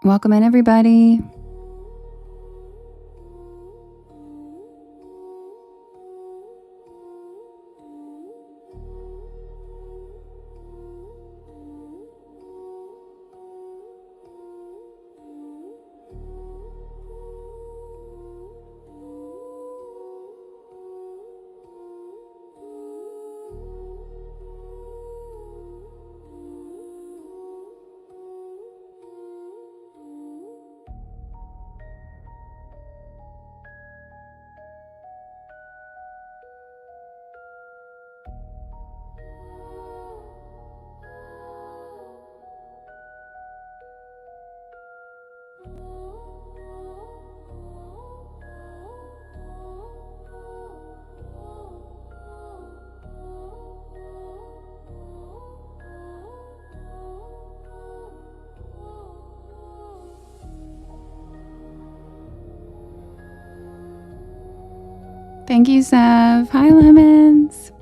Welcome in, everybody. Thank you, Sav. Hi, Lemons.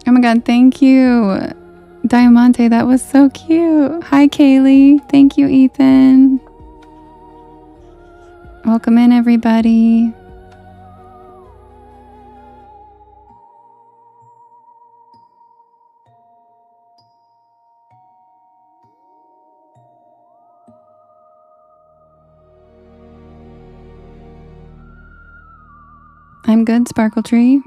Oh my God, thank you, Diamante. That was so cute. Hi, Kaylee. Thank you, Ethan. Welcome in, everybody. I'm good, Sparkle Tree.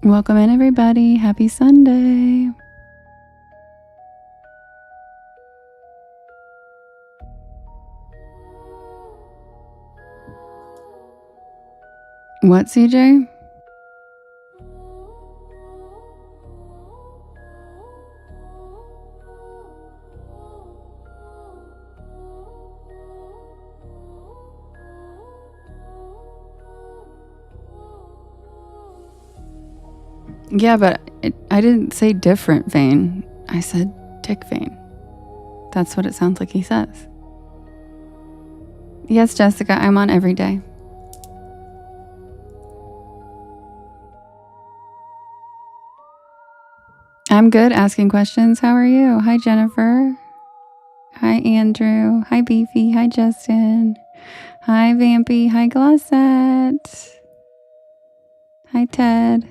Welcome in, everybody. Happy Sunday. What, CJ? Yeah, but I didn't say different vein. I said dick vein. That's what it sounds like he says. Yes, Jessica, I'm on every day. I'm good, asking questions. How are you? Hi, Jennifer. Hi, Andrew. Hi, Beefy. Hi, Justin. Hi, Vampy. Hi, Glossette. Hi, Ted.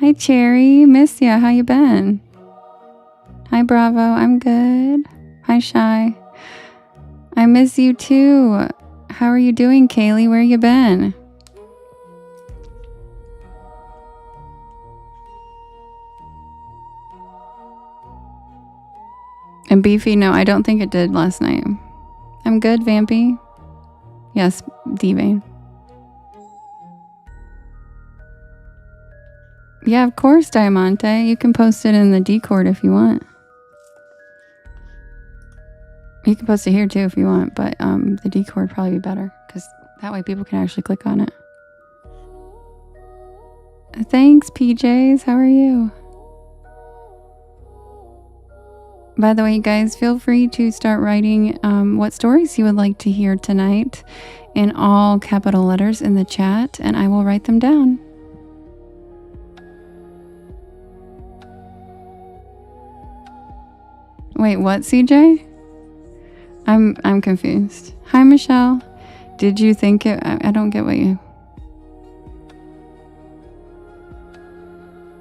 Hi, Cherry. Miss ya. How you been? Hi, Bravo. I'm good. Hi, Shy. I miss you too. How are you doing, Kaylee? Where you been? And Beefy, no, I don't think it did last night. I'm good, Vampy. Yes, D-Vane. Yeah, of course, Diamante. You can post it in the Discord if you want. You can post it here too if you want, but the Discord would probably be better because that way people can actually click on it. Thanks, PJs. How are you? By the way, you guys, feel free to start writing what stories you would like to hear tonight in all capital letters in the chat, and I will write them down. Wait, what, CJ? I'm confused. Hi, Michelle. Did you think it? I don't get what you.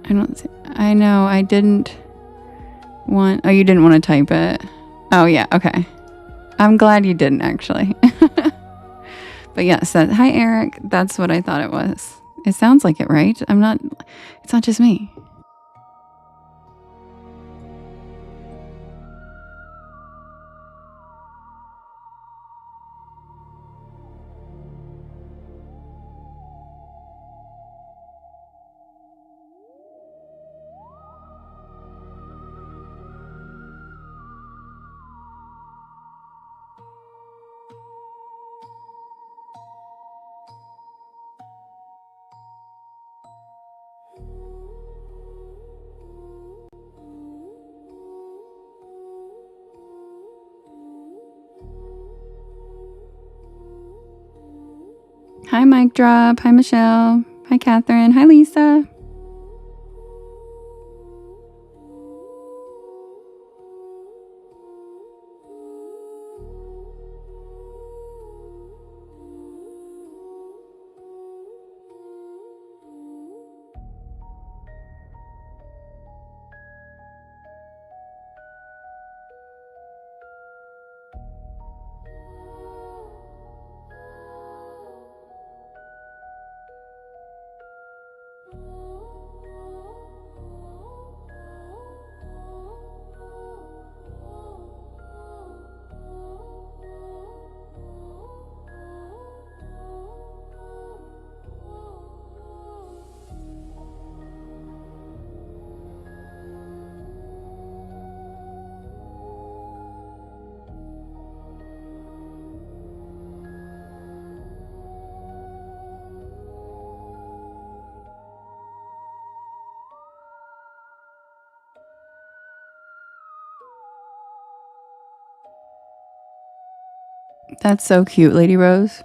I know. I didn't want. Oh, you didn't want to type it. Oh yeah. Okay. I'm glad you didn't actually. But yes, hi Eric. That's what I thought it was. It sounds like it, right? I'm not. It's not just me. Hi, Mic Drop. Hi, Michelle. Hi, Catherine. Hi, Lisa. That's so cute, Lady Rose.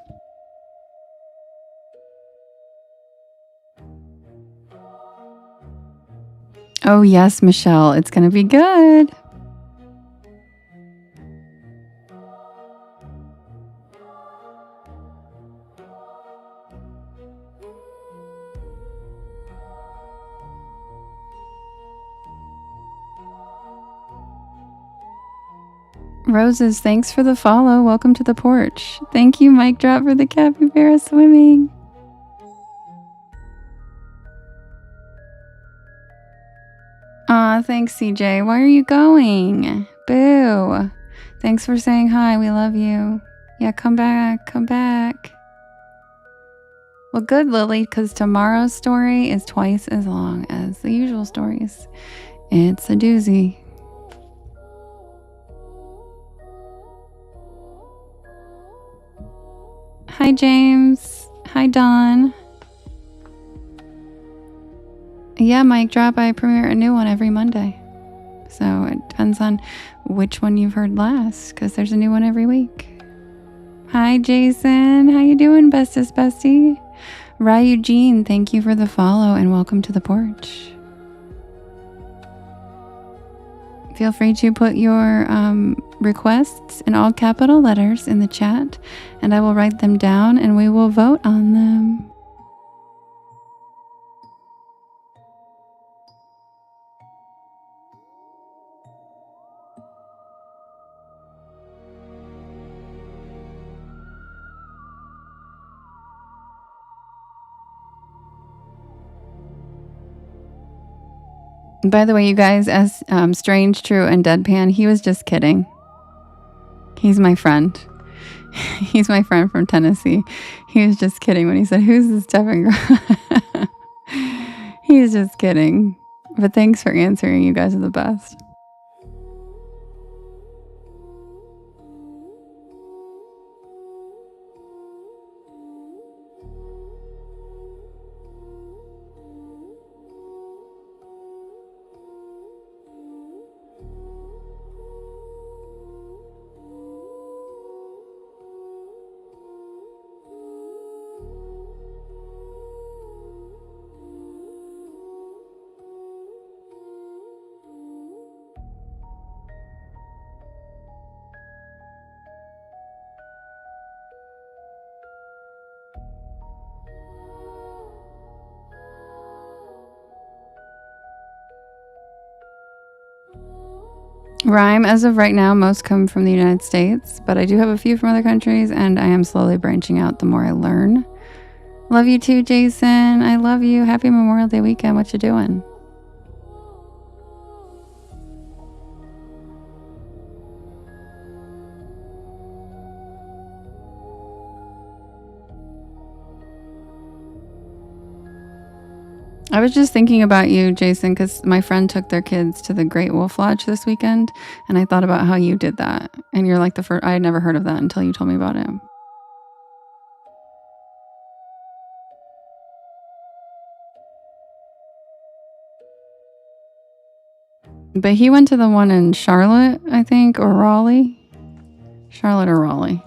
Oh, yes, Michelle. It's going to be good. Roses, thanks for the follow. Welcome to the porch. Thank you, Mic Drop, for the capybara swimming. Aw, thanks, CJ. Why are you going? Boo. Thanks for saying hi. We love you. Yeah, come back. Come back. Well, good, Lily, because tomorrow's story is twice as long as the usual stories. It's a doozy. Hi, James. Hi, Dawn. Yeah, Mic Drop, I premiere a new one every Monday. So it depends on which one you've heard last, because there's a new one every week. Hi, Jason. How you doing, bestest bestie? Ryu Jean, thank you for the follow and welcome to the porch. Feel free to put your requests in all capital letters in the chat, and I will write them down and we will vote on them. By the way, you guys, as Strange, True, and Deadpan, he was just kidding. He's my friend. He's my friend from Tennessee. He was just kidding when he said, "Who's this Devin girl?" He was just kidding. But thanks for answering. You guys are the best. Rhyme, as of right now, most come from the United States, but I do have a few from other countries, and I am slowly branching out the more I learn. Love you too, Jason. I love you. Happy Memorial Day weekend. What you doing? I was just thinking about you, Jason, because my friend took their kids to the Great Wolf Lodge this weekend, and I thought about how you did that. And you're like the first, I had never heard of that until you told me about it. But he went to the one in Charlotte, I think, or Raleigh. Charlotte or Raleigh.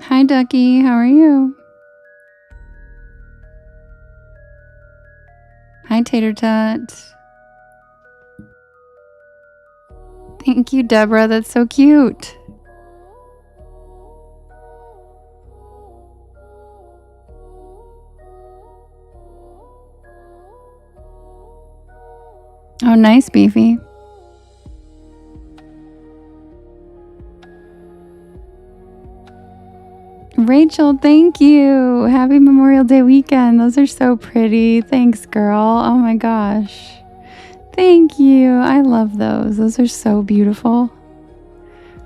Hi, Ducky. How are you? Hi, Tater Tot. Thank you, Deborah. That's so cute. Oh, nice, Beefy. Rachel, thank you. Happy Memorial Day weekend. Those are so pretty. Thanks, girl. Oh my gosh. Thank you. I love those. Those are so beautiful.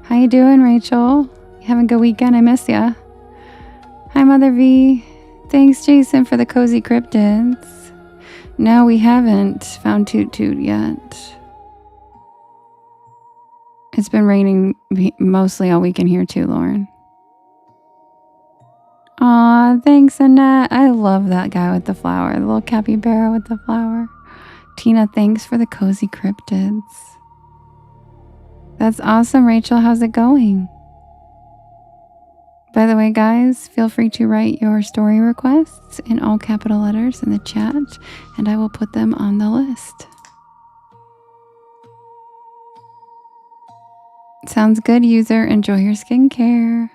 How you doing, Rachel? You having a good weekend? I miss ya. Hi, Mother V. Thanks, Jason, for the cozy cryptids. No, we haven't found Toot Toot yet. It's been raining mostly all weekend here too, Lauren. Aw, thanks, Annette. I love that guy with the flower, the little capybara with the flower. Tina, thanks for the cozy cryptids. That's awesome, Rachel. How's it going? By the way, guys, feel free to write your story requests in all capital letters in the chat, and I will put them on the list. Sounds good, user. Enjoy your skincare.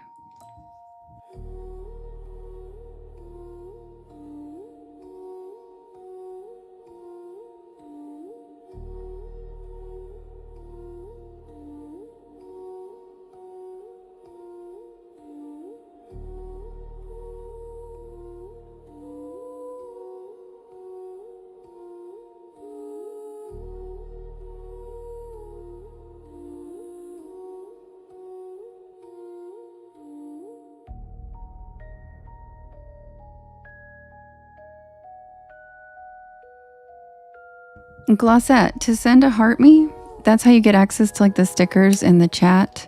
Glossette, to send a heart me, that's how you get access to like the stickers in the chat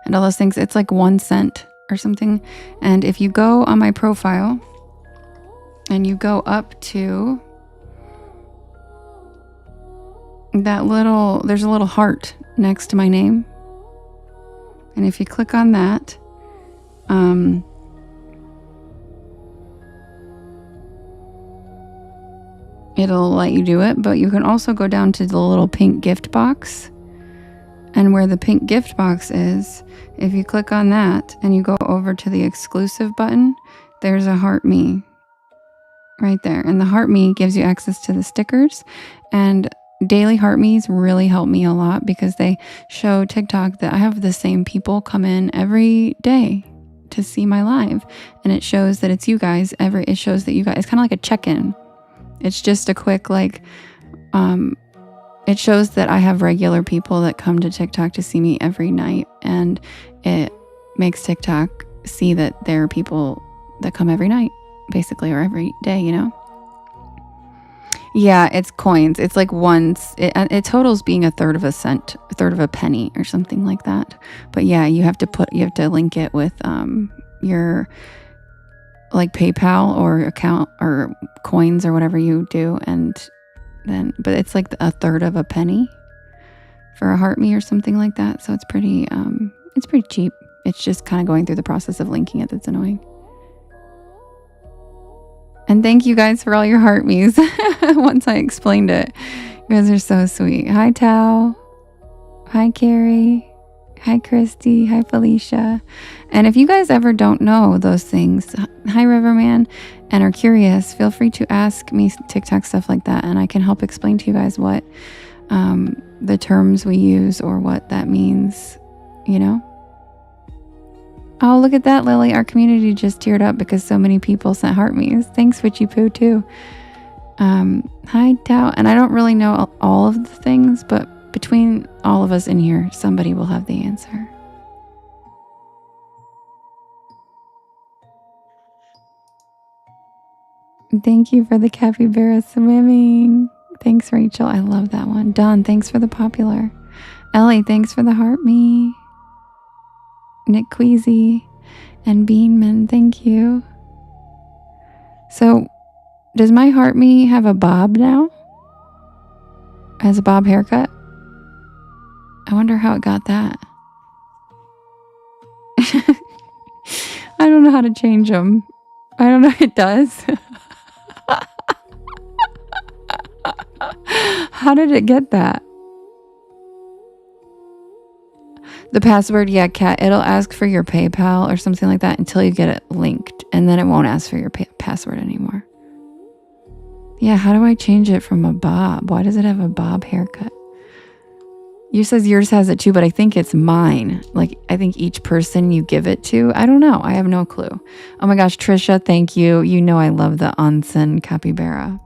and all those things. It's like 1 cent or something. And if you go on my profile and you go up to that little, there's a little heart next to my name. And if you click on that, it'll let you do it, but you can also go down to the little pink gift box. And where the pink gift box is, if you click on that and you go over to the exclusive button, there's a heart me right there. And the heart me gives you access to the stickers. And daily heart me's really help me a lot because they show TikTok that I have the same people come in every day to see my live. And it shows that it's you guys. It shows that you guys, it's kind of like a check-in. It's just a quick, like, it shows that I have regular people that come to TikTok to see me every night. And it makes TikTok see that there are people that come every night, basically, or every day, you know? Yeah, it's coins. It's like it totals being a third of a cent, a third of a penny or something like that. But yeah, you have to link it with your like PayPal or account or coins or whatever you do, and then but it's like a third of a penny for a heart me or something like that. So it's pretty cheap. It's just kind of going through the process of linking it that's annoying. And thank you guys for all your heart me's once I explained it. You guys are so sweet. Hi Tao. Hi Carrie. Hi Christy. Hi Felicia. And if you guys ever don't know those things, hi Riverman, and are curious, feel free to ask me TikTok stuff like that, and I can help explain to you guys what the terms we use or what that means, you know? Oh, look at that, Lily. Our community just teared up because so many people sent heart me's. Thanks, Witchy Poo, too. Hi, Tao. And I don't really know all of the things, but between all of us in here, somebody will have the answer. Thank you for the capybara swimming. Thanks, Rachel. I love that one. Don, thanks for the popular. Ellie, thanks for the heart me. Nick Queasy and Beanman, thank you. So, does my heart me have a bob now? Has a bob haircut? I wonder how it got that. I don't know how to change them. I don't know if it does. How did it get that? The password, yeah, Kat, it'll ask for your PayPal or something like that until you get it linked. And then it won't ask for your password anymore. Yeah, how do I change it from a bob? Why does it have a bob haircut? You says yours has it too, but I think it's mine. Like, I think each person you give it to. I don't know. I have no clue. Oh my gosh, Trisha, thank you. You know I love the onsen capybara.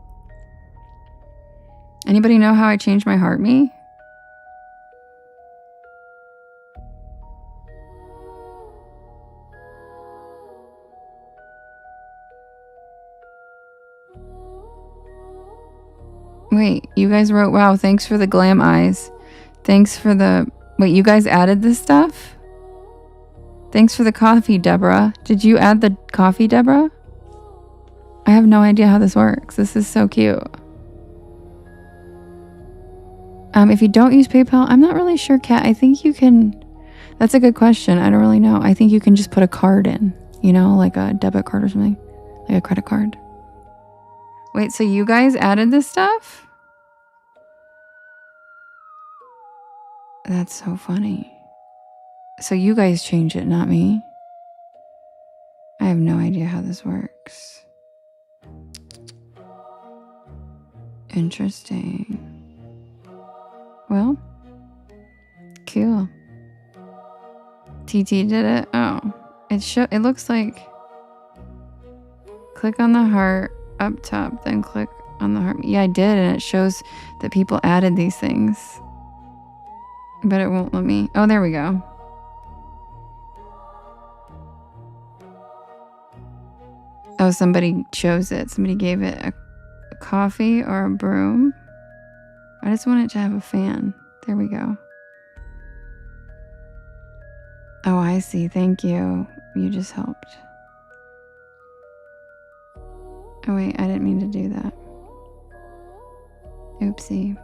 Anybody know how I changed my heart me? Wait, you guys wrote, wow, thanks for the glam eyes. Thanks for the... Wait, you guys added this stuff? Thanks for the coffee, Deborah. Did you add the coffee, Deborah? I have no idea how this works. This is so cute. If you don't use PayPal, I'm not really sure, Kat. I think you can... That's a good question. I don't really know. I think you can just put a card in, you know, like a debit card or something, like a credit card. Wait, so you guys added this stuff? That's so funny. So you guys changed it, not me. I have no idea how this works. Interesting. Well, cool. TT did it? Oh, it looks like click on the heart up top, then click on the heart. Yeah, I did, and it shows that people added these things. But it won't let me. Oh, there we go. Oh, somebody chose it. Somebody gave it a coffee or a broom. I just want it to have a fan. There we go. Oh, I see. Thank you. You just helped. Oh, wait. I didn't mean to do that. Oopsie.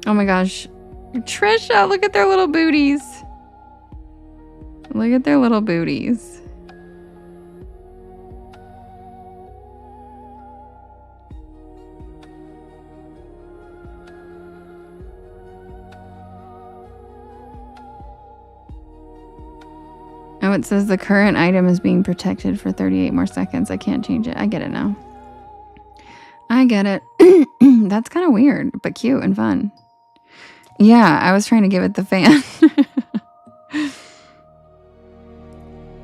Oh my gosh. Trisha, look at their little booties. Look at their little booties. Oh, it says the current item is being protected for 38 more seconds. I can't change it. I get it now. I get it. That's kind of weird, but cute and fun. Yeah, I was trying to give it the fan.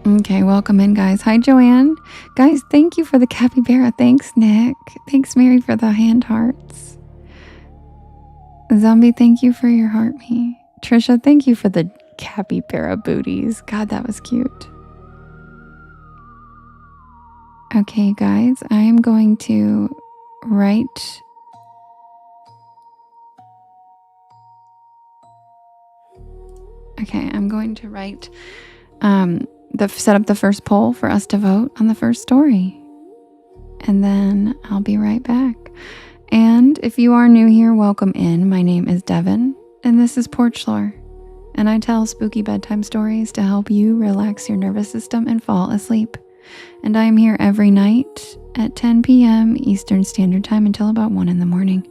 Okay, welcome in, guys. Hi, Joanne. Guys, thank you for the capybara. Thanks, Nick. Thanks, Mary, for the hand hearts. Zombie, thank you for your heart me. Trisha, thank you for the capybara booties. God, that was cute. Okay, guys, I am going to write... Okay, I'm going to write... set up the first poll for us to vote on the first story. And then I'll be right back. And if you are new here, welcome in. My name is Devin, and this is Porch Lore. And I tell spooky bedtime stories to help you relax your nervous system and fall asleep. And I am here every night at 10 p.m. Eastern Standard Time until about 1 in the morning.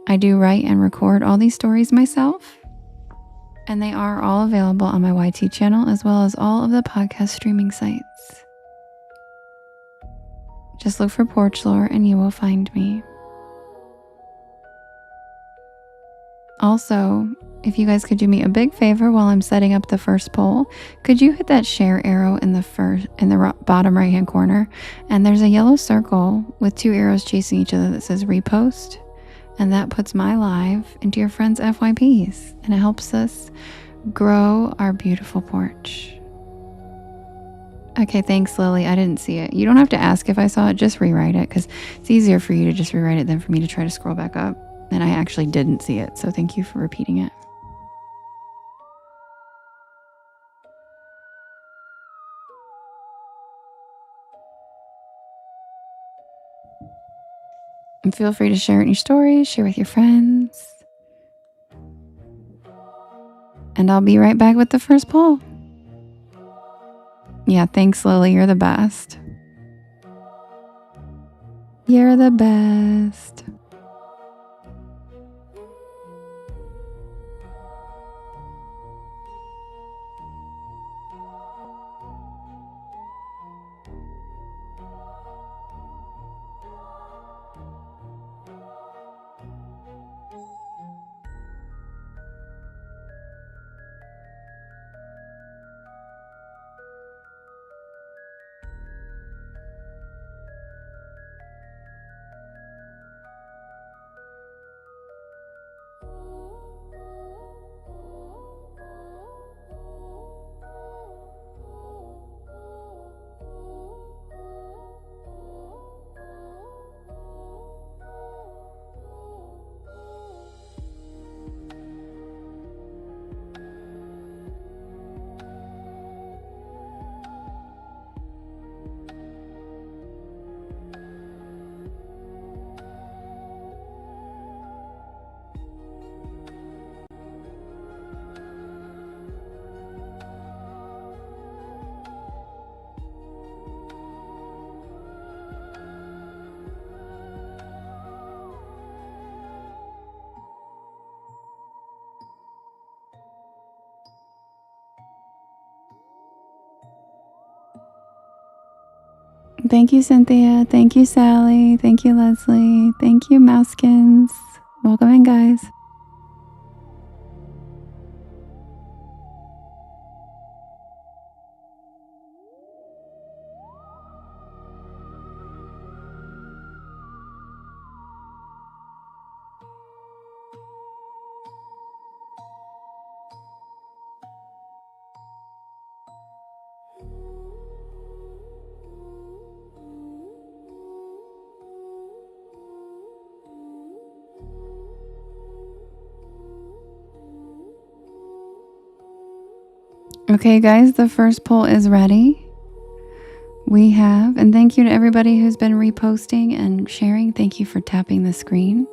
I do write and record all these stories myself, and they are all available on my YT channel as well as all of the podcast streaming sites. Just look for Porch Lore and you will find me. Also, if you guys could do me a big favor while I'm setting up the first poll, could you hit that share arrow in the bottom right hand corner? And there's a yellow circle with 2 arrows chasing each other that says repost. And that puts my live into your friends' FYPs. And it helps us grow our beautiful porch. Okay, thanks, Lily. I didn't see it. You don't have to ask if I saw it. Just rewrite it, because it's easier for you to just rewrite it than for me to try to scroll back up. And I actually didn't see it, so thank you for repeating it. And feel free to share it in your stories, share with your friends. And I'll be right back with the first poll. Yeah, thanks, Lily. You're the best. You're the best. Thank you, Cynthia. Thank you, Sally. Thank you, Leslie. Thank you, Mouskins. Welcome in, guys. Okay, guys, the first poll is ready. We have, and thank you to everybody who's been reposting and sharing. Thank you for tapping the screen.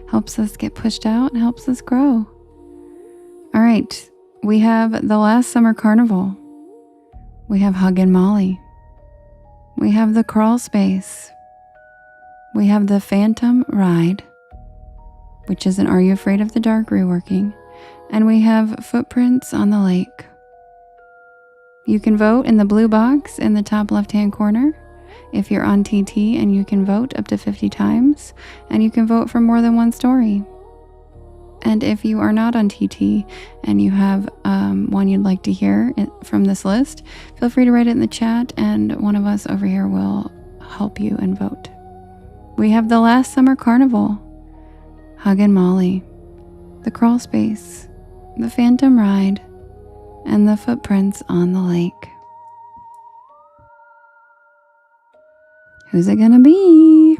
Helps us get pushed out and helps us grow. All right, we have the last summer carnival. We have Hug and Molly. We have the crawl space. We have the Phantom Ride, which is an Are You Afraid of the Dark reworking. And we have Footprints on the Lake. You can vote in the blue box in the top left-hand corner if you're on TT, and you can vote up to 50 times, and you can vote for more than one story. And if you are not on TT and you have one you'd like to hear from this list, feel free to write it in the chat, and one of us over here will help you and vote. We have the last summer carnival, Hug and Molly, the crawl space, the Phantom Ride, and the Footprints on the Lake. Who's it gonna be?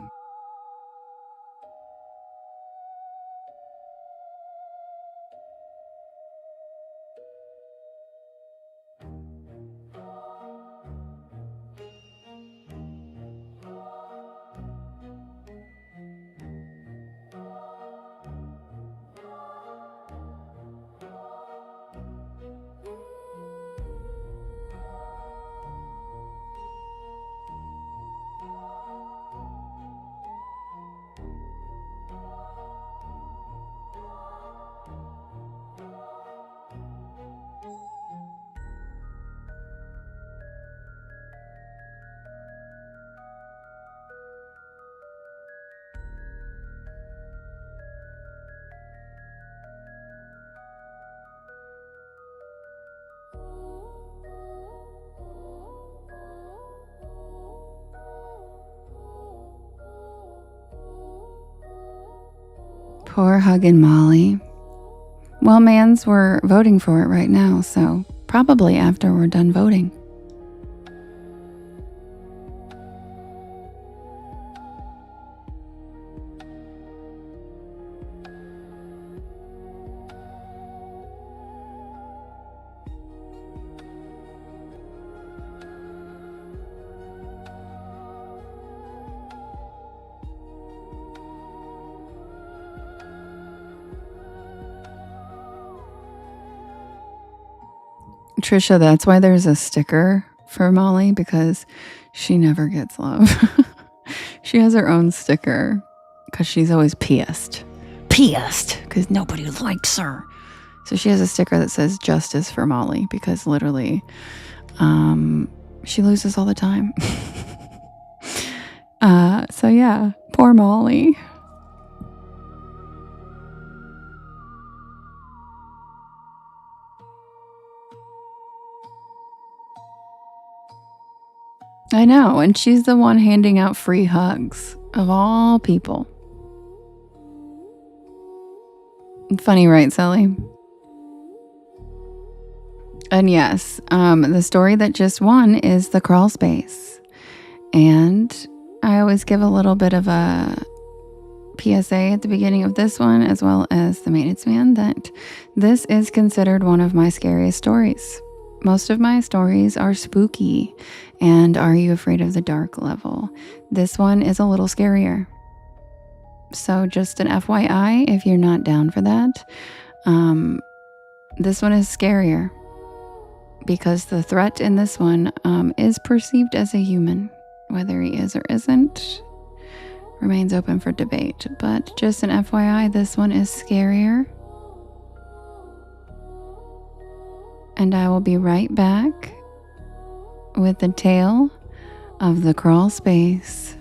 Poor Hug and Molly. Well, mans, we're voting for it right now, so probably after we're done voting. Trisha, that's why there's a sticker for Molly, because she never gets love. She has her own sticker because she's always pissed because nobody likes her. So she has a sticker that says justice for Molly, because literally she loses all the time. So yeah, poor Molly. I know, and she's the one handing out free hugs, of all people. Funny, right, Sally? And yes, the story that just won is The Crawl Space. And I always give a little bit of a PSA at the beginning of this one, as well as The Maintenance Man, that this is considered one of my scariest stories. Most of my stories are spooky and Are You Afraid of the Dark level. This one is a little scarier. So just an FYI, if you're not down for that, this one is scarier because the threat in this one is perceived as a human. Whether he is or isn't remains open for debate. But just an FYI, this one is scarier. And I will be right back with the tale of the crawl space.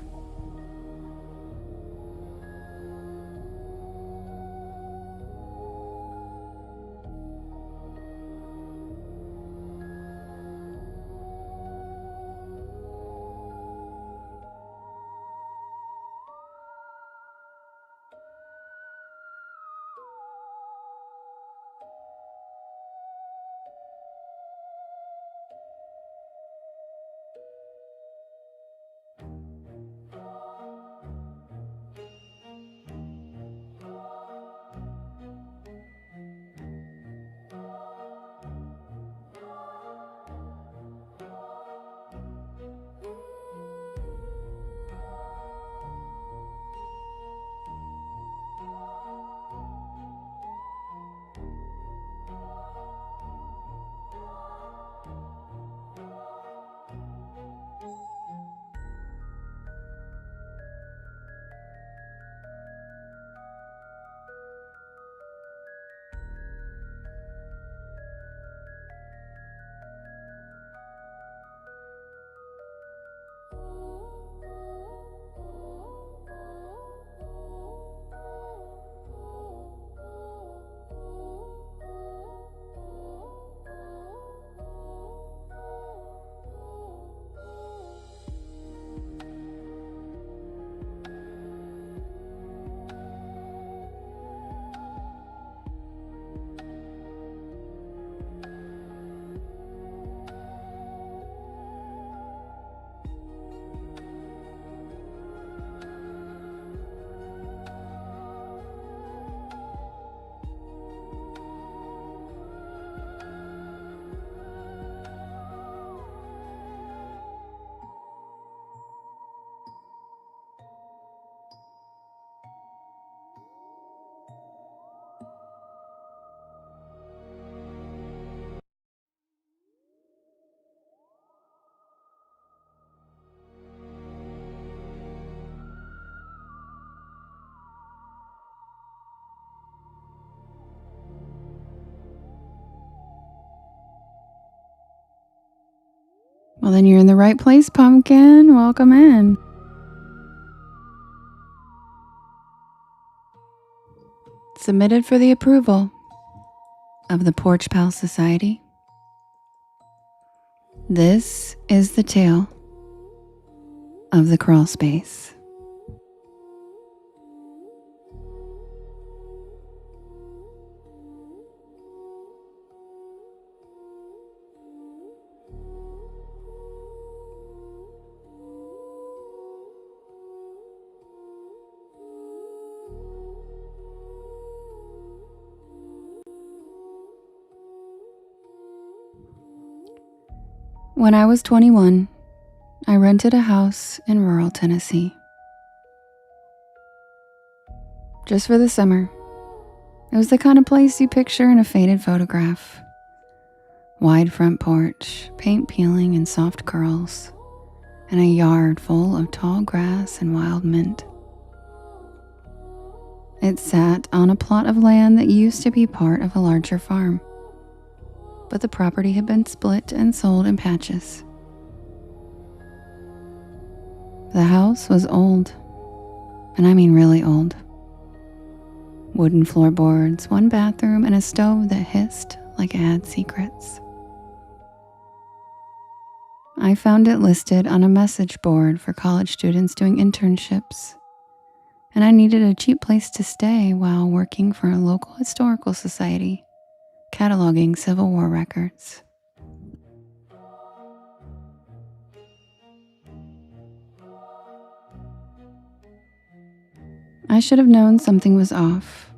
Well, then you're in the right place, Pumpkin. Welcome in. Submitted for the approval of the Porch Pal Society. This is the tale of the crawl space. When I was 21, I rented a house in rural Tennessee. Just for the summer. It was the kind of place you picture in a faded photograph. Wide front porch, paint peeling in soft curls, and a yard full of tall grass and wild mint. It sat on a plot of land that used to be part of a larger farm, but the property had been split and sold in patches. The house was old, and I mean really old. Wooden floorboards, one bathroom, and a stove that hissed like it had secrets. I found it listed on a message board for college students doing internships, and I needed a cheap place to stay while working for a local historical society, cataloging Civil War records. I should have known something was off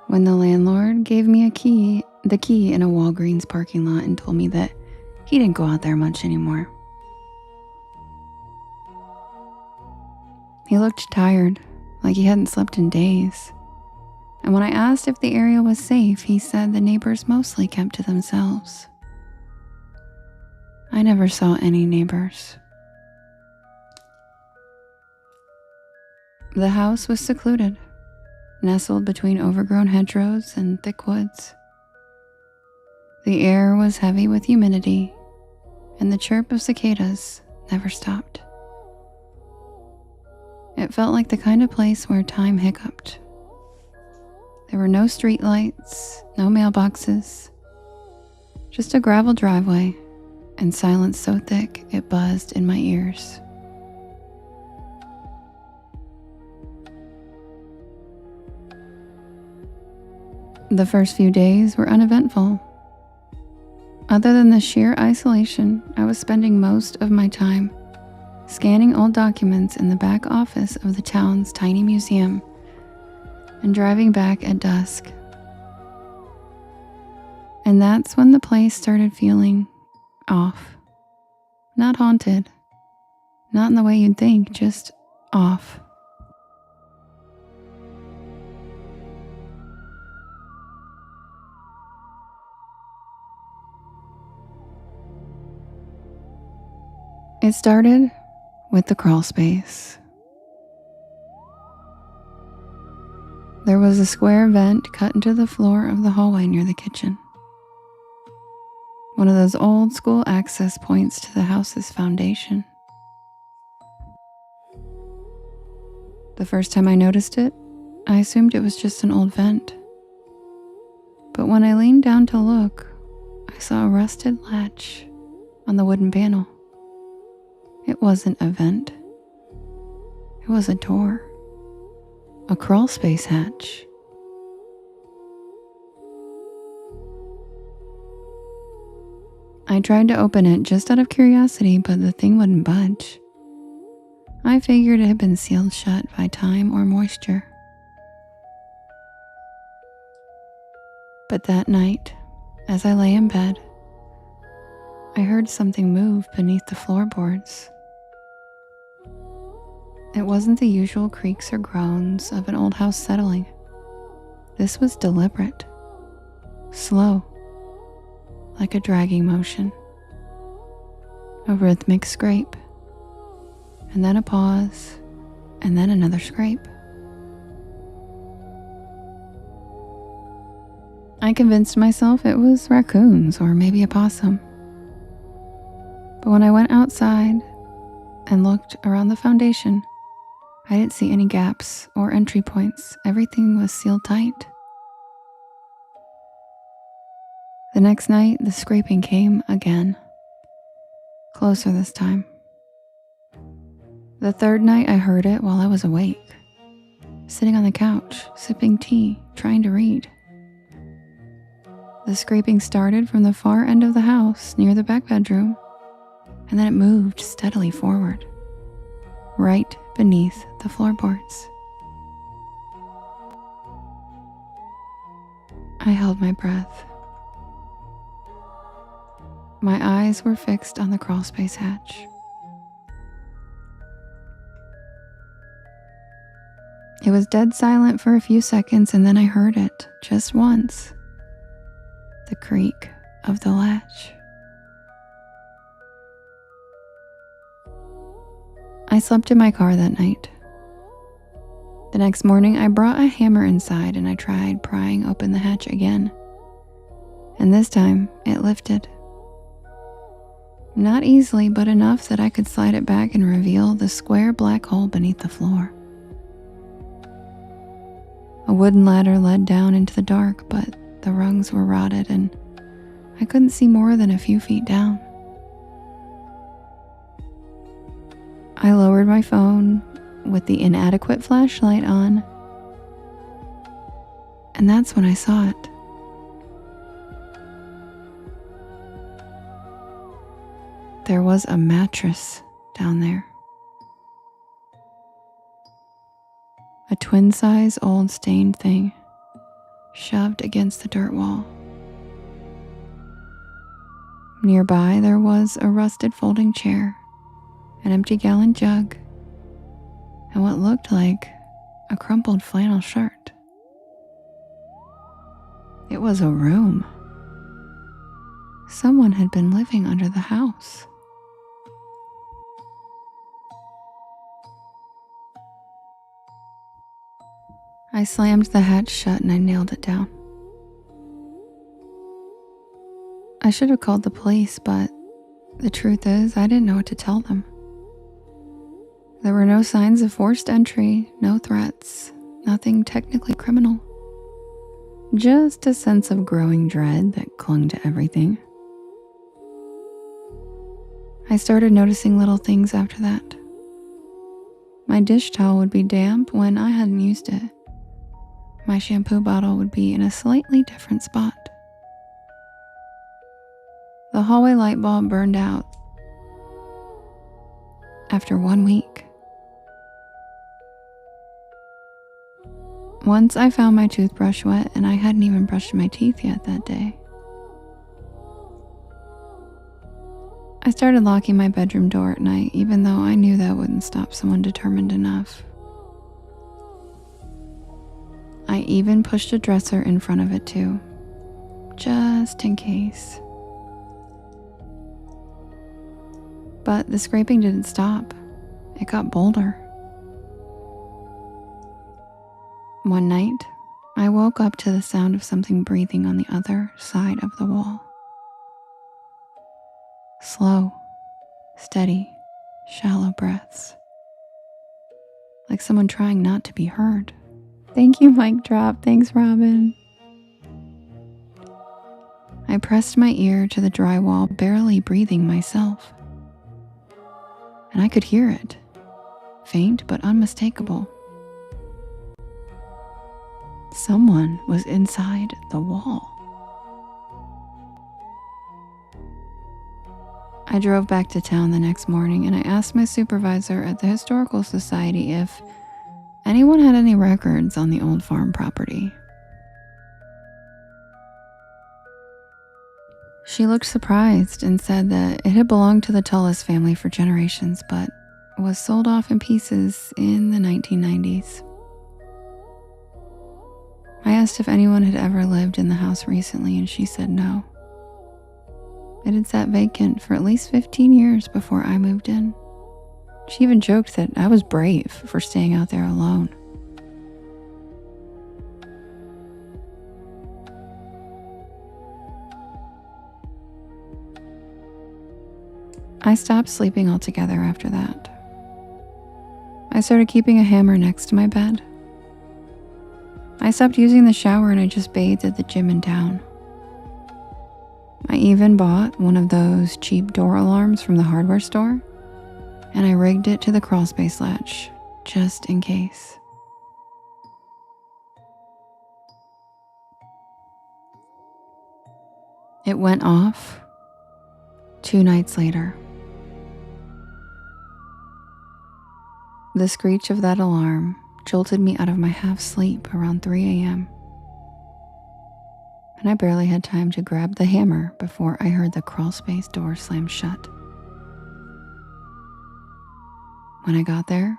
when the landlord gave me the key in a Walgreens parking lot and told me that he didn't go out there much anymore. He looked tired, like he hadn't slept in days. And when I asked if the area was safe, he said the neighbors mostly kept to themselves. I never saw any neighbors. The house was secluded, nestled between overgrown hedgerows and thick woods. The air was heavy with humidity, and the chirp of cicadas never stopped. It felt like the kind of place where time hiccuped. There were no streetlights, no mailboxes, just a gravel driveway and silence so thick it buzzed in my ears. The first few days were uneventful. Other than the sheer isolation, I was spending most of my time scanning old documents in the back office of the town's tiny museum and driving back at dusk. And that's when the place started feeling off. Not haunted, not in the way you'd think, just off. It started with the crawl space. There was a square vent cut into the floor of the hallway near the kitchen. One of those old school access points to the house's foundation. The first time I noticed it, I assumed it was just an old vent. But when I leaned down to look, I saw a rusted latch on the wooden panel. It wasn't a vent. It was a door. A crawl space hatch. I tried to open it just out of curiosity, but the thing wouldn't budge. I figured it had been sealed shut by time or moisture. But that night, as I lay in bed, I heard something move beneath the floorboards. It wasn't the usual creaks or groans of an old house settling. This was deliberate, slow, like a dragging motion. A rhythmic scrape, and then a pause, and then another scrape. I convinced myself it was raccoons or maybe a possum. But when I went outside and looked around the foundation, I didn't see any gaps or entry points. Everything was sealed tight. The next night, the scraping came again. Closer this time. The third night, I heard it while I was awake, sitting on the couch, sipping tea, trying to read. The scraping started from the far end of the house near the back bedroom, and then it moved steadily forward, right beneath the floorboards. I held my breath. My eyes were fixed on the crawlspace hatch. It was dead silent for a few seconds, and then I heard it, just once. The creak of the latch. I slept in my car that night. The next morning, I brought a hammer inside and I tried prying open the hatch again. And this time, it lifted. Not easily, but enough that I could slide it back and reveal the square black hole beneath the floor. A wooden ladder led down into the dark, but the rungs were rotted and I couldn't see more than a few feet down. I lowered my phone with the inadequate flashlight on, and that's when I saw it. There was a mattress down there. A twin-size old stained thing shoved against the dirt wall. Nearby there was a rusted folding chair, an empty gallon jug, and what looked like a crumpled flannel shirt. It was a room. Someone had been living under the house. I slammed the hatch shut and I nailed it down. I should have called the police, but the truth is I didn't know what to tell them. There were no signs of forced entry, no threats, nothing technically criminal. Just a sense of growing dread that clung to everything. I started noticing little things after that. My dish towel would be damp when I hadn't used it. My shampoo bottle would be in a slightly different spot. The hallway light bulb burned out after 1 week. Once I found my toothbrush wet and I hadn't even brushed my teeth yet that day. I started locking my bedroom door at night, even though I knew that wouldn't stop someone determined enough. I even pushed a dresser in front of it too, just in case. But the scraping didn't stop. It got bolder. One night, I woke up to the sound of something breathing on the other side of the wall. Slow, steady, shallow breaths. Like someone trying not to be heard. Thank you, mic drop. Thanks, Robin. I pressed my ear to the drywall, barely breathing myself. And I could hear it. Faint but unmistakable. Someone was inside the wall. I drove back to town the next morning and I asked my supervisor at the Historical Society if anyone had any records on the old farm property. She looked surprised and said that it had belonged to the Tullis family for generations, but was sold off in pieces in the 1990s. I asked if anyone had ever lived in the house recently, and she said no. It had sat vacant for at least 15 years before I moved in. She even joked that I was brave for staying out there alone. I stopped sleeping altogether after that. I started keeping a hammer next to my bed. I stopped using the shower and I just bathed at the gym in town. I even bought one of those cheap door alarms from the hardware store, and I rigged it to the crawlspace latch, just in case. It went off 2 nights later. The screech of that alarm jolted me out of my half sleep around 3 a.m. and I barely had time to grab the hammer before I heard the crawlspace door slam shut. When I got there,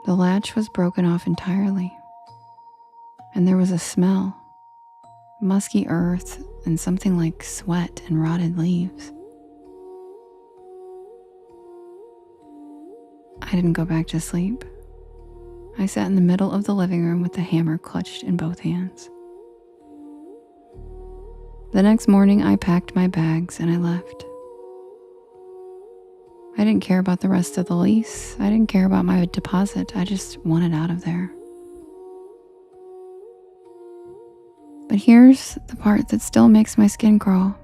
the latch was broken off entirely, and there was a smell, musky earth and something like sweat and rotted leaves. I didn't go back to sleep. I sat in the middle of the living room with the hammer clutched in both hands. The next morning, I packed my bags and I left. I didn't care about the rest of the lease. I didn't care about my deposit. I just wanted out of there. But here's the part that still makes my skin crawl.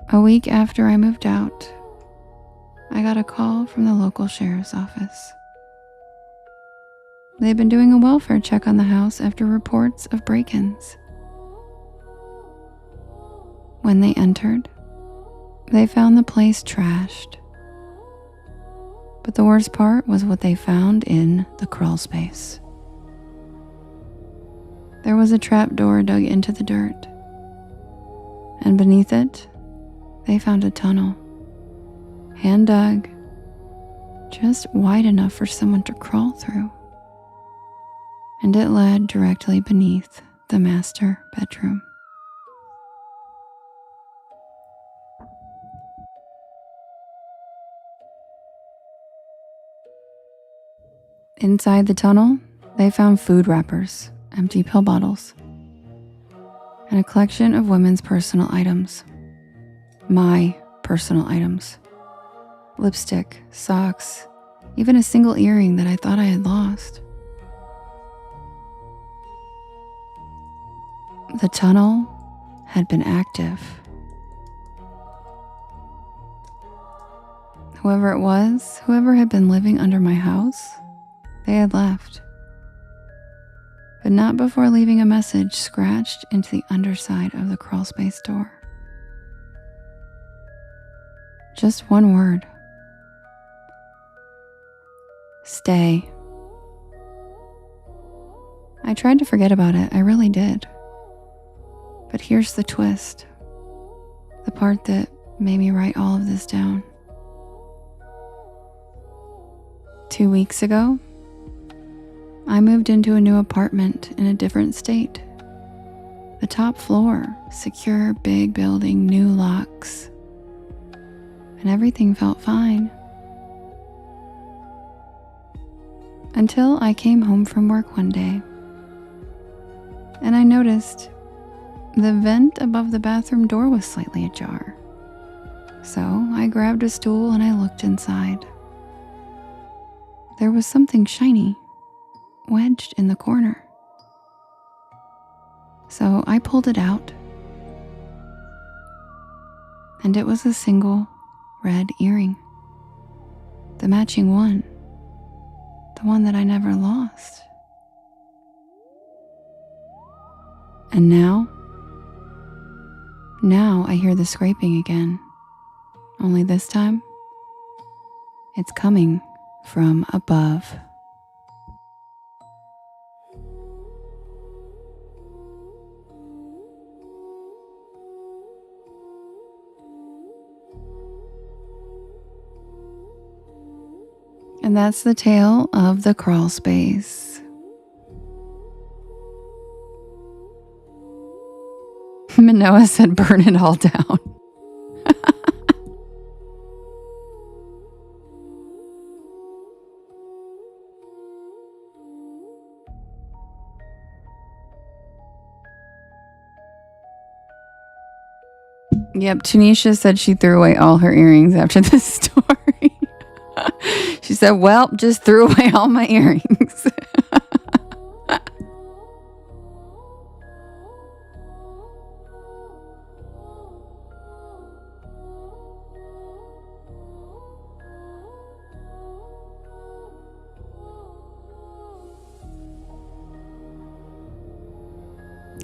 A week after I moved out, I got a call from the local sheriff's office. They'd been doing a welfare check on the house after reports of break-ins. When they entered, they found the place trashed. But the worst part was what they found in the crawl space. There was a trap door dug into the dirt, and beneath it, they found a tunnel, hand dug, just wide enough for someone to crawl through. And it led directly beneath the master bedroom. Inside the tunnel, they found food wrappers, empty pill bottles, and a collection of women's personal items. My personal items. Lipstick, socks, even a single earring that I thought I had lost. The tunnel had been active. Whoever it was, whoever had been living under my house, they had left. But not before leaving a message scratched into the underside of the crawlspace door. Just one word. Stay. I tried to forget about it, I really did. But here's the twist. The part that made me write all of this down. 2 weeks ago, I moved into a new apartment in a different state. The top floor, secure, big building, new locks. And everything felt fine. Until I came home from work one day. And I noticed the vent above the bathroom door was slightly ajar. So I grabbed a stool and I looked inside. There was something shiny, wedged in the corner. So I pulled it out. And it was a single red earring. The matching one. The one that I never lost. And now I hear the scraping again. Only this time, it's coming from above. And that's the tale of the crawl space. Manoa said burn it all down. Yep, Tanisha said she threw away all her earrings after this story. She said, well, just threw away all my earrings.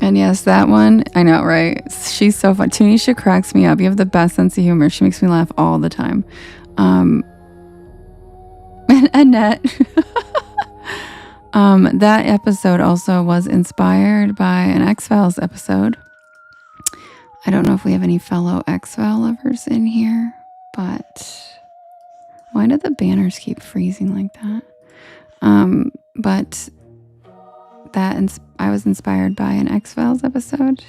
And yes, that one, I know, right? She's so fun. Tanisha cracks me up. You have the best sense of humor. She makes me laugh all the time. And Annette. That episode also was inspired by an X-Files episode. I don't know if we have any fellow X-File lovers in here, but why did the banners keep freezing like that? But that I was inspired by an X-Files episode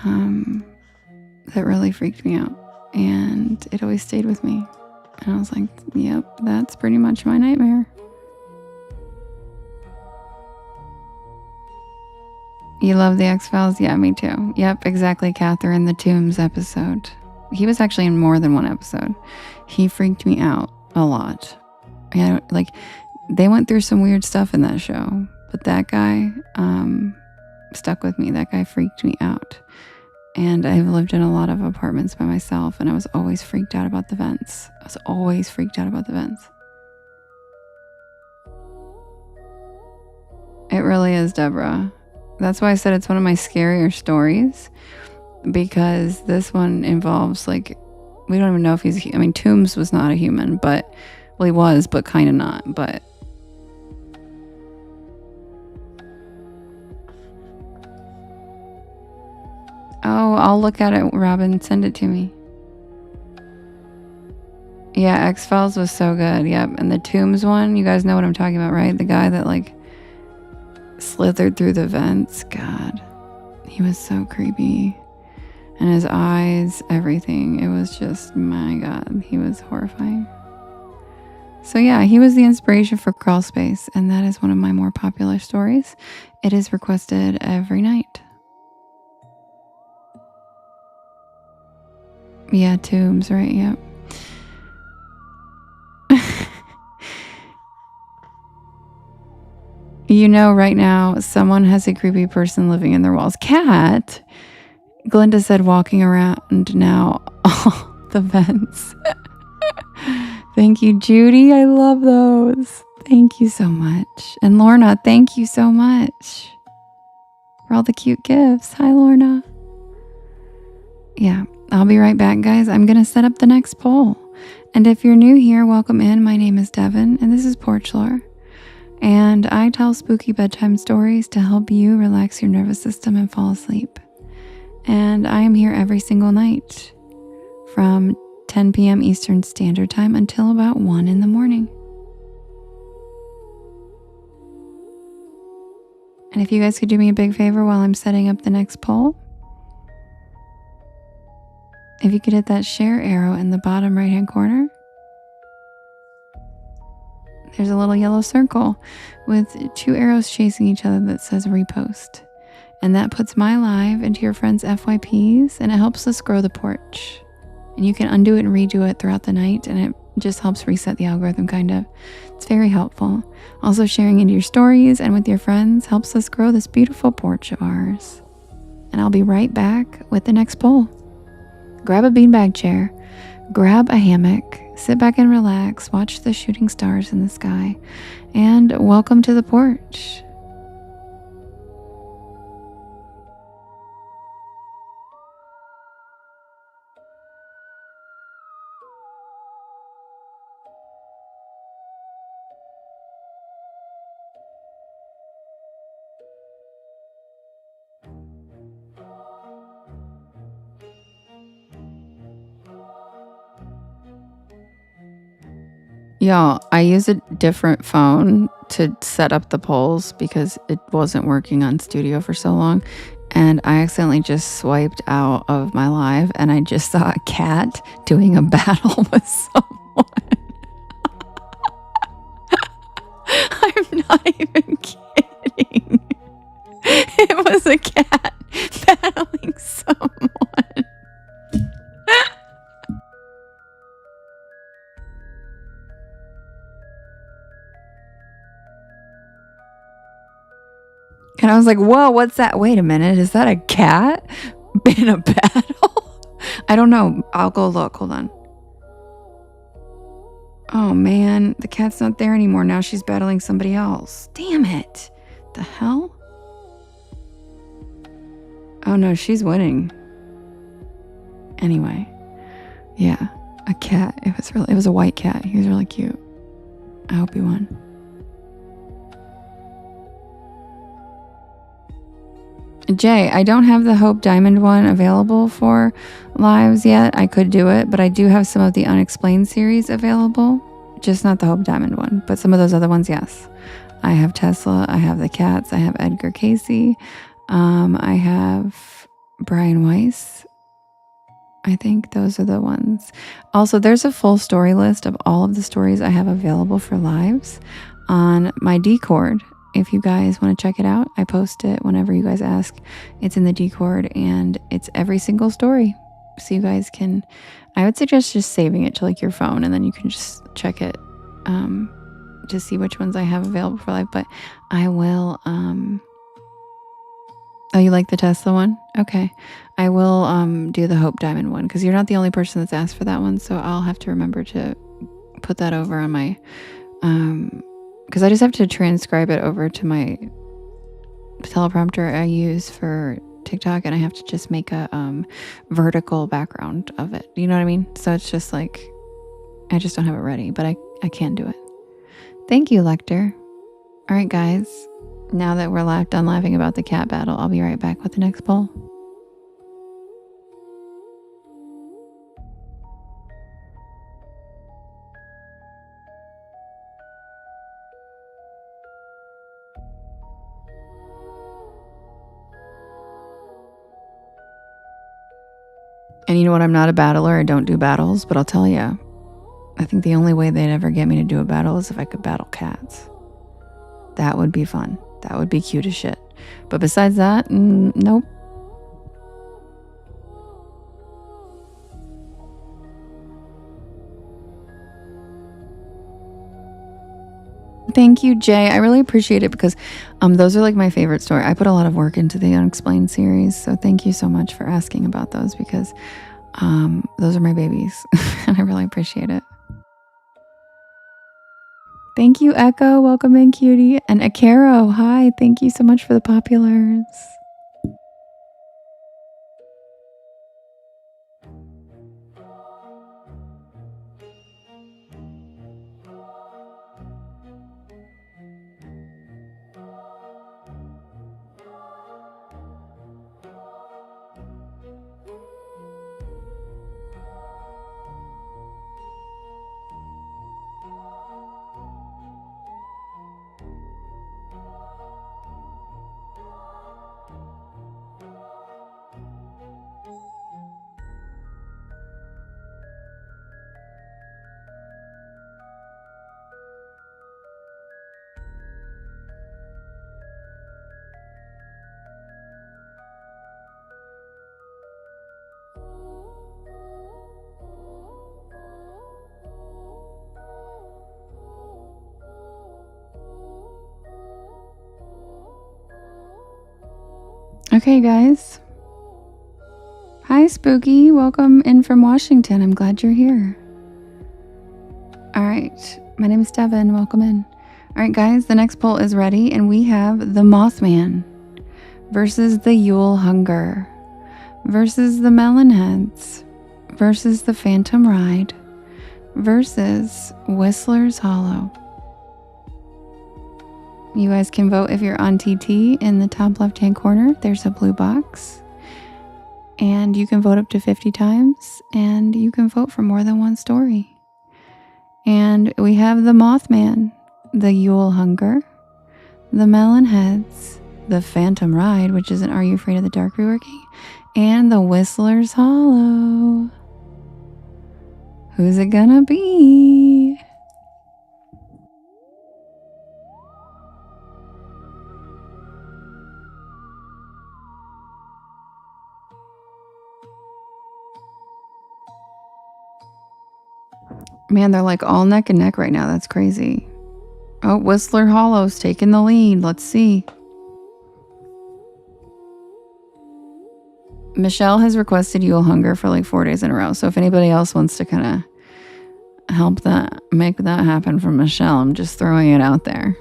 that really freaked me out, and it always stayed with me. And I was like, yep, that's pretty much my nightmare. You love the X-Files? Yeah, me too. Yep, exactly, Catherine, the Tombs episode. He was actually in more than one episode. He freaked me out a lot. Like, they went through some weird stuff in that show, but that guy stuck with me. That guy freaked me out. And I've lived in a lot of apartments by myself, and I was always freaked out about the vents. It really is, Deborah. That's why I said it's one of my scarier stories, because this one involves, like, we don't even know if he's, I mean, Toombs was not a human, but, well, he was, but kind of not, but. Oh, I'll look at it, Robin, send it to me. Yeah, X-Files was so good, yep, and the Toombs one, you guys know what I'm talking about, right? The guy that, like, slithered through the vents. God, he was so creepy, and his eyes, everything, it was just, my God, he was horrifying. So yeah, he was the inspiration for Crawl Space, and that is one of my more popular stories. It is requested every night. Yeah, Tombs, right? Yep. You know, right now, someone has a creepy person living in their walls. Cat, Glinda said, walking around now all the vents. Thank you, Judy. I love those. Thank you so much. And Lorna, thank you so much for all the cute gifts. Hi, Lorna. Yeah, I'll be right back, guys. I'm going to set up the next poll. And if you're new here, welcome in. My name is Devin, and this is Porch Lore. And I tell spooky bedtime stories to help you relax your nervous system and fall asleep. And I am here every single night from 10 p.m. Eastern Standard Time until about 1 in the morning. And if you guys could do me a big favor while I'm setting up the next poll, if you could hit that share arrow in the bottom right hand corner, there's a little yellow circle with 2 arrows chasing each other that says repost. And that puts my live into your friends' FYPs, and it helps us grow the porch. And you can undo it and redo it throughout the night, and it just helps reset the algorithm, kind of. It's very helpful. Also, sharing into your stories and with your friends helps us grow this beautiful porch of ours. And I'll be right back with the next poll. Grab a beanbag chair, grab a hammock, sit back and relax, watch the shooting stars in the sky, and welcome to the porch. Y'all, I use a different phone to set up the polls because it wasn't working on Studio for so long. And I accidentally just swiped out of my live, and I just saw a cat doing a battle with someone. I'm not even kidding. It was a cat battling someone. And I was like, whoa, what's that? Wait a minute. Is that a cat in a battle? I don't know. I'll go look. Hold on. Oh, man. The cat's not there anymore. Now she's battling somebody else. Damn it. The hell? Oh, no. She's winning. Anyway. Yeah. A cat. It was a white cat. He was really cute. I hope he won. Jay, I don't have the Hope Diamond one available for lives yet. I could do it, but I do have some of the Unexplained series available. Just not the Hope Diamond one, but some of those other ones, yes. I have Tesla, I have the cats, I have Edgar Casey, I have Brian Weiss. I think those are the ones. Also, there's a full story list of all of the stories I have available for lives on my Discord. If you guys want to check it out, I post it whenever you guys ask. It's in the Discord and it's every single story. So you guys can, I would suggest just saving it to like your phone and then you can just check it to see which ones I have available for life. But I will, oh, you like the Tesla one? Okay. I will do the Hope Diamond one because you're not the only person that's asked for that one. So I'll have to remember to put that over on my, because I just have to transcribe it over to my teleprompter I use for TikTok, and I have to just make a vertical background of it. You know what I mean? So it's just like, I just don't have it ready, but I can do it. Thank you, Lecter. All right, guys. Now that we're done laughing about the cat battle, I'll be right back with the next poll. And you know what? I'm not a battler. I don't do battles, but I'll tell you, I think the only way they'd ever get me to do a battle is if I could battle cats. That would be fun. That would be cute as shit. But besides that, nope. Thank you, Jay. I really appreciate it because those are like my favorite story. I put a lot of work into the Unexplained series. So thank you so much for asking about those because those are my babies and I really appreciate it. Thank you, Echo. Welcome in, cutie. And Akaro, hi. Thank you so much for the populars. Okay, guys. Hi, Spooky. Welcome in from Washington. I'm glad you're here. All right. My name is Devin. Welcome in. All right, guys. The next poll is ready, and we have the Mothman versus the Yule Hunger versus the Melonheads versus the Phantom Ride versus Whistler's Hollow. You guys can vote if you're on TT in the top left-hand corner. There's a blue box. And you can vote up to 50 times. And you can vote for more than one story. And we have the Mothman, the Yule Hunger, the Melonheads, the Phantom Ride, which is an Are You Afraid of the Dark reworking, and the Whistler's Hollow. Who's it gonna be? Man, they're like all neck and neck right now. That's crazy. Oh, Whistler Hollow's taking the lead. Let's see. Michelle has requested Yule Hunger for like 4 days in a row. So if anybody else wants to kind of help that, make that happen for Michelle, I'm just throwing it out there.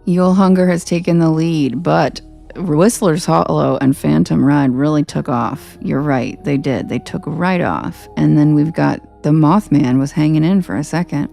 Yule Hunger has taken the lead, but Whistler's Hollow and Phantom Ride really took off. You're right, they did. They took right off. And then we've got the Mothman was hanging in for a second.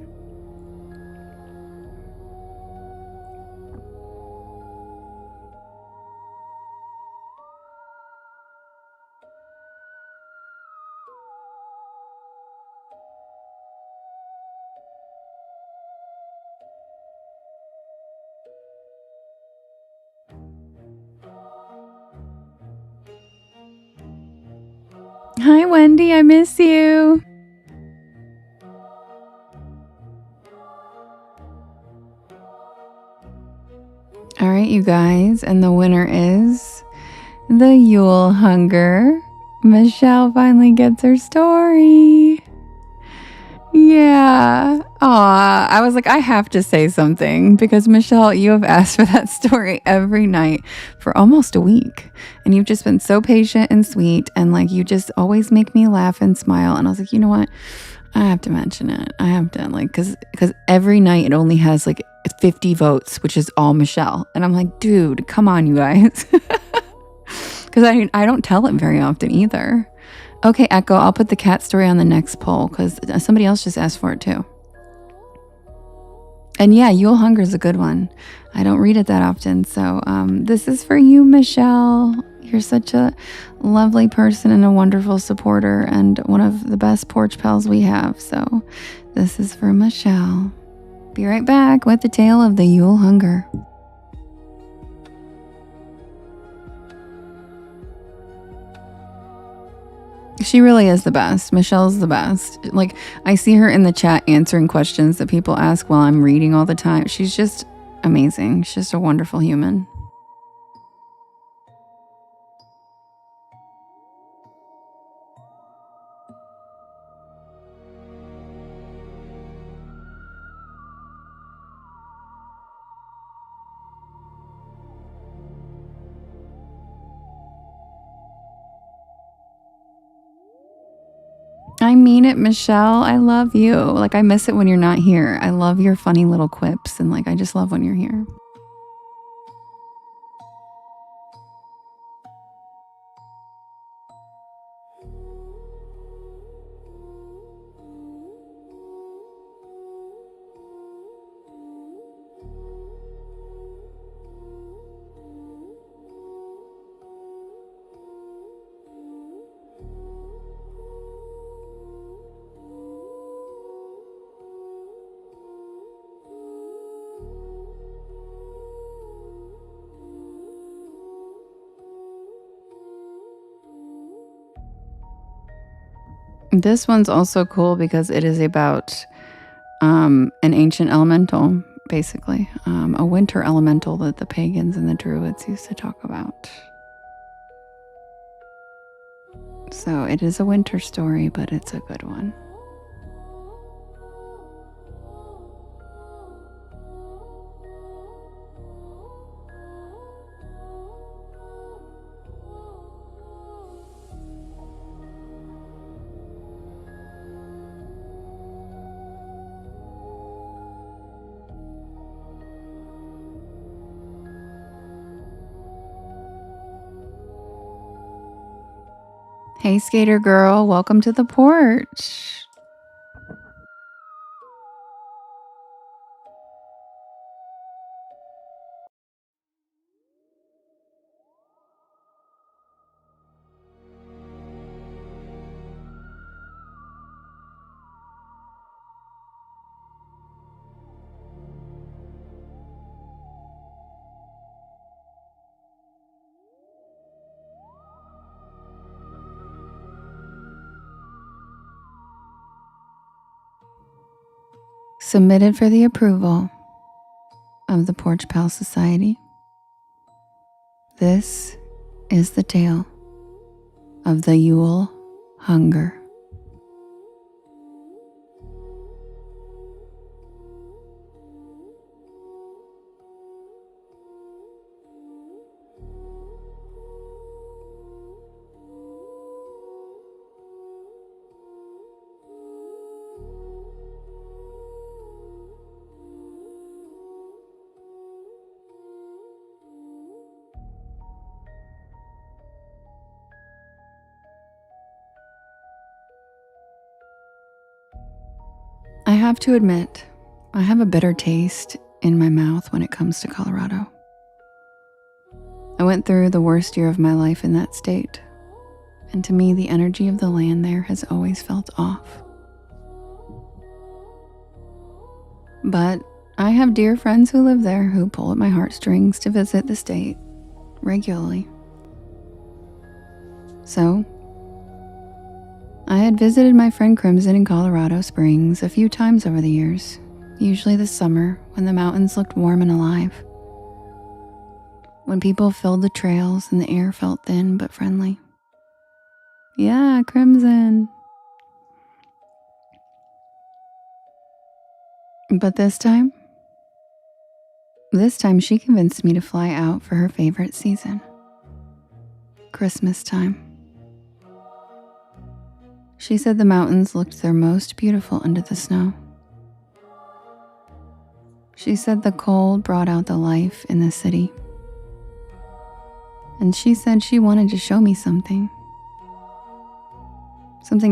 Hi, Wendy. I miss you. All right, you guys. And the winner is the Yule Hunger. Michelle finally gets her story. Yeah. Aw, I was like, I have to say something because Michelle, you have asked for that story every night for almost a week. And you've just been so patient and sweet. And like, you just always make me laugh and smile. And I was like, you know what? I have to mention it. I have to, like, because every night it only has like 50 votes, which is all Michelle. And I'm like, dude, come on, you guys. Because I don't tell it very often either. Okay, Echo, I'll put the cat story on the next poll because somebody else just asked for it too. And yeah, Yule Hunger is a good one. I don't read it that often. So this is for you, Michelle. You're such a lovely person and a wonderful supporter and one of the best porch pals we have. So this is for Michelle. Be right back with the tale of the Yule Hunger. She really is the best. Michelle's the best. Like, I see her in the chat answering questions that people ask while I'm reading all the time. She's just amazing. She's just a wonderful human. I mean it, Michelle. I love you. Like, I miss it when you're not here. I love your funny little quips. And like, I just love when you're here. This one's also cool because it is about an ancient elemental, basically, a winter elemental that the pagans and the druids used to talk about. So it is a winter story, but it's a good one. Hey, skater girl, welcome to the porch. Submitted for the approval of the Porch Pal Society. This is the tale of the Yule Hunger. I have to admit, I have a bitter taste in my mouth when it comes to Colorado. I went through the worst year of my life in that state, and to me, the energy of the land there has always felt off. But I have dear friends who live there who pull at my heartstrings to visit the state regularly. So, I had visited my friend Crimson in Colorado Springs a few times over the years, usually this summer when the mountains looked warm and alive, when people filled the trails and the air felt thin but friendly. Yeah, Crimson. But this time she convinced me to fly out for her favorite season, Christmas time. She said the mountains looked their most beautiful under the snow. She said the cold brought out the life in the city. And she said she wanted to show me something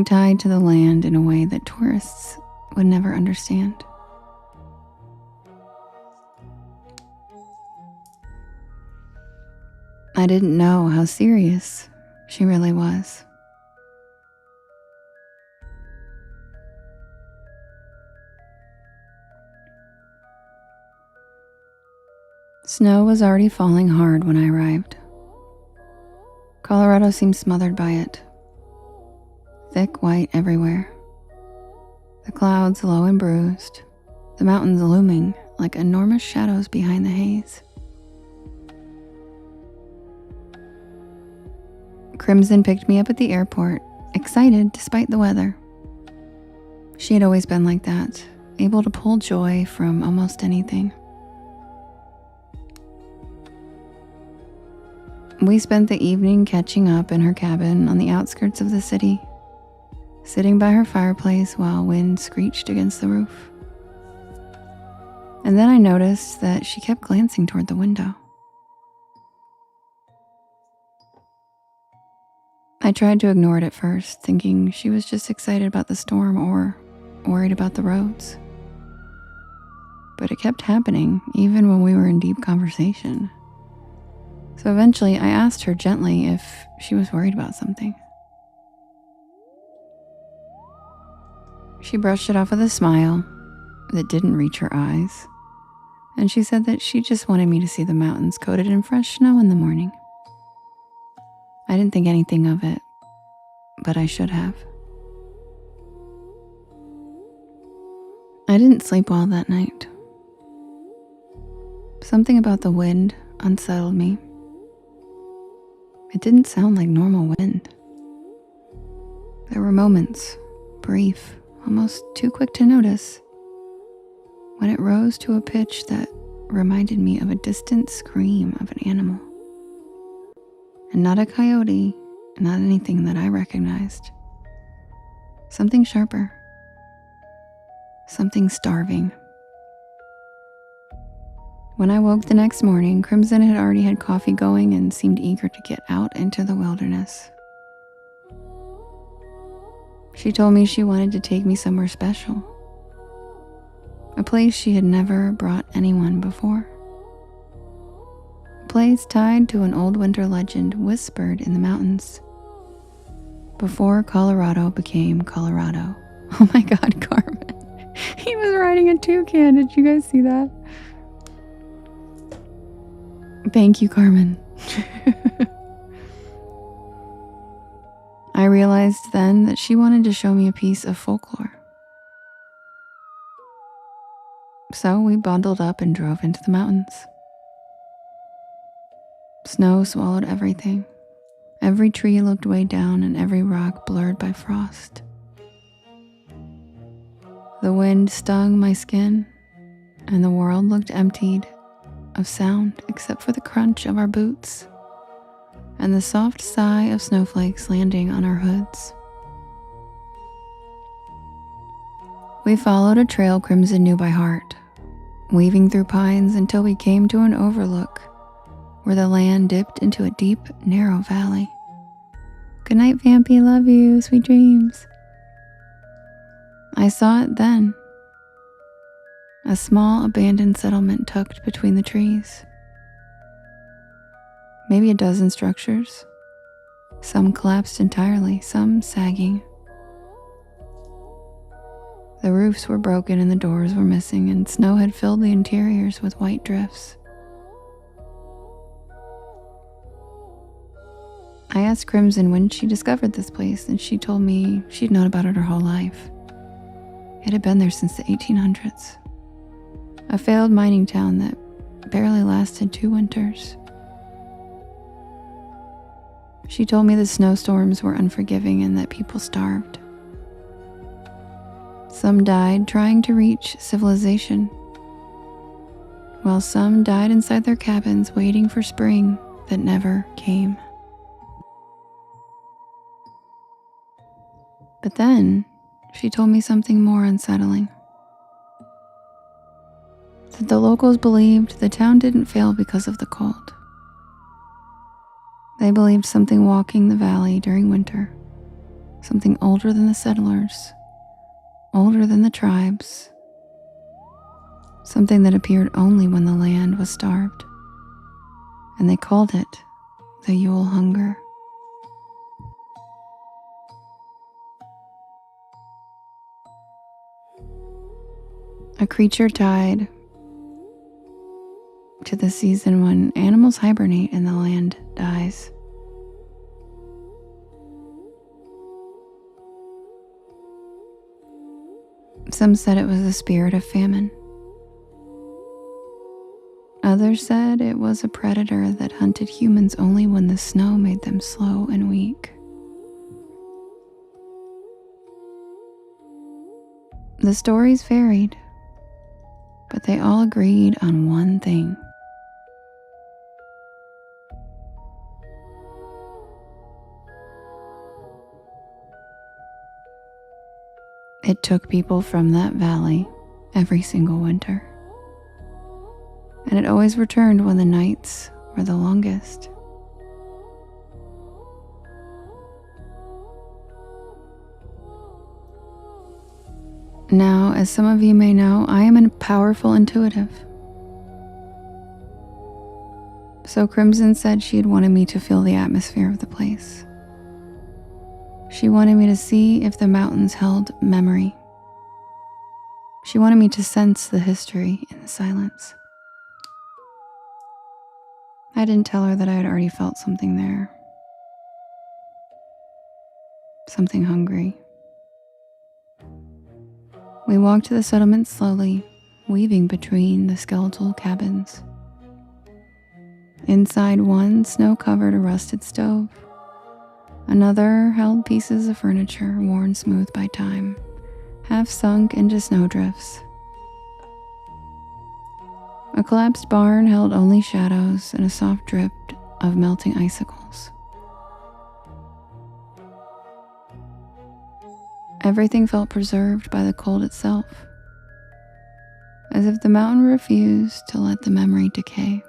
tied to the land in a way that tourists would never understand. I didn't know how serious she really was. Snow was already falling hard when I arrived. Colorado seemed smothered by it. Thick white everywhere. The clouds low and bruised. The mountains looming like enormous shadows behind the haze. Crimson picked me up at the airport, excited despite the weather. She had always been like that, able to pull joy from almost anything. We spent the evening catching up in her cabin on the outskirts of the city, sitting by her fireplace while wind screeched against the roof. And then I noticed that she kept glancing toward the window. I tried to ignore it at first, thinking she was just excited about the storm or worried about the roads. But it kept happening, even when we were in deep conversation. So eventually I asked her gently if she was worried about something. She brushed it off with a smile that didn't reach her eyes, and she said that she just wanted me to see the mountains coated in fresh snow in the morning. I didn't think anything of it, but I should have. I didn't sleep well that night. Something about the wind unsettled me. It didn't sound like normal wind. There were moments, brief, almost too quick to notice, when it rose to a pitch that reminded me of a distant scream of an animal. And not a coyote, not anything that I recognized. Something sharper. Something starving. When I woke the next morning, Crimson had already had coffee going and seemed eager to get out into the wilderness. She told me she wanted to take me somewhere special. A place she had never brought anyone before. A place tied to an old winter legend whispered in the mountains. Before Colorado became Colorado. Oh my God, Carmen. He was riding a toucan. Did you guys see that? Thank you, Carmen. I realized then that she wanted to show me a piece of folklore. So we bundled up and drove into the mountains. Snow swallowed everything. Every tree looked way down and every rock blurred by frost. The wind stung my skin, and the world looked emptied of sound except for the crunch of our boots and the soft sigh of snowflakes landing on our hoods. We followed a trail Crimson knew by heart, weaving through pines until we came to an overlook where the land dipped into a deep, narrow valley. Good night, Vampy. Love you. Sweet dreams. I saw it then. A small abandoned settlement tucked between the trees. Maybe a dozen structures. Some collapsed entirely, some sagging. The roofs were broken and the doors were missing, and snow had filled the interiors with white drifts. I asked Crimson when she discovered this place, and she told me she'd known about it her whole life. It had been there since the 1800s. A failed mining town that barely lasted 2 winters. She told me the snowstorms were unforgiving and that people starved. Some died trying to reach civilization, while some died inside their cabins waiting for spring that never came. But then, she told me something more unsettling. That the locals believed the town didn't fail because of the cold. They believed something walking the valley during winter, something older than the settlers, older than the tribes, something that appeared only when the land was starved, and they called it the Yule Hunger. A creature tied to the season when animals hibernate and the land dies. Some said it was the spirit of famine. Others said it was a predator that hunted humans only when the snow made them slow and weak. The stories varied, but they all agreed on one thing. It took people from that valley every single winter. And it always returned when the nights were the longest. Now, as some of you may know, I am a powerful intuitive. So Crimson said she had wanted me to feel the atmosphere of the place. She wanted me to see if the mountains held memory. She wanted me to sense the history in the silence. I didn't tell her that I had already felt something there. Something hungry. We walked to the settlement slowly, weaving between the skeletal cabins. Inside one, snow covered a rusted stove. Another held pieces of furniture worn smooth by time, half sunk into snowdrifts. A collapsed barn held only shadows and a soft drip of melting icicles. Everything felt preserved by the cold itself, as if the mountain refused to let the memory decay.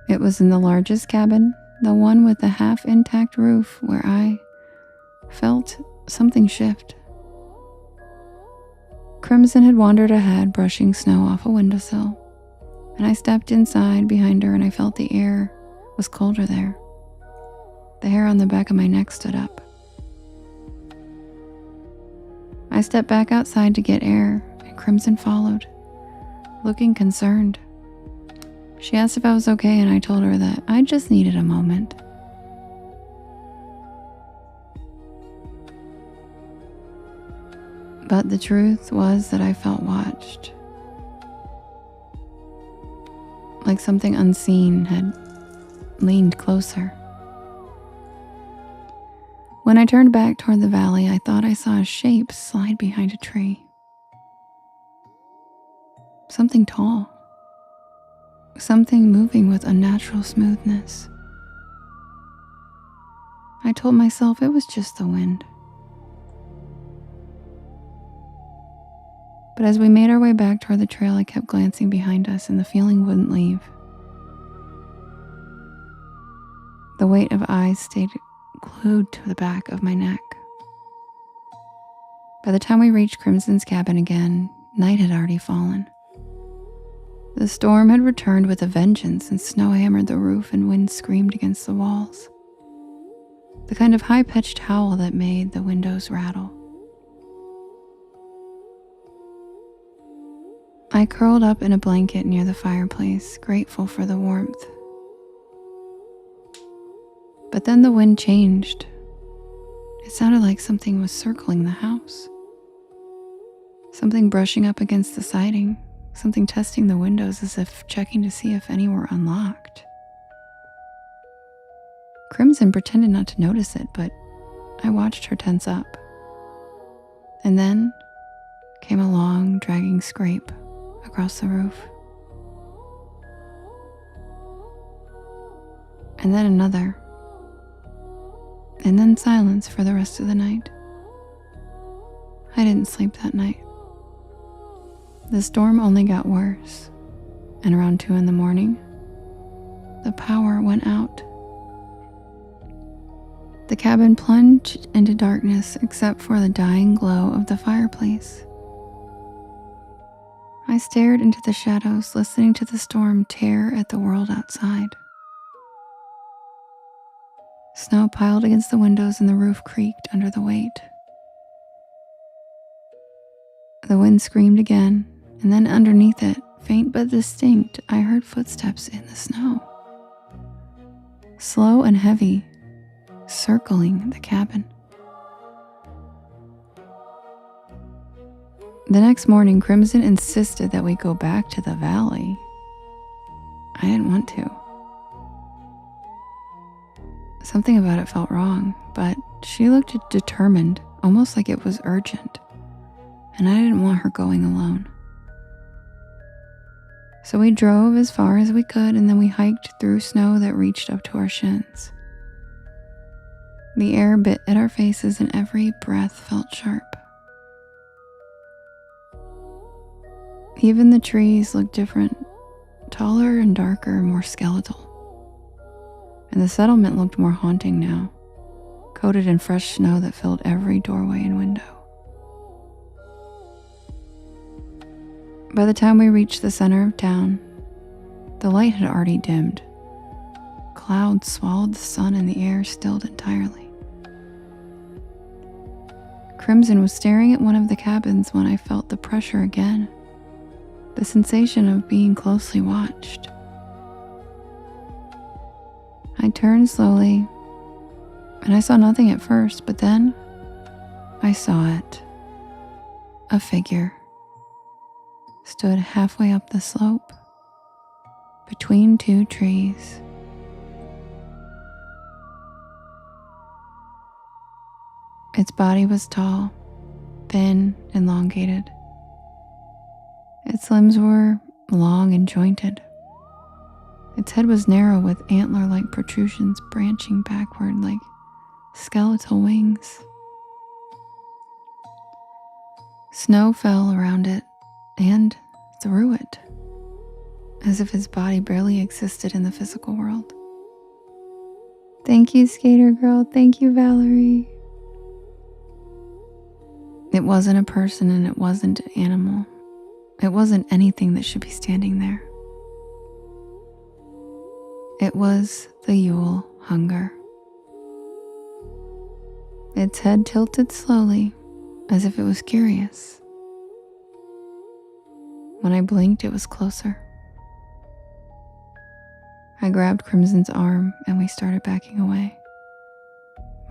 It was in the largest cabin, the one with the half-intact roof, where I felt something shift. Crimson had wandered ahead, brushing snow off a windowsill, and I stepped inside behind her and I felt the air was colder there. The hair on the back of my neck stood up. I stepped back outside to get air, and Crimson followed, looking concerned. She asked if I was okay, and I told her that I just needed a moment. But the truth was that I felt watched. Like something unseen had leaned closer. When I turned back toward the valley, I thought I saw a shape slide behind a tree. Something tall. Something moving with unnatural smoothness. I told myself it was just the wind. But as we made our way back toward the trail, I kept glancing behind us and the feeling wouldn't leave. The weight of eyes stayed glued to the back of my neck. By the time we reached Crimson's cabin again, night had already fallen. The storm had returned with a vengeance, and snow hammered the roof and wind screamed against the walls. The kind of high-pitched howl that made the windows rattle. I curled up in a blanket near the fireplace, grateful for the warmth. But then the wind changed. It sounded like something was circling the house. Something brushing up against the siding, something testing the windows as if checking to see if any were unlocked. Crimson pretended not to notice it, but I watched her tense up. And then came a long, dragging scrape across the roof. And then another. And then silence for the rest of the night. I didn't sleep that night. The storm only got worse, and around 2 a.m, the power went out. The cabin plunged into darkness except for the dying glow of the fireplace. I stared into the shadows, listening to the storm tear at the world outside. Snow piled against the windows and the roof creaked under the weight. The wind screamed again, and then underneath it, faint but distinct, I heard footsteps in the snow. Slow and heavy, circling the cabin. The next morning, Crimson insisted that we go back to the valley. I didn't want to. Something about it felt wrong, but she looked determined, almost like it was urgent, and I didn't want her going alone. So we drove as far as we could, and then we hiked through snow that reached up to our shins. The air bit at our faces and every breath felt sharp. Even the trees looked different, taller and darker, more skeletal. And the settlement looked more haunting now, coated in fresh snow that filled every doorway and window. By the time we reached the center of town, the light had already dimmed. Clouds swallowed the sun and the air stilled entirely. Crimson was staring at one of the cabins when I felt the pressure again, the sensation of being closely watched. I turned slowly, and I saw nothing at first, but then I saw it. A figure stood halfway up the slope, between 2 trees. Its body was tall, thin, elongated. Its limbs were long and jointed. Its head was narrow with antler-like protrusions branching backward like skeletal wings. Snow fell around it and through it, as if its body barely existed in the physical world. Thank you, Skater Girl. Thank you, Valerie. It wasn't a person and it wasn't an animal. It wasn't anything that should be standing there. It was the Yule hunger. Its head tilted slowly, as if it was curious. When I blinked, it was closer. I grabbed Crimson's arm and we started backing away.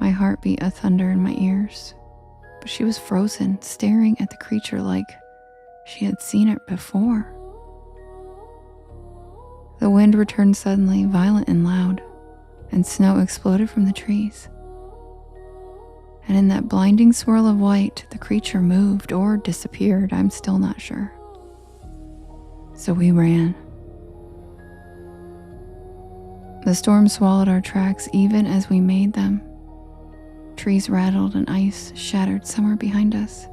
My heart beat a thunder in my ears. but she was frozen, staring at the creature like she had seen it before. The wind returned suddenly, violent and loud, and snow exploded from the trees. And in that blinding swirl of white, the creature moved or disappeared, I'm still not sure. So we ran. The storm swallowed our tracks even as we made them. Trees rattled and ice shattered somewhere behind us.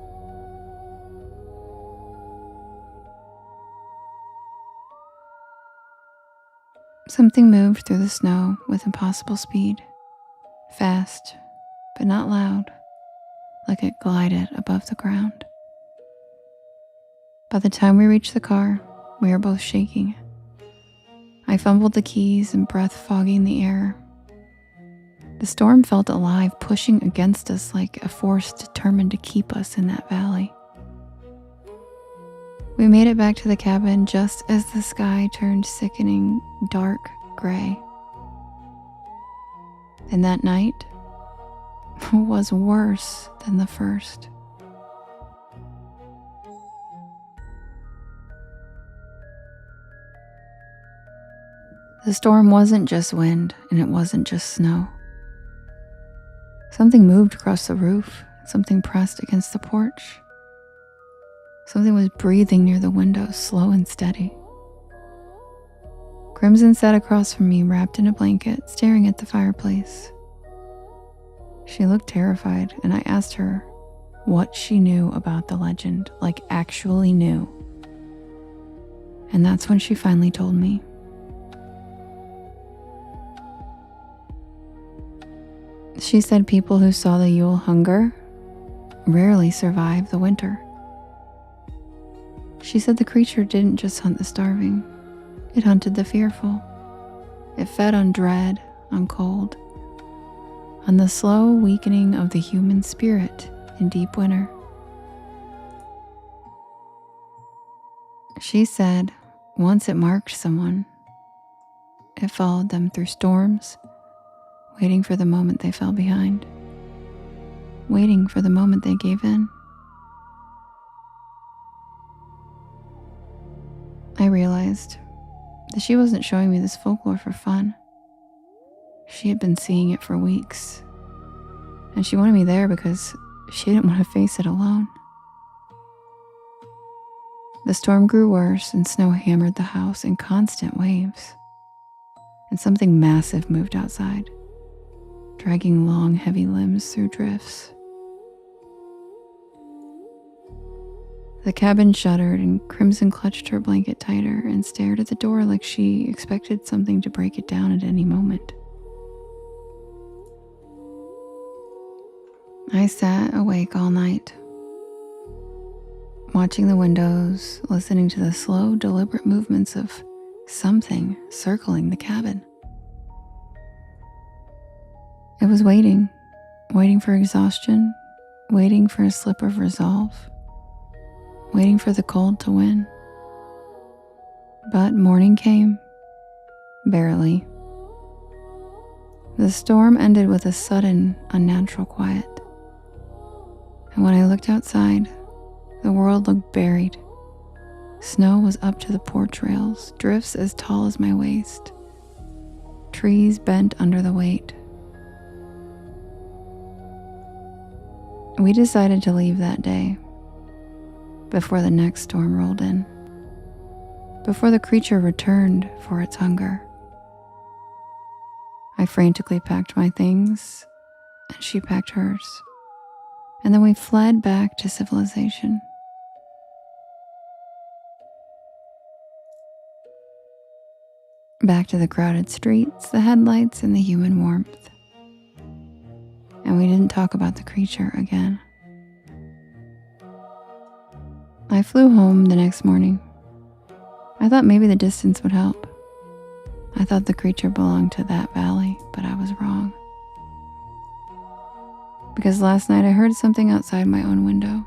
Something moved through the snow with impossible speed, fast, but not loud, like it glided above the ground. By the time we reached the car, we were both shaking. I fumbled the keys and breath fogging the air. The storm felt alive, pushing against us like a force determined to keep us in that valley. We made it back to the cabin just as the sky turned sickening dark gray. And that night was worse than the first. The storm wasn't just wind, and it wasn't just snow. Something moved across the roof, something pressed against the porch. Something was breathing near the window, slow and steady. Crimson sat across from me, wrapped in a blanket, staring at the fireplace. She looked terrified, and I asked her what she knew about the legend, like actually knew. And that's when she finally told me. She said people who saw the Yule hunger rarely survive the winter. She said the creature didn't just hunt the starving, it hunted the fearful. It fed on dread, on cold, on the slow weakening of the human spirit in deep winter. She said once it marked someone, it followed them through storms, waiting for the moment they fell behind, waiting for the moment they gave in. I realized that she wasn't showing me this folklore for fun. She had been seeing it for weeks, and she wanted me there because she didn't want to face it alone. The storm grew worse and snow hammered the house in constant waves, and something massive moved outside, dragging long, heavy limbs through drifts. The cabin shuddered, and Crimson clutched her blanket tighter and stared at the door like she expected something to break it down at any moment. I sat awake all night, watching the windows, listening to the slow, deliberate movements of something circling the cabin. It was waiting for exhaustion, waiting for a slip of resolve, waiting for the cold to win. But morning came, barely. The storm ended with a sudden, unnatural quiet. And when I looked outside, the world looked buried. Snow was up to the porch rails, drifts as tall as my waist. Trees bent under the weight. We decided to leave that day, before the next storm rolled in, before the creature returned for its hunger. I frantically packed my things, and she packed hers, and then we fled back to civilization. Back to the crowded streets, the headlights, and the human warmth. And we didn't talk about the creature again. I flew home the next morning. I thought maybe the distance would help. I thought the creature belonged to that valley, but I was wrong. Because last night I heard something outside my own window.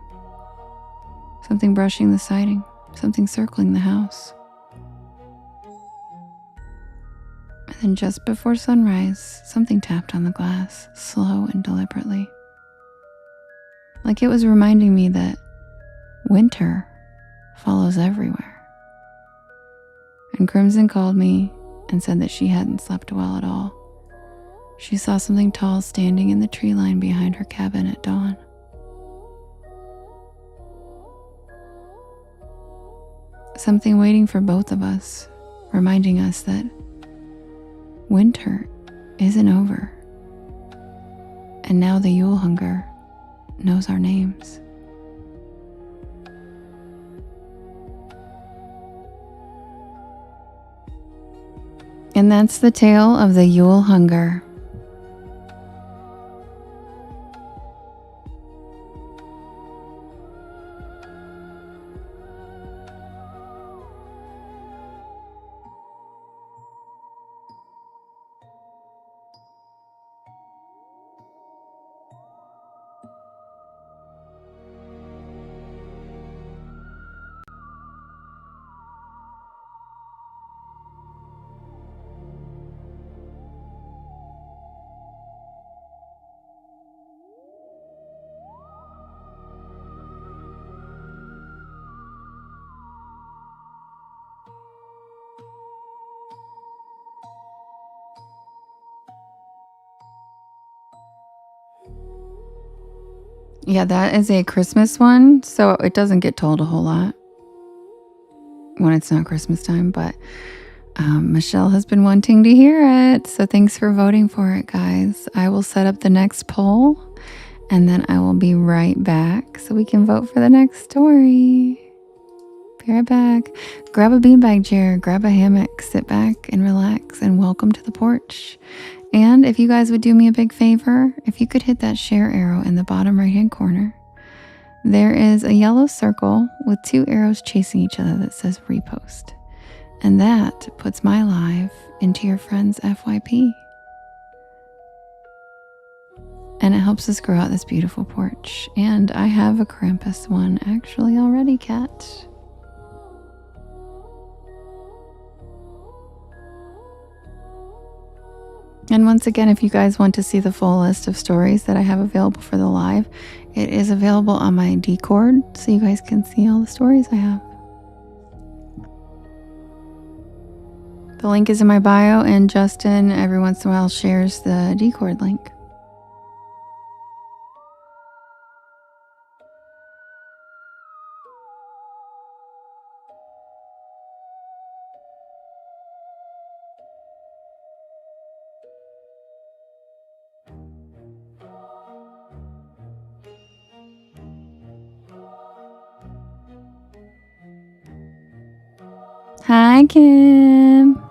Something brushing the siding, something circling the house. And then just before sunrise, something tapped on the glass, slow and deliberately. Like it was reminding me that winter follows everywhere. And Crimson called me and said that she hadn't slept well at all. She saw something tall standing in the tree line behind her cabin at dawn. Something waiting for both of us, reminding us that winter isn't over. And now the Yule hunger knows our names. And that's the tale of the Yule hunger. Yeah, that is a Christmas one, so it doesn't get told a whole lot when it's not Christmas time, but Michelle has been wanting to hear it, so thanks for voting for it, guys. I will set up the next poll, and then I will be right back so we can vote for the next story. Be right back. Grab a beanbag chair, grab a hammock, sit back and relax, and welcome to the porch. And if you guys would do me a big favor, if you could hit that share arrow in the bottom right hand corner, there is a yellow circle with 2 arrows chasing each other that says repost. And that puts my live into your friend's FYP. And it helps us grow out this beautiful porch. And I have a Krampus one actually already, Kat. And once again, if you guys want to see the full list of stories that I have available for the live, it is available on my Discord, so you guys can see all the stories I have. The link is in my bio, and Justin every once in a while shares the Discord link. Hi, Kim.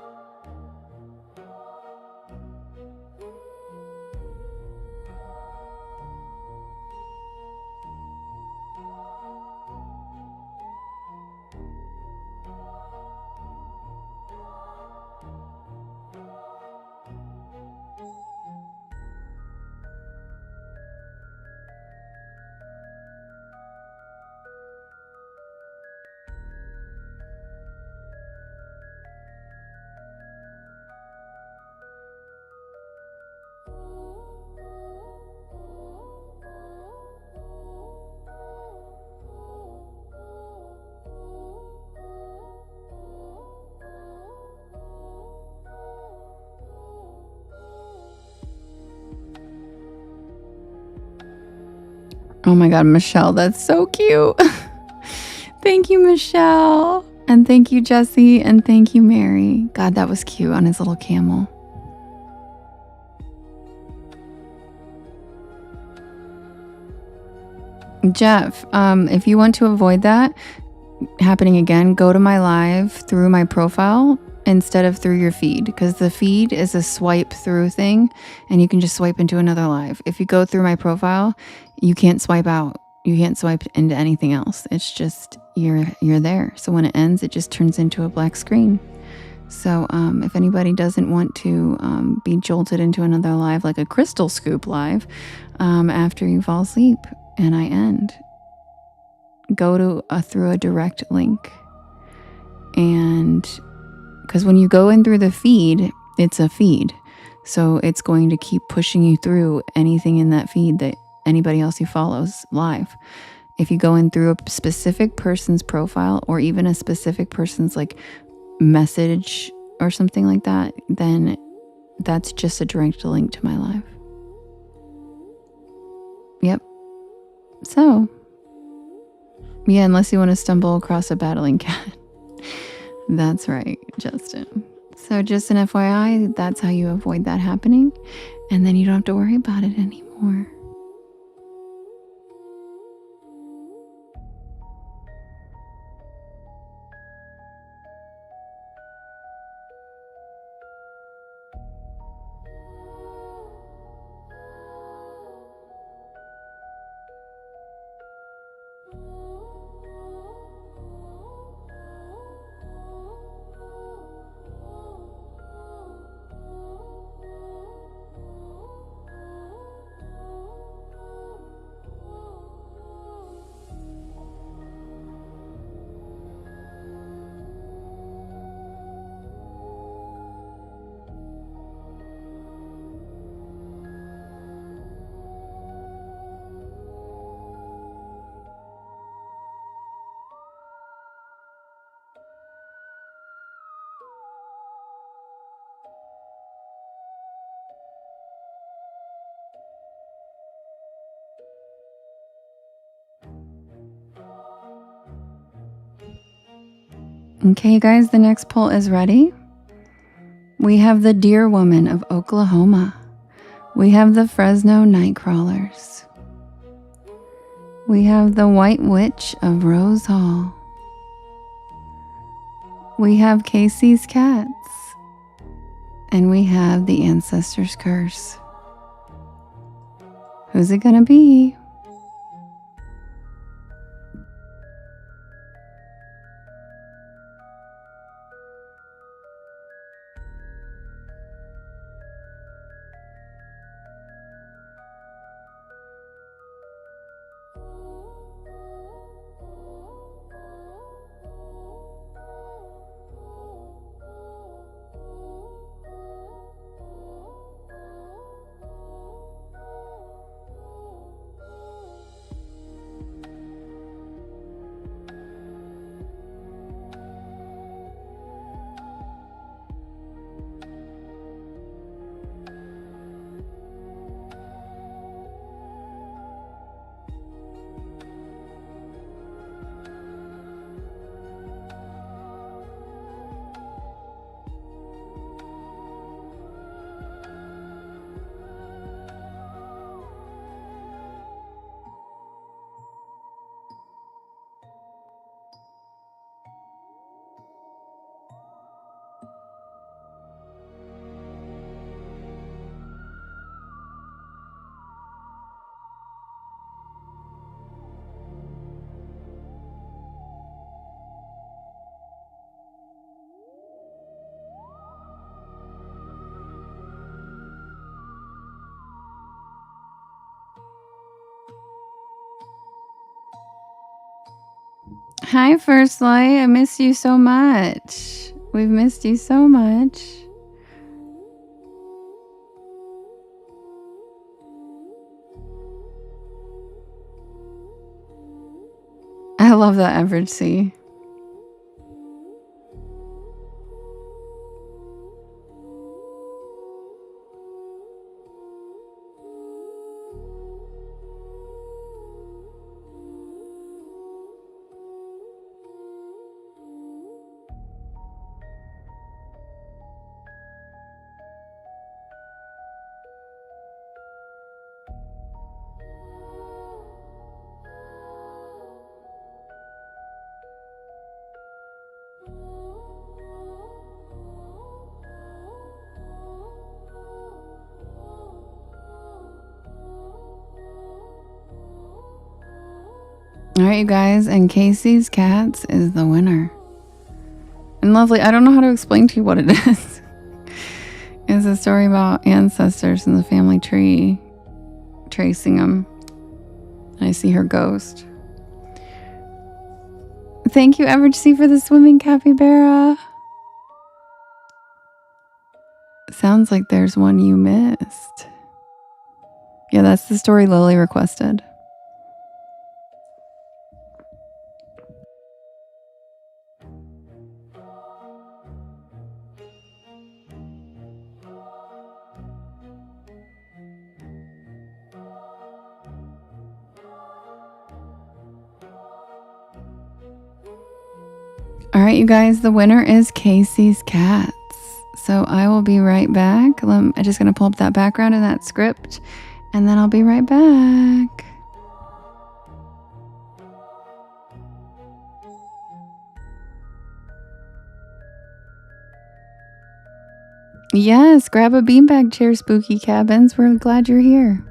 Oh my God, Michelle, that's so cute. Thank you, Michelle. And thank you, Jesse. And thank you, Mary. God, that was cute on his little camel. Jeff, if you want to avoid that happening again, go to my live through my profile instead of through your feed, because the feed is a swipe through thing and you can just swipe into another live. If you go through my profile, you can't swipe out. You can't swipe into anything else. It's just you're there. So when it ends, it just turns into a black screen. So if anybody doesn't want to be jolted into another live, like a Crystal Scoop live, after you fall asleep and I end, go to through a direct link. And because when you go in through the feed, it's a feed. So it's going to keep pushing you through anything in that feed that anybody else you follow's life. If you go in through a specific person's profile or even a specific person's like message or something like that, then that's just a direct link to my life. Yep. So, yeah, unless you want to stumble across a battling cat. That's right, Justin. So just an FYI, that's how you avoid that happening. And then you don't have to worry about it anymore. Okay, guys, the next poll is ready. We have the Deer Woman of Oklahoma. We have the Fresno Nightcrawlers. We have the White Witch of Rose Hall. We have Casey's Cats. And we have the Ancestor's Curse. Who's it gonna be? Hi, First Light. I miss you so much. We've missed you so much. I love that average C. All right, you guys, and Casey's Cats is the winner. And lovely, I don't know how to explain to you what it is. It's a story about ancestors in the family tree, tracing them. And I see her ghost. Thank you, Average C, for the swimming capybara. Sounds like there's one you missed. Yeah, that's the story Lily requested. All right, you guys, the winner is Casey's Cats. So I will be right back. I'm just going to pull up that background and that script, and then I'll be right back. Yes, grab a beanbag chair, Spooky Cabins. We're glad you're here.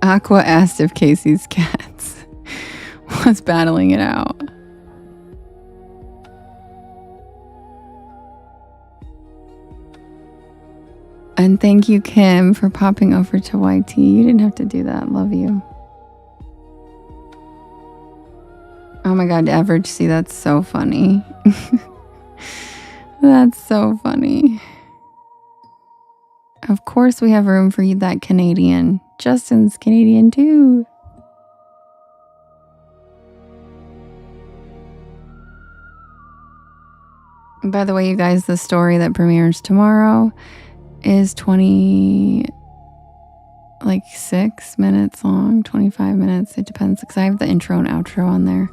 Aqua asked if Casey's Cats was battling it out. And thank you, Kim, for popping over to YT. You didn't have to do that. Love you. Oh my God, Average C, that's so funny. That's so funny. Of course we have room for you, that Canadian. Justin's Canadian too. By the way, you guys, the story that premieres tomorrow is 26 minutes long, 25 minutes. It depends because I have the intro and outro on there.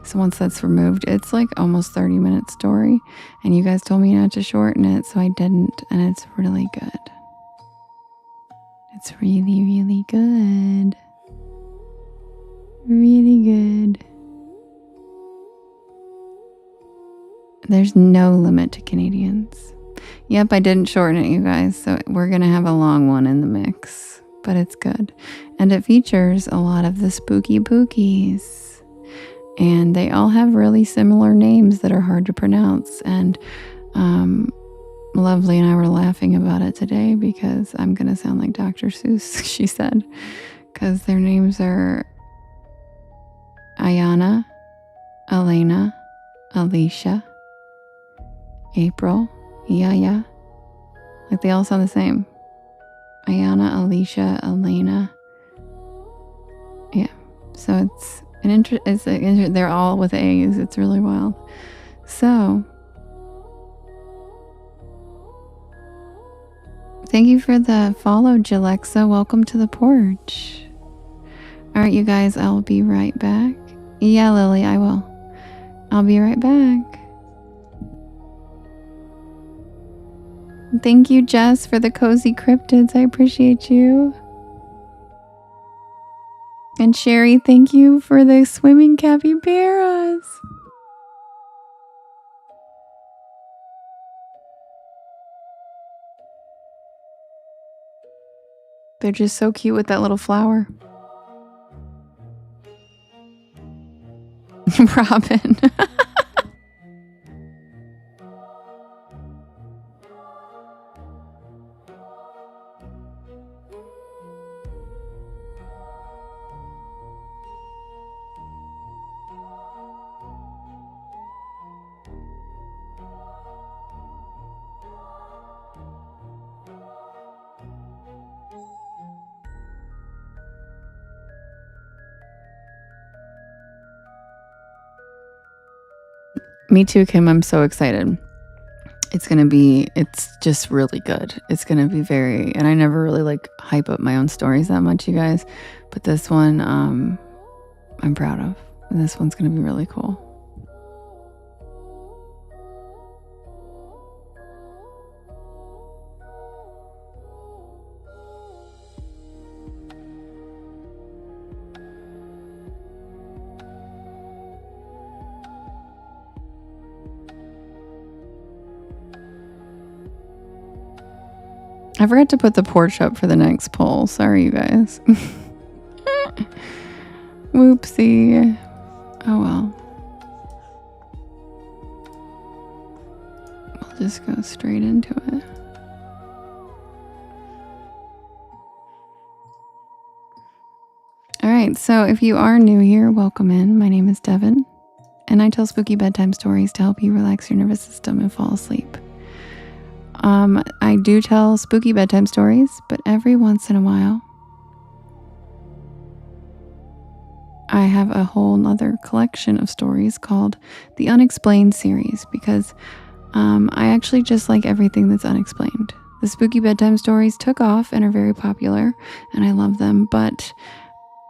So once that's removed, it's like almost 30-minute story. And you guys told me not to shorten it, so I didn't. And it's really good. It's really, really good. Really good. There's no limit to Canadians. Yep, I didn't shorten it, you guys. So we're going to have a long one in the mix. But it's good. And it features a lot of the spooky pookies. And they all have really similar names that are hard to pronounce. And Lovely and I were laughing about it today because I'm going to sound like Dr. Seuss, she said. Because their names are Ayana, Elena, Alicia, April, Yaya. Like they all sound the same. Ayana, Alicia, Elena. Yeah. So it's they're all with A's. It's really wild. So thank you for the follow, Jalexa. Welcome to the porch. All right, you guys, I'll be right back. Yeah, Lily, I will. I'll be right back. Thank you, Jess, for the cozy cryptids. I appreciate you. And Sherry, thank you for the swimming capybaras. They're just so cute with that little flower. Robin. Me too, Kim. I'm so excited. It's just really good. It's going to be and I never really hype up my own stories that much, you guys. But this one, I'm proud of. And this one's going to be really cool. I forgot to put the porch up for the next poll. Sorry, you guys. Whoopsie. Oh well. We'll just go straight into it. Alright, so if you are new here, welcome in. My name is Devin, and I tell spooky bedtime stories to help you relax your nervous system and fall asleep. I do tell spooky bedtime stories, but every once in a while, I have a whole nother collection of stories called the Unexplained series because I actually just like everything that's unexplained. The spooky bedtime stories took off and are very popular, and I love them, but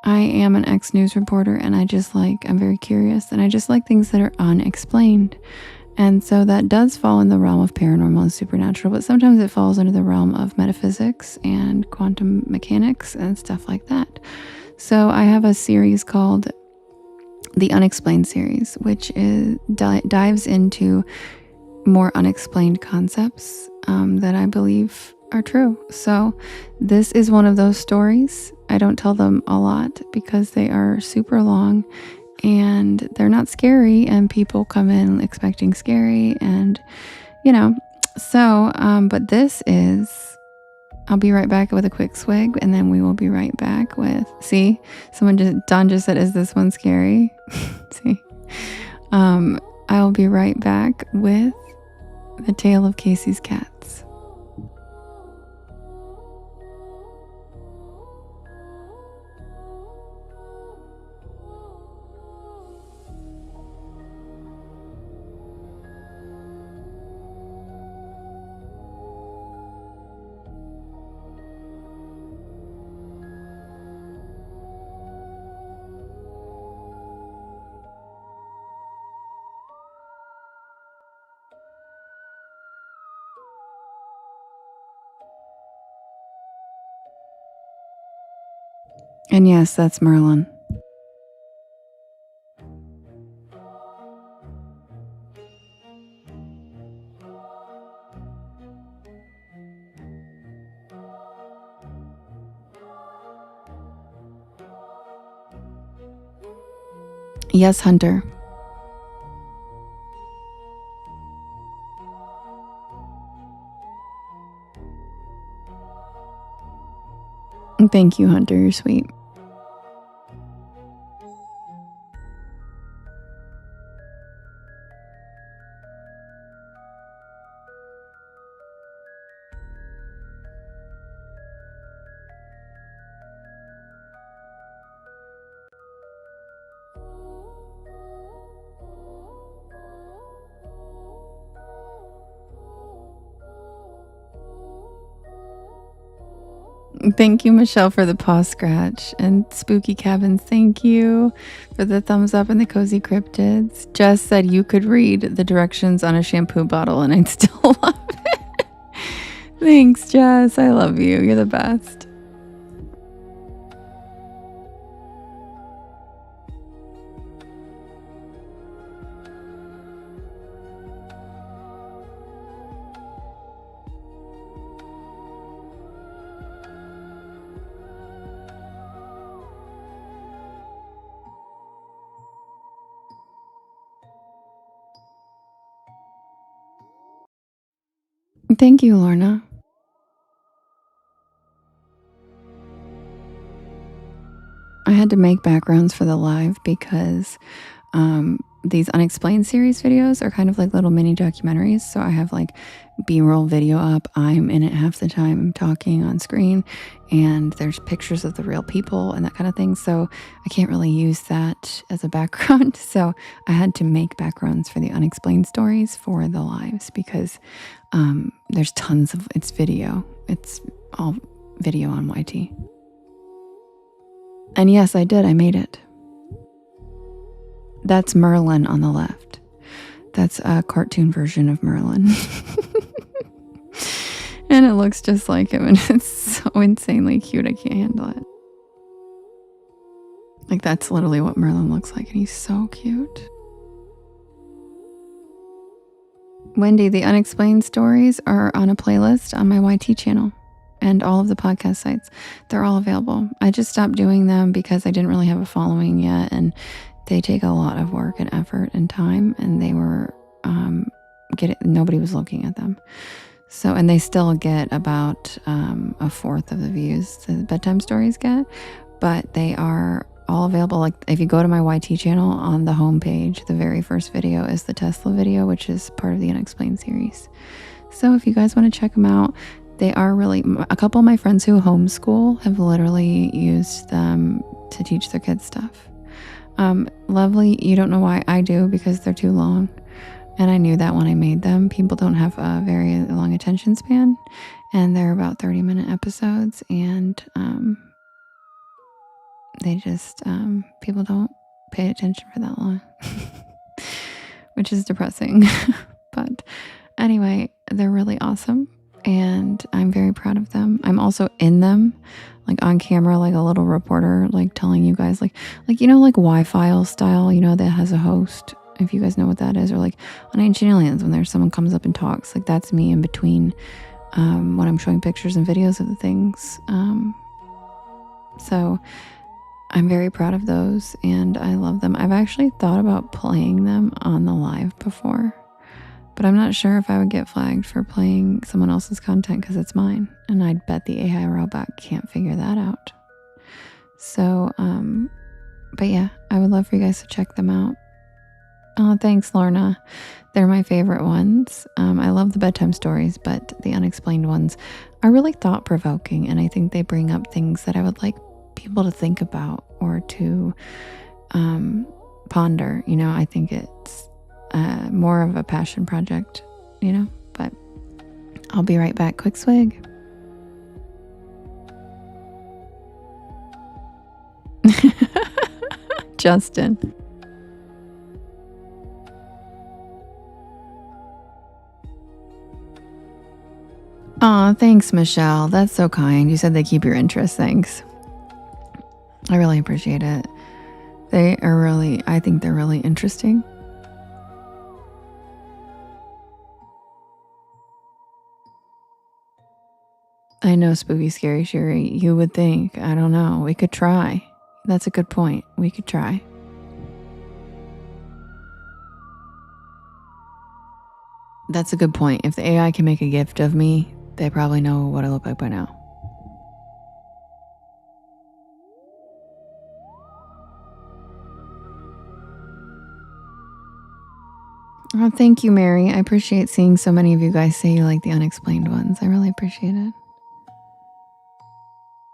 I am an ex-news reporter, and I'm very curious, and I just like things that are unexplained. And so that does fall in the realm of paranormal and supernatural, but sometimes it falls into the realm of metaphysics and quantum mechanics and stuff like that. So I have a series called the Unexplained series, which dives into more unexplained concepts that I believe are true. So this is one of those stories. I don't tell them a lot because they are super long and they're not scary, and people come in expecting scary, and but this is, I'll be right back with a quick swig, and then we will be right back with, Don just said, is this one scary? See, I'll be right back with the tale of Casey's cats. And yes, that's Merlin. Yes, Hunter. Thank you, Hunter. You're sweet. Thank you, Michelle, for the paw scratch. And Spooky Cabins, thank you for the thumbs up and the cozy cryptids. Jess said you could read the directions on a shampoo bottle and I'd still love it. Thanks, Jess. I love you. You're the best. Thank you, Lorna. I had to make backgrounds for the live because these Unexplained series videos are kind of like little mini documentaries. So I have like B-roll video up. I'm in it half the time talking on screen, and there's pictures of the real people and that kind of thing. So I can't really use that as a background. So I had to make backgrounds for the Unexplained stories for the lives because there's tons of, it's video. It's all video on YT. And yes, I did. I made it. That's Merlin on the left. That's a cartoon version of Merlin. And it looks just like him, and it's so insanely cute. I can't handle it. Like, that's literally what Merlin looks like, and he's so cute. Wendy, the Unexplained stories are on a playlist on my YT channel and all of the podcast sites. They're all available. I just stopped doing them because I didn't really have a following yet, and they take a lot of work and effort and time, and they were nobody was looking at them. So, and they still get about a fourth of the views the bedtime stories get, but they are all available. Like if you go to my YT channel, on the homepage, the very first video is the Tesla video, which is part of the Unexplained series. So if you guys want to check them out, they are really, a couple of my friends who homeschool have literally used them to teach their kids stuff. Lovely, you don't know why. I do, because they're too long. And I knew that when I made them. People don't have a very long attention span, and they're about 30-minute episodes, and they just, people don't pay attention for that long, which is depressing. But anyway, they're really awesome, and I'm very proud of them. I'm also in them, like on camera, like a little reporter, like telling you guys, like you know, like Y-File style, you know, that has a host, if you guys know what that is, or like on Ancient Aliens, when there's someone comes up and talks, like that's me in between when I'm showing pictures and videos of the things. So I'm very proud of those, and I love them. I've actually thought about playing them on the live before, but I'm not sure if I would get flagged for playing someone else's content because it's mine, and I'd bet the AI robot can't figure that out. So, but yeah, I would love for you guys to check them out. Oh, thanks, Lorna. They're my favorite ones. I love the bedtime stories, but the unexplained ones are really thought-provoking, and I think they bring up things that I would like people to think about or to ponder. You know, I think it's more of a passion project, you know, but I'll be right back. Quick swig. Justin. Aw, thanks, Michelle. That's so kind. You said they keep your interest. Thanks. I really appreciate it. They are really, I think they're really interesting. I know, spooky, scary, Sherry. You would think. I don't know. We could try. That's a good point. We could try. That's a good point. If the AI can make a gift of me, they probably know what I look like by now. Oh, thank you, Mary. I appreciate seeing so many of you guys say you like the unexplained ones. I really appreciate it.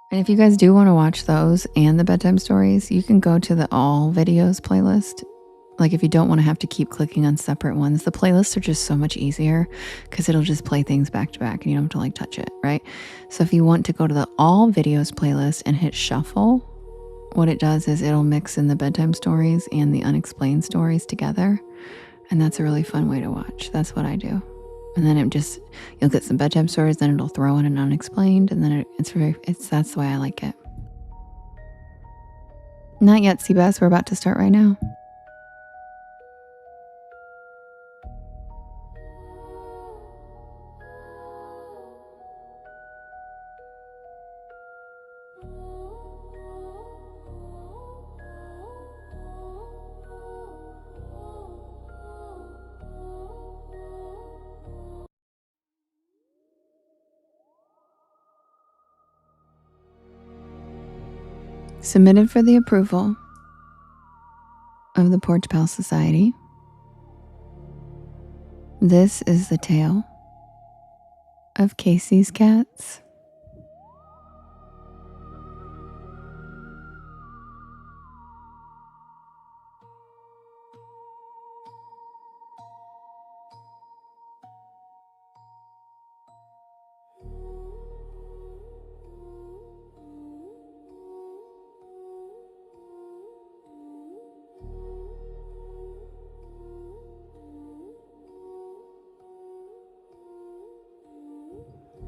And if you guys do want to watch those and the bedtime stories, you can go to the all videos playlist. Like if you don't want to have to keep clicking on separate ones, the playlists are just so much easier because it'll just play things back to back and you don't have to like touch it, right? So if you want to go to the all videos playlist and hit shuffle, what it does is it'll mix in the bedtime stories and the unexplained stories together. And that's a really fun way to watch. That's what I do. And then you'll get some bedtime stories, then it'll throw in an unexplained, and then that's the way I like it. Not yet, Seabass. We're about to start right now. Submitted for the approval of the Porch Pal Society. This is the tale of Casey's cats.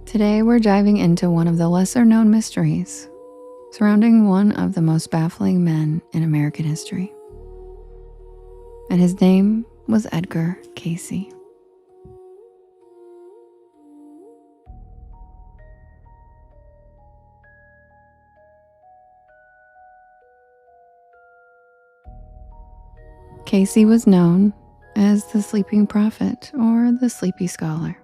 Today we're diving into one of the lesser known mysteries surrounding one of the most baffling men in American history. And his name was Edgar Casey. Casey was known as the sleeping prophet or the sleepy scholar.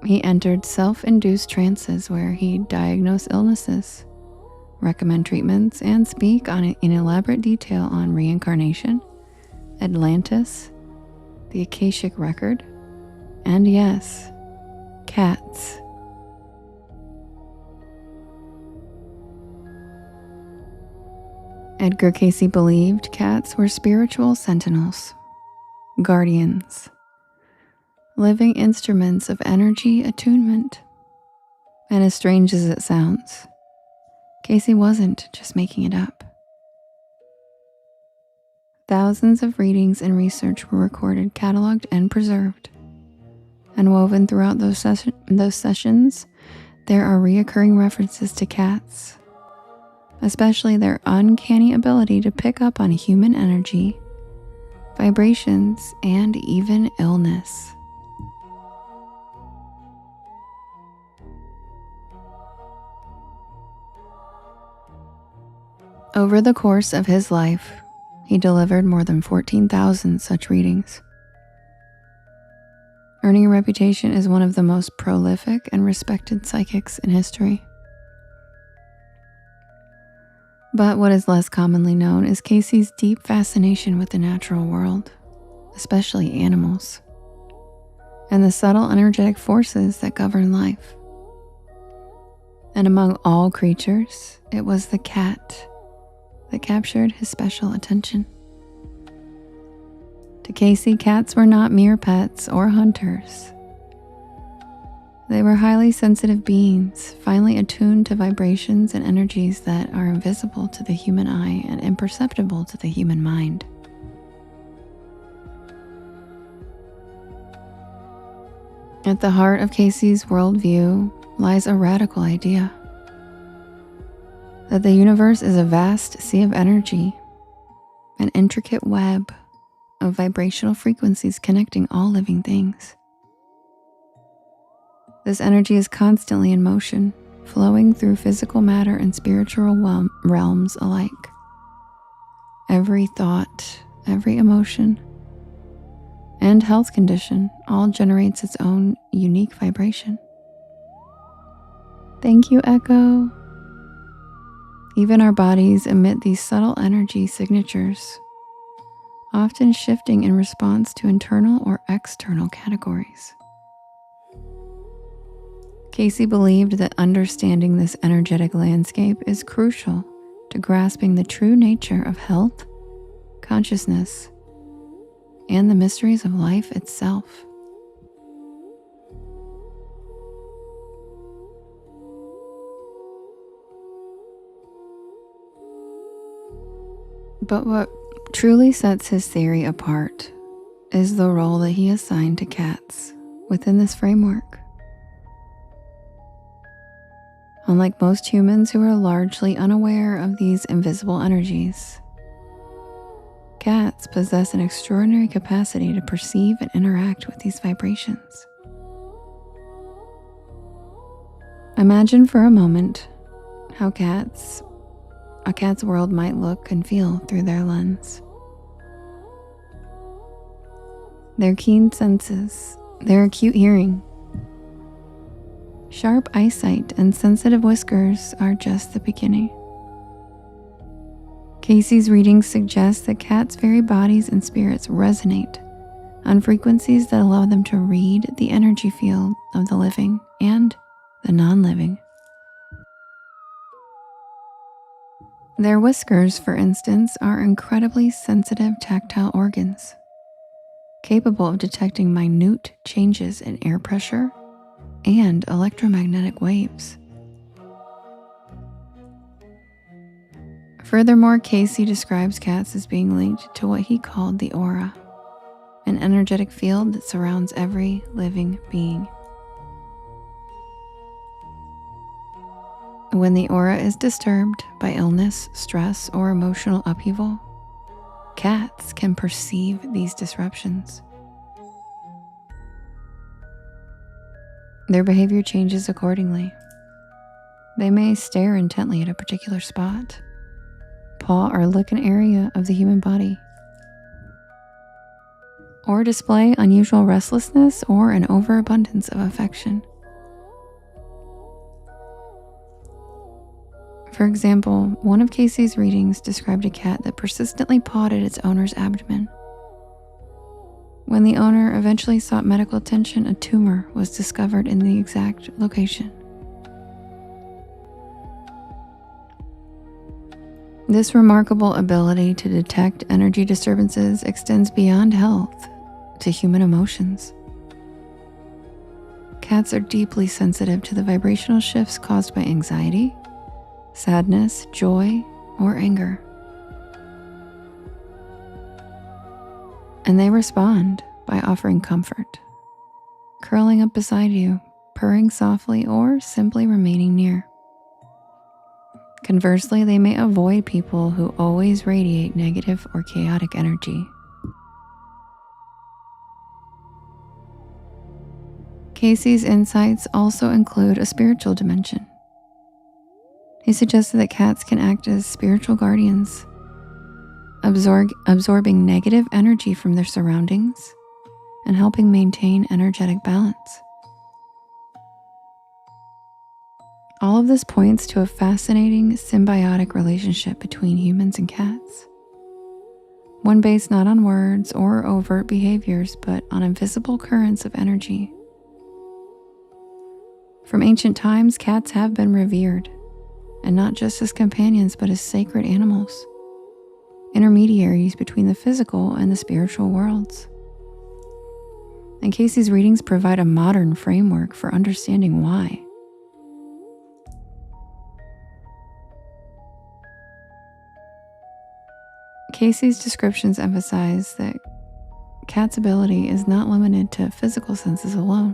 He entered self-induced trances where he'd diagnose illnesses, recommend treatments, and speak in elaborate detail on reincarnation, Atlantis, the Akashic Record, and yes, cats. Edgar Casey believed cats were spiritual sentinels, guardians, living instruments of energy attunement. And as strange as it sounds, Casey wasn't just making it up. Thousands of readings and research were recorded, cataloged, and preserved. And woven throughout those sessions, there are reoccurring references to cats, especially their uncanny ability to pick up on human energy, vibrations, and even illness. Over the course of his life, he delivered more than 14,000 such readings, earning a reputation as one of the most prolific and respected psychics in history. But what is less commonly known is Casey's deep fascination with the natural world, especially animals, and the subtle energetic forces that govern life. And among all creatures, it was the cat that captured his special attention. To Casey, cats were not mere pets or hunters. They were highly sensitive beings, finely attuned to vibrations and energies that are invisible to the human eye and imperceptible to the human mind. At the heart of Casey's worldview lies a radical idea that the universe is a vast sea of energy, an intricate web of vibrational frequencies connecting all living things. This energy is constantly in motion, flowing through physical matter and spiritual realms alike. Every thought, every emotion, and health condition all generates its own unique vibration. Thank you, Echo. Even our bodies emit these subtle energy signatures, often shifting in response to internal or external categories. Casey believed that understanding this energetic landscape is crucial to grasping the true nature of health, consciousness, and the mysteries of life itself. But what truly sets his theory apart is the role that he assigned to cats within this framework. Unlike most humans who are largely unaware of these invisible energies, cats possess an extraordinary capacity to perceive and interact with these vibrations. Imagine for a moment how a cat's world might look and feel through their lens. Their keen senses, their acute hearing, sharp eyesight, and sensitive whiskers are just the beginning. Casey's readings suggest that cats' very bodies and spirits resonate on frequencies that allow them to read the energy field of the living and the non-living. Their whiskers, for instance, are incredibly sensitive tactile organs, capable of detecting minute changes in air pressure and electromagnetic waves. Furthermore, Casey describes cats as being linked to what he called the aura, an energetic field that surrounds every living being. When the aura is disturbed by illness, stress, or emotional upheaval, cats can perceive these disruptions. Their behavior changes accordingly. They may stare intently at a particular spot, paw or lick an area of the human body, or display unusual restlessness or an overabundance of affection. For example, one of Casey's readings described a cat that persistently pawed at its owner's abdomen. When the owner eventually sought medical attention, a tumor was discovered in the exact location. This remarkable ability to detect energy disturbances extends beyond health to human emotions. Cats are deeply sensitive to the vibrational shifts caused by anxiety, sadness, joy, or anger. And they respond by offering comfort, curling up beside you, purring softly, or simply remaining near. Conversely, they may avoid people who always radiate negative or chaotic energy. Casey's insights also include a spiritual dimension. He suggested that cats can act as spiritual guardians, absorbing negative energy from their surroundings and helping maintain energetic balance. All of this points to a fascinating symbiotic relationship between humans and cats. One based not on words or overt behaviors, but on invisible currents of energy. From ancient times, cats have been revered, and not just as companions, but as sacred animals, intermediaries between the physical and the spiritual worlds. And Casey's readings provide a modern framework for understanding why. Casey's descriptions emphasize that cats' ability is not limited to physical senses alone.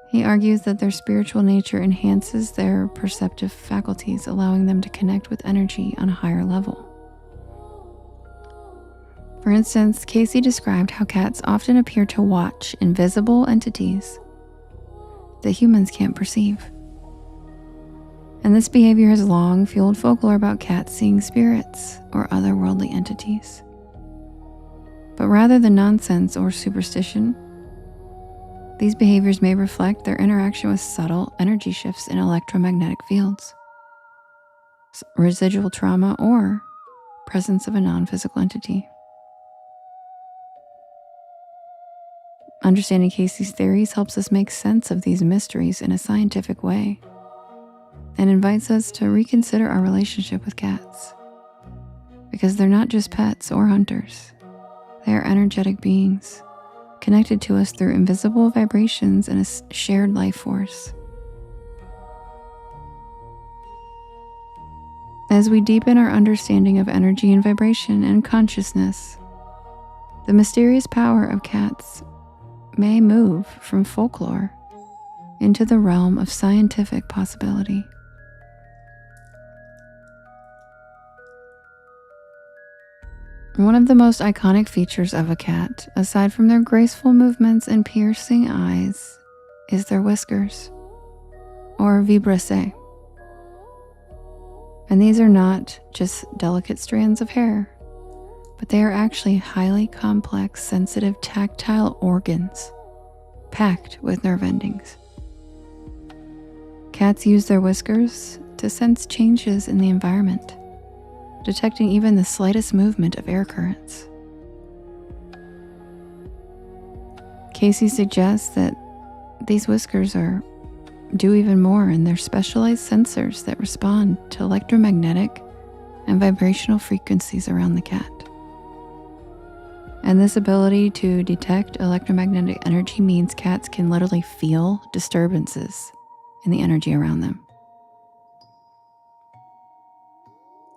He argues that their spiritual nature enhances their perceptive faculties, allowing them to connect with energy on a higher level. For instance, Casey described how cats often appear to watch invisible entities that humans can't perceive. And this behavior has long fueled folklore about cats seeing spirits or otherworldly entities. But rather than nonsense or superstition, these behaviors may reflect their interaction with subtle energy shifts in electromagnetic fields, residual trauma, or presence of a non-physical entity. Understanding Casey's theories helps us make sense of these mysteries in a scientific way, and invites us to reconsider our relationship with cats, because they're not just pets or hunters. They are energetic beings, connected to us through invisible vibrations and a shared life force. As we deepen our understanding of energy and vibration and consciousness, the mysterious power of cats may move from folklore into the realm of scientific possibility. One of the most iconic features of a cat, aside from their graceful movements and piercing eyes, is their whiskers, or vibrissae. And these are not just delicate strands of hair, but they are actually highly complex, sensitive, tactile organs, packed with nerve endings. Cats use their whiskers to sense changes in the environment, detecting even the slightest movement of air currents. Casey suggests that these whiskers do even more, and they're specialized sensors that respond to electromagnetic and vibrational frequencies around the cat. And this ability to detect electromagnetic energy means cats can literally feel disturbances in the energy around them.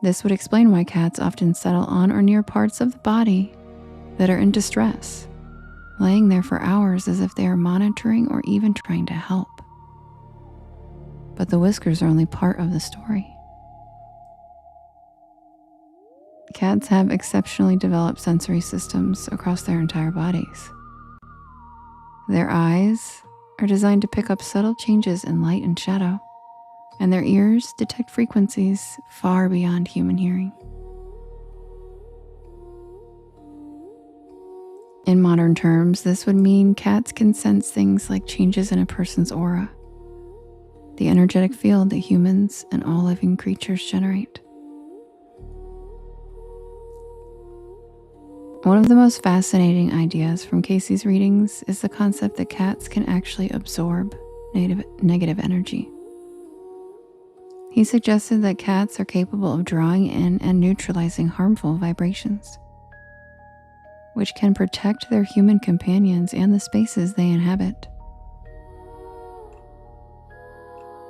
This would explain why cats often settle on or near parts of the body that are in distress, laying there for hours as if they are monitoring or even trying to help. But the whiskers are only part of the story. Cats have exceptionally developed sensory systems across their entire bodies. Their eyes are designed to pick up subtle changes in light and shadow, and their ears detect frequencies far beyond human hearing. In modern terms, this would mean cats can sense things like changes in a person's aura, the energetic field that humans and all living creatures generate. One of the most fascinating ideas from Casey's readings is the concept that cats can actually absorb negative energy. He suggested that cats are capable of drawing in and neutralizing harmful vibrations, which can protect their human companions and the spaces they inhabit.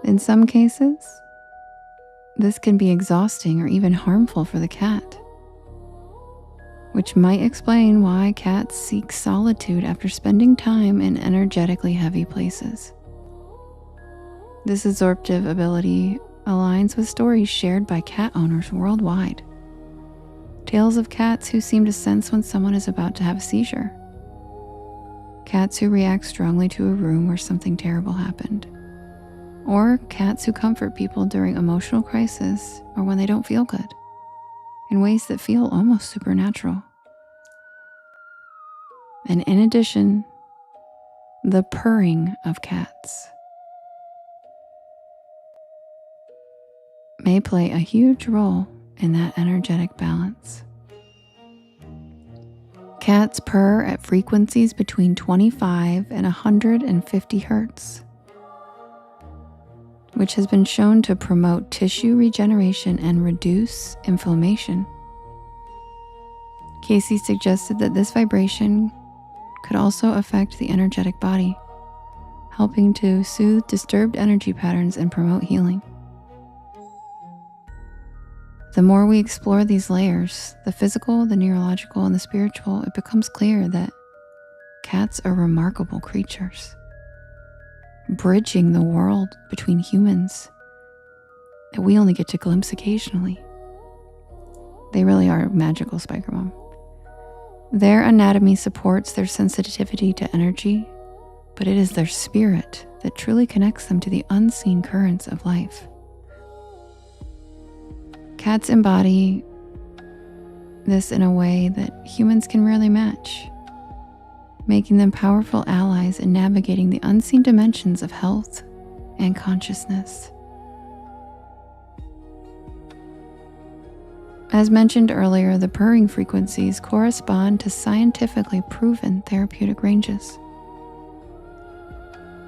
In some cases, this can be exhausting or even harmful for the cat, which might explain why cats seek solitude after spending time in energetically heavy places. This absorptive ability aligns with stories shared by cat owners worldwide. Tales of cats who seem to sense when someone is about to have a seizure. Cats who react strongly to a room where something terrible happened. Or cats who comfort people during emotional crisis or when they don't feel good, in ways that feel almost supernatural. And in addition, the purring of cats may play a huge role in that energetic balance. Cats purr at frequencies between 25 and 150 hertz, which has been shown to promote tissue regeneration and reduce inflammation. Casey suggested that this vibration could also affect the energetic body, helping to soothe disturbed energy patterns and promote healing. The more we explore these layers, the physical, the neurological, and the spiritual, it becomes clear that cats are remarkable creatures, bridging the world between humans that we only get to glimpse occasionally. They really are magical, Spiker Mom. Their anatomy supports their sensitivity to energy, but it is their spirit that truly connects them to the unseen currents of life. Cats embody this in a way that humans can rarely match, making them powerful allies in navigating the unseen dimensions of health and consciousness. As mentioned earlier, the purring frequencies correspond to scientifically proven therapeutic ranges.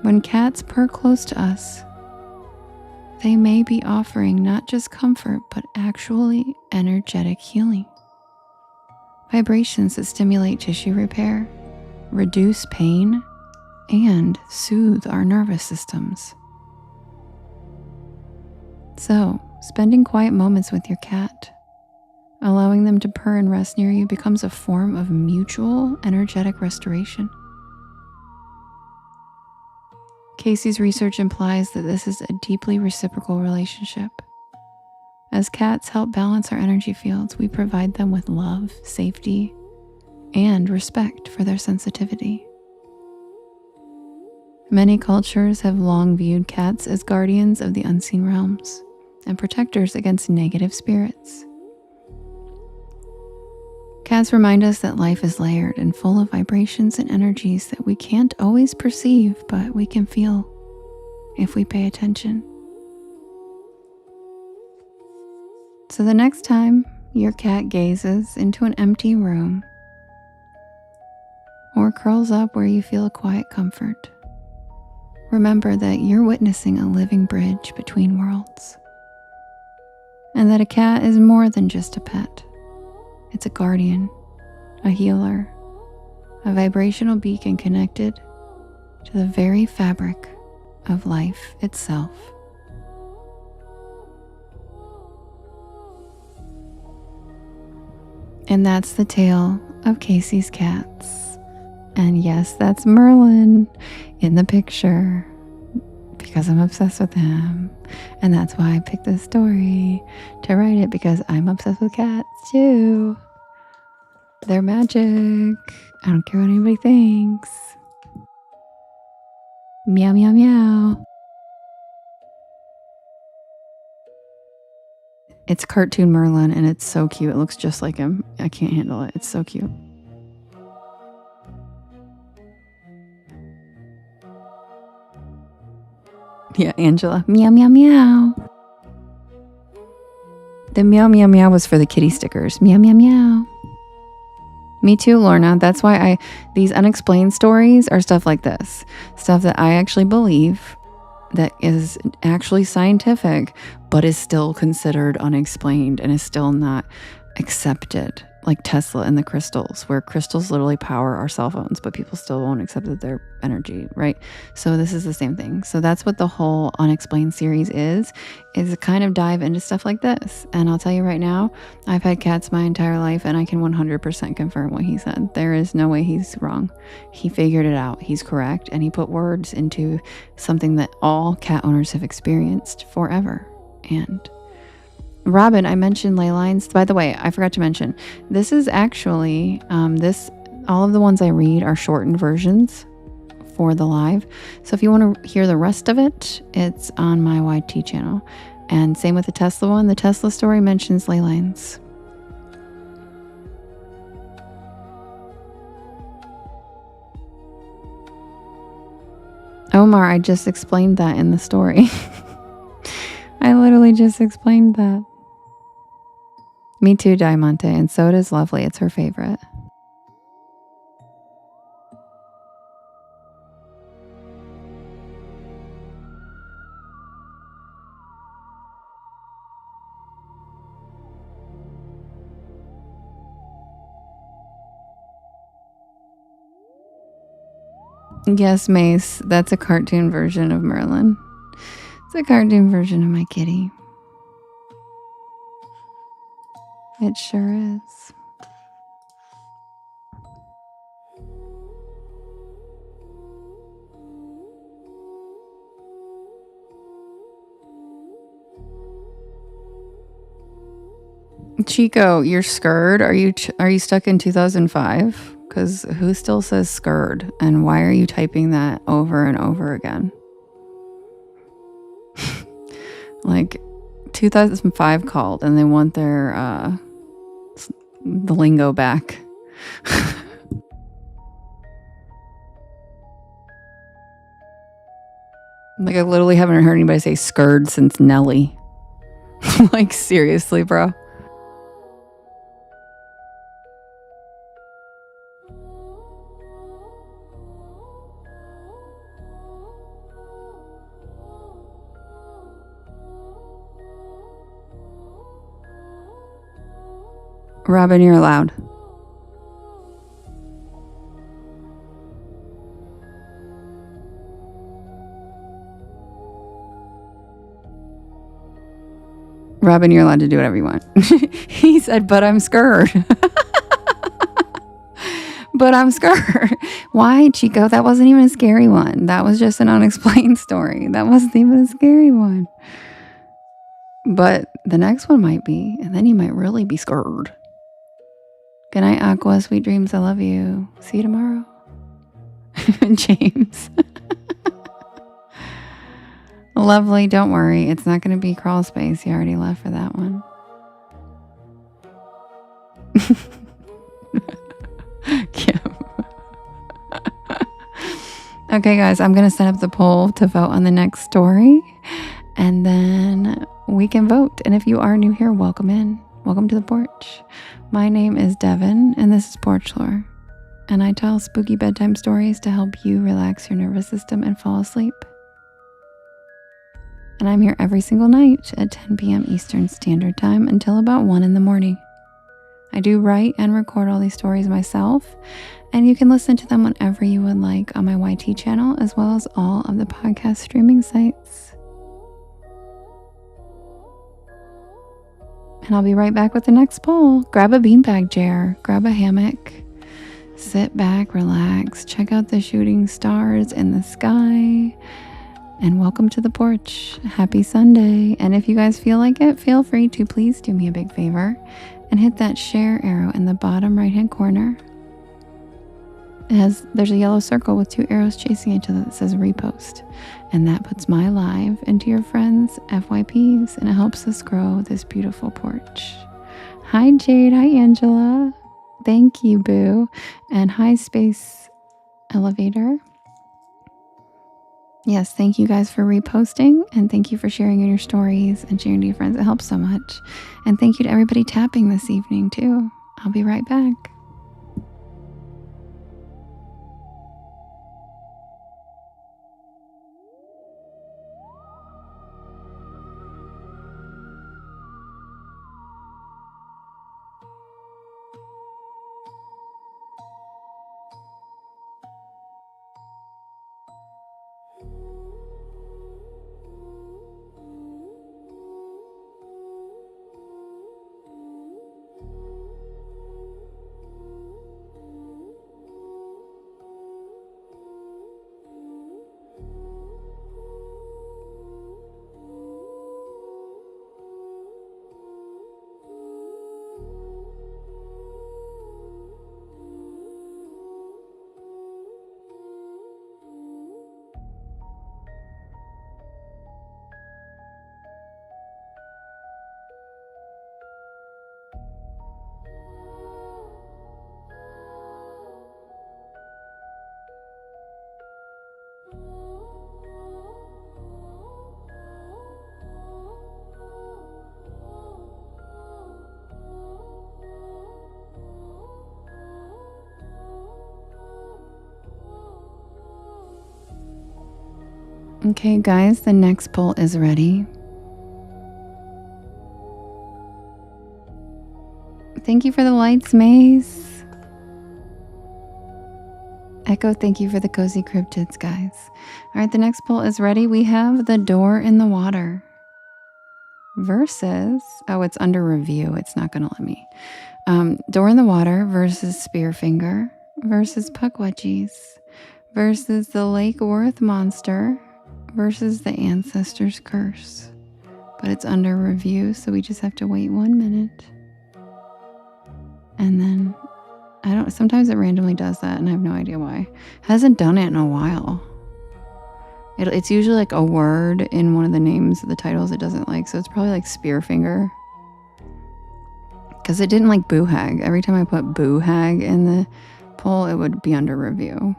When cats purr close to us, they may be offering not just comfort, but actually energetic healing. Vibrations that stimulate tissue repair, reduce pain, and soothe our nervous systems. So, spending quiet moments with your cat, allowing them to purr and rest near you, becomes a form of mutual energetic restoration. Casey's research implies that this is a deeply reciprocal relationship. As cats help balance our energy fields, we provide them with love, safety, and respect for their sensitivity. Many cultures have long viewed cats as guardians of the unseen realms and protectors against negative spirits. Cats remind us that life is layered and full of vibrations and energies that we can't always perceive, but we can feel if we pay attention. So the next time your cat gazes into an empty room or curls up where you feel a quiet comfort, remember that you're witnessing a living bridge between worlds, and that a cat is more than just a pet. It's a guardian, a healer, a vibrational beacon connected to the very fabric of life itself. And that's the tale of Casey's cats. And yes, that's Merlin in the picture because I'm obsessed with him. And that's why I picked this story to write it, because I'm obsessed with cats too. They're magic. I don't care what anybody thinks. Meow, meow, meow. It's cartoon Merlin, and it's so cute. It looks just like him. I can't handle it. It's so cute. Yeah, Angela. Meow, meow, meow. The meow, meow, meow was for the kitty stickers. Meow, meow, meow. Me too, Lorna. That's why these unexplained stories are stuff like this. Stuff that I actually believe that is actually scientific, but is still considered unexplained and is still not accepted. Like Tesla and the crystals, where crystals literally power our cell phones, but people still won't accept that they're energy, right? So this is the same thing. So that's what the whole unexplained series is a kind of dive into stuff like this. And I'll tell you right now, I've had cats my entire life, and I can 100% confirm what he said. There is no way he's wrong. He figured it out. He's correct. And he put words into something that all cat owners have experienced forever. And Robin, I mentioned ley lines. By the way, I forgot to mention, this is actually, all of the ones I read are shortened versions for the live. So if you want to hear the rest of it, it's on my YT channel. And same with the Tesla one. The Tesla story mentions ley lines. Omar, I just explained that in the story. I literally just explained that. Me too, Diamante, and so does Lovely. It's her favorite. Yes, Mace, that's a cartoon version of Merlin. It's a cartoon version of my kitty. It sure is. Chico, you're scared? Are you stuck in 2005? Because who still says scared? And why are you typing that over and over again? Like 2005 called and they want their the lingo back. Like I literally haven't heard anybody say scared since Nelly. Like seriously, bro. Robin, you're allowed. Robin, you're allowed to do whatever you want. He said, but I'm scared. But I'm scared. Why, Chico? That wasn't even a scary one. That was just an unexplained story. That wasn't even a scary one. But the next one might be, and then you might really be scared. Good night, Aqua. Sweet dreams. I love you. See you tomorrow. James. Lovely. Don't worry. It's not going to be crawl space. You already left for that one. Kim. Okay, guys. I'm going to set up the poll to vote on the next story. And then we can vote. And if you are new here, welcome in. Welcome to the porch. My name is Devin, and this is Porch Lore. And I tell spooky bedtime stories to help you relax your nervous system and fall asleep. And I'm here every single night at 10 p.m. Eastern Standard Time until about 1 in the morning. I do write and record all these stories myself, and you can listen to them whenever you would like on my YT channel, as well as all of the podcast streaming sites. And I'll be right back with the next poll. Grab a beanbag chair, grab a hammock, sit back, relax, check out the shooting stars in the sky, and welcome to the porch. Happy Sunday. And if you guys feel like it, feel free to please do me a big favor and hit that share arrow in the bottom right hand corner. There's a yellow circle with 2 arrows chasing each other that says repost. And that puts my live into your friends' FYPs, and it helps us grow this beautiful porch. Hi, Jade. Hi, Angela. Thank you, Boo. And hi, Space Elevator. Yes, thank you guys for reposting, and thank you for sharing in your stories and sharing to your friends. It helps so much. And thank you to everybody tapping this evening, too. I'll be right back. Okay, guys, the next poll is ready. Thank you for the lights, Maze. Echo, thank you for the cozy cryptids, guys. All right, the next poll is ready. We have the door in the water versus, oh, it's under review. It's not going to let me. Door in the water versus Spearfinger versus Puckwudgies versus the Lake Worth monster versus the Ancestor's Curse. But it's under review, so we just have to wait 1 minute. And then, sometimes it randomly does that, and I have no idea why. It hasn't done it in a while. It's usually like a word in one of the names of the titles it doesn't like, so it's probably like Spearfinger. Because it didn't like Boo Hag. Every time I put Boo Hag in the poll, it would be under review.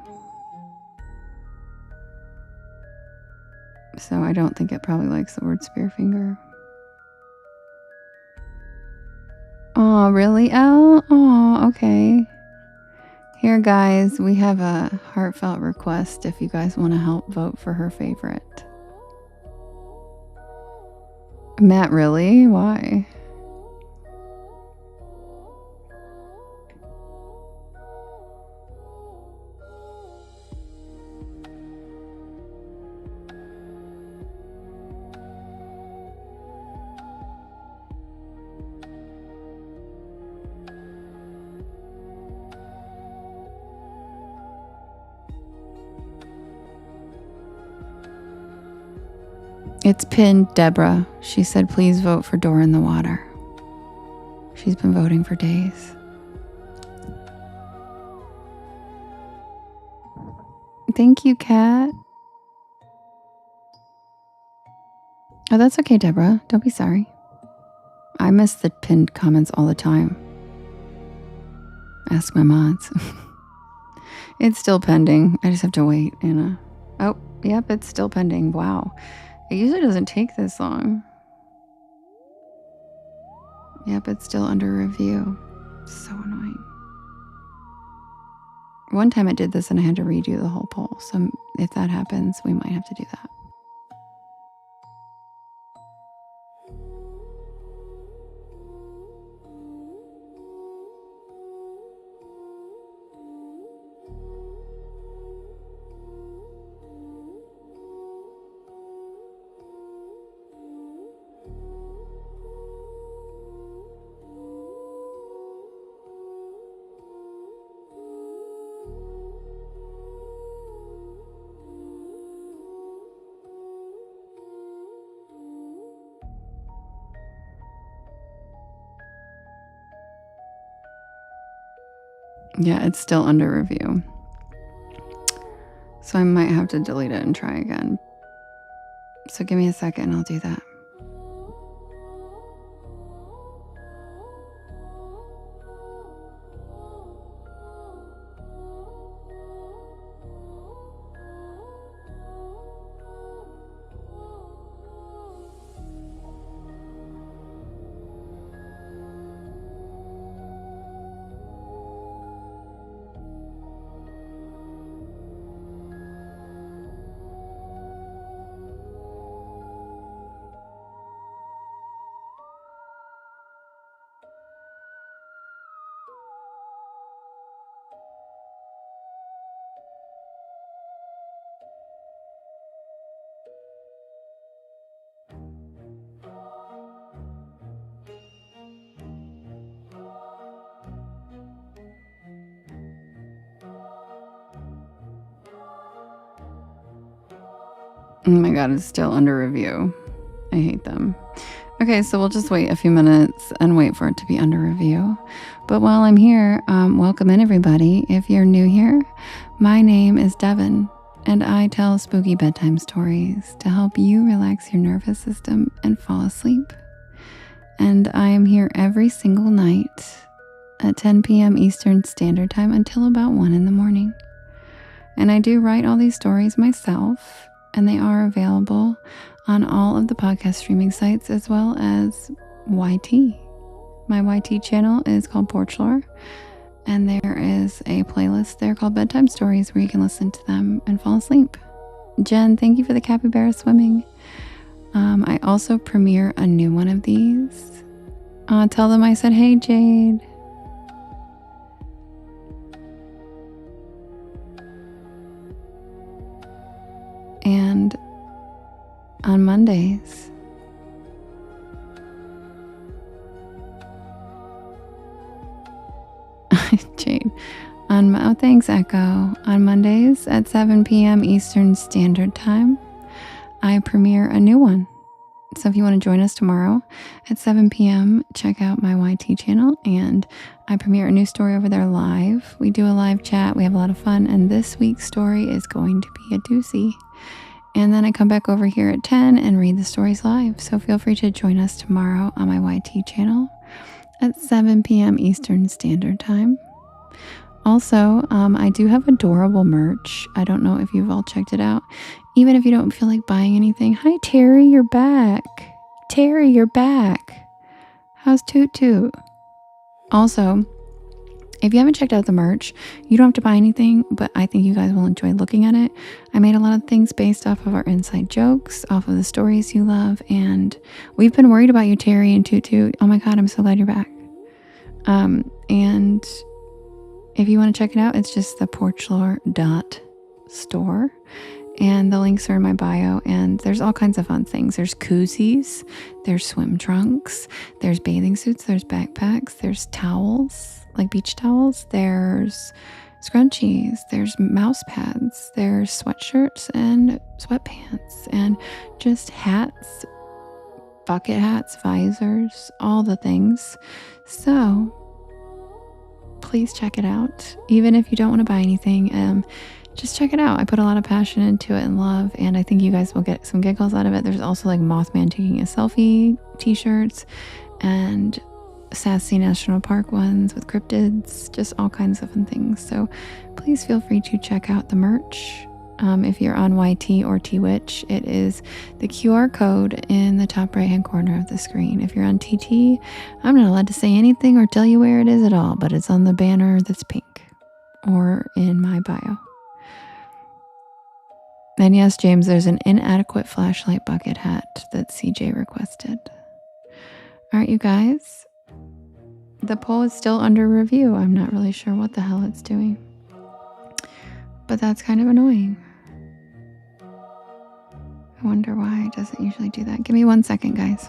So I don't think it probably likes the word Spearfinger. Oh, really, Elle? Oh, okay. Here, guys, we have a heartfelt request if you guys want to help vote for her favorite. Matt, really? Why? It's pinned Deborah. She said, please vote for Door in the Water. She's been voting for days. Thank you, Kat. Oh, that's okay, Deborah. Don't be sorry. I miss the pinned comments all the time. Ask my mods. It's still pending. I just have to wait, Anna. Oh, yep, it's still pending. Wow. It usually doesn't take this long. Yep, it's still under review. So annoying. One time I did this and I had to redo the whole poll. So if that happens, we might have to do that. Yeah, it's still under review. So I might have to delete it and try again. So give me a second and I'll do that. Oh my god, it's still under review. I hate them. Okay, so we'll just wait a few minutes and wait for it to be under review. But while I'm here, welcome in everybody. If you're new here, my name is Devin, and I tell spooky bedtime stories to help you relax your nervous system and fall asleep. And I am here every single night at 10 p.m. Eastern Standard Time until about 1 in the morning. And I do write all these stories myself, and they are available on all of the podcast streaming sites as well as YT. My YT channel is called Porch Lore, and there is a playlist there called Bedtime Stories where you can listen to them and fall asleep. Jen, thank you for the capybara swimming. I also premiere a new one of these. Tell them I said, hey, Jade. And on Mondays, Jade. Thanks, Echo. On Mondays at 7 p.m. Eastern Standard Time, I premiere a new one. So if you want to join us tomorrow at 7 p.m., check out my YT channel, and I premiere a new story over there live. We do a live chat. We have a lot of fun, and this week's story is going to be a doozy. And then I come back over here at 10 and read the stories live. So feel free to join us tomorrow on my YT channel at 7 p.m. Eastern Standard Time. Also, I do have adorable merch. I don't know if you've all checked it out. Even if you don't feel like buying anything. Hi, Terry, you're back. Terry, you're back. How's Toot Toot? Also, if you haven't checked out the merch, you don't have to buy anything, but I think you guys will enjoy looking at it. I made a lot of things based off of our inside jokes, off of the stories you love, and we've been worried about you, Terry and Toot Toot. Oh my god, I'm so glad you're back. And if you want to check it out, it's just the porchlore.store. And the links are in my bio, and there's all kinds of fun things. There's koozies, there's swim trunks, there's bathing suits, there's backpacks, there's towels, like beach towels, there's scrunchies, there's mouse pads, there's sweatshirts and sweatpants, and just hats, bucket hats, visors, all the things. So please check it out. Even if you don't want to buy anything, just check it out. I put a lot of passion into it and love, and I think you guys will get some giggles out of it. There's also like Mothman taking a selfie t-shirts and sassy national park ones with cryptids, just all kinds of fun things. So please feel free to check out the merch. If you're on YT or Twitch, it is the QR code in the top right hand corner of the screen. If you're on TT, I'm not allowed to say anything or tell you where it is at all, but it's on the banner that's pink or in my bio. And yes, James, there's an inadequate flashlight bucket hat that CJ requested. All right, you guys. The poll is still under review. I'm not really sure what the hell it's doing. But that's kind of annoying. I wonder why it doesn't usually do that. Give me 1 second, guys.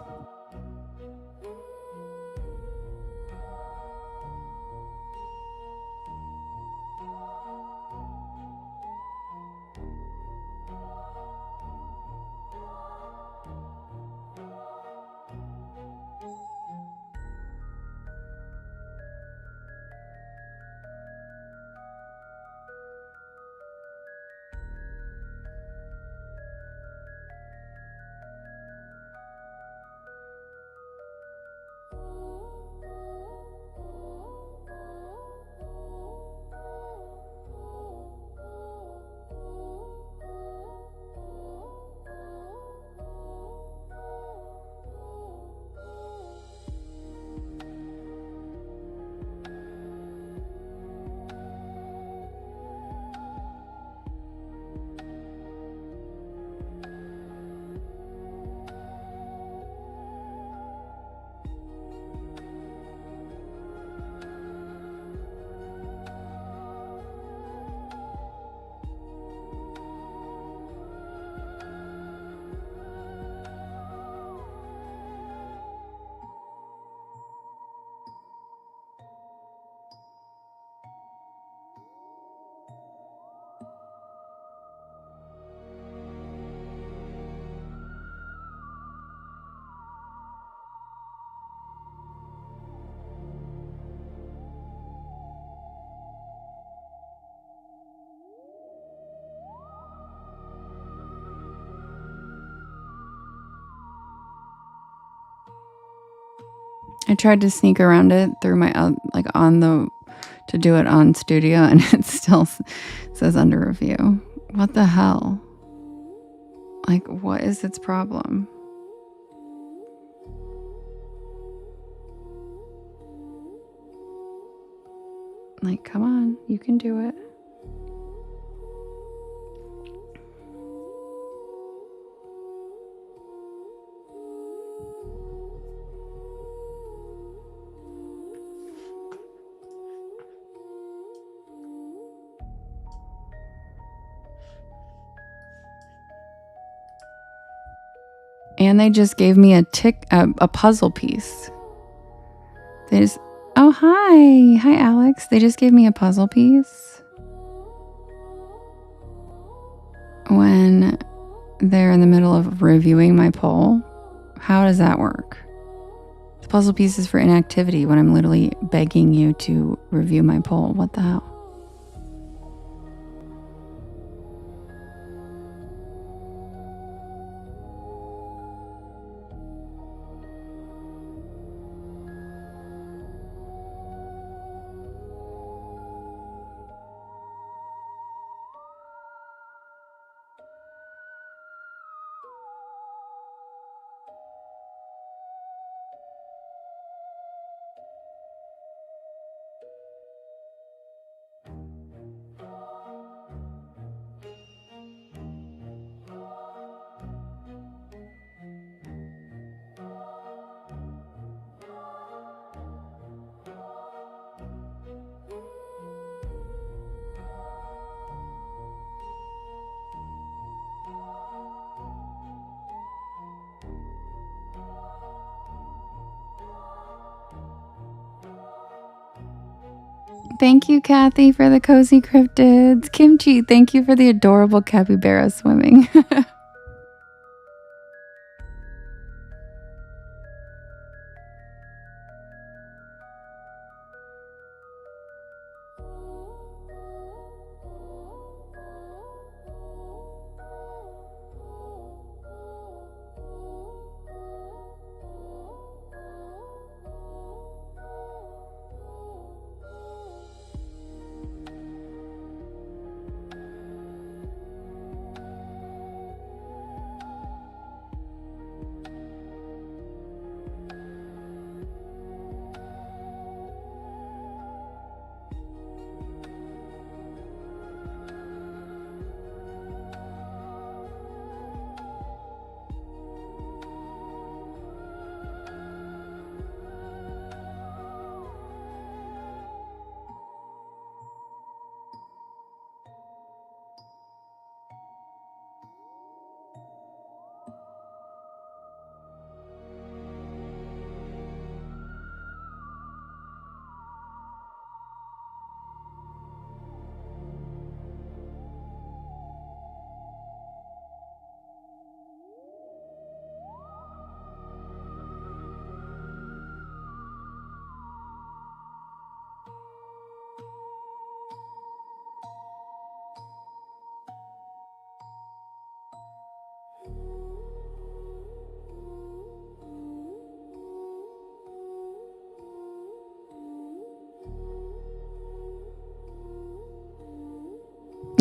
I tried to sneak around it through my, to do it on Studio, and it still says under review. What the hell? Like, what is its problem? Like, come on, you can do it. And they just gave me a puzzle piece. Oh, hi, Alex. They just gave me a puzzle piece when they're in the middle of reviewing my poll. How does that work? The puzzle piece is for inactivity when I'm literally begging you to review my poll. What the hell? Thank you, Kathy, for the cozy cryptids. Kimchi, thank you for the adorable capybara swimming.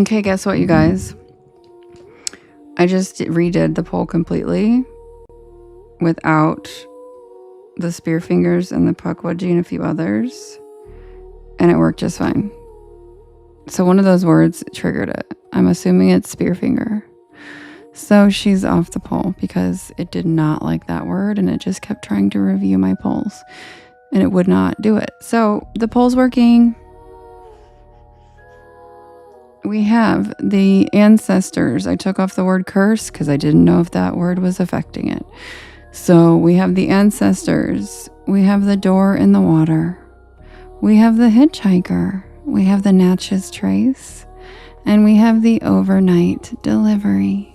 Okay, guess what, you guys? I just redid the poll completely without the spear fingers and the puckwudgie and a few others, and it worked just fine. So one of those words triggered it. I'm assuming it's spear finger. So she's off the poll because it did not like that word, and it just kept trying to review my polls, and it would not do it. So the poll's working. We have the ancestors. I took off the word curse because I didn't know if that word was affecting it. So we have the ancestors. We have the door in the water. We have the hitchhiker. We have the Natchez trace. And we have the overnight delivery.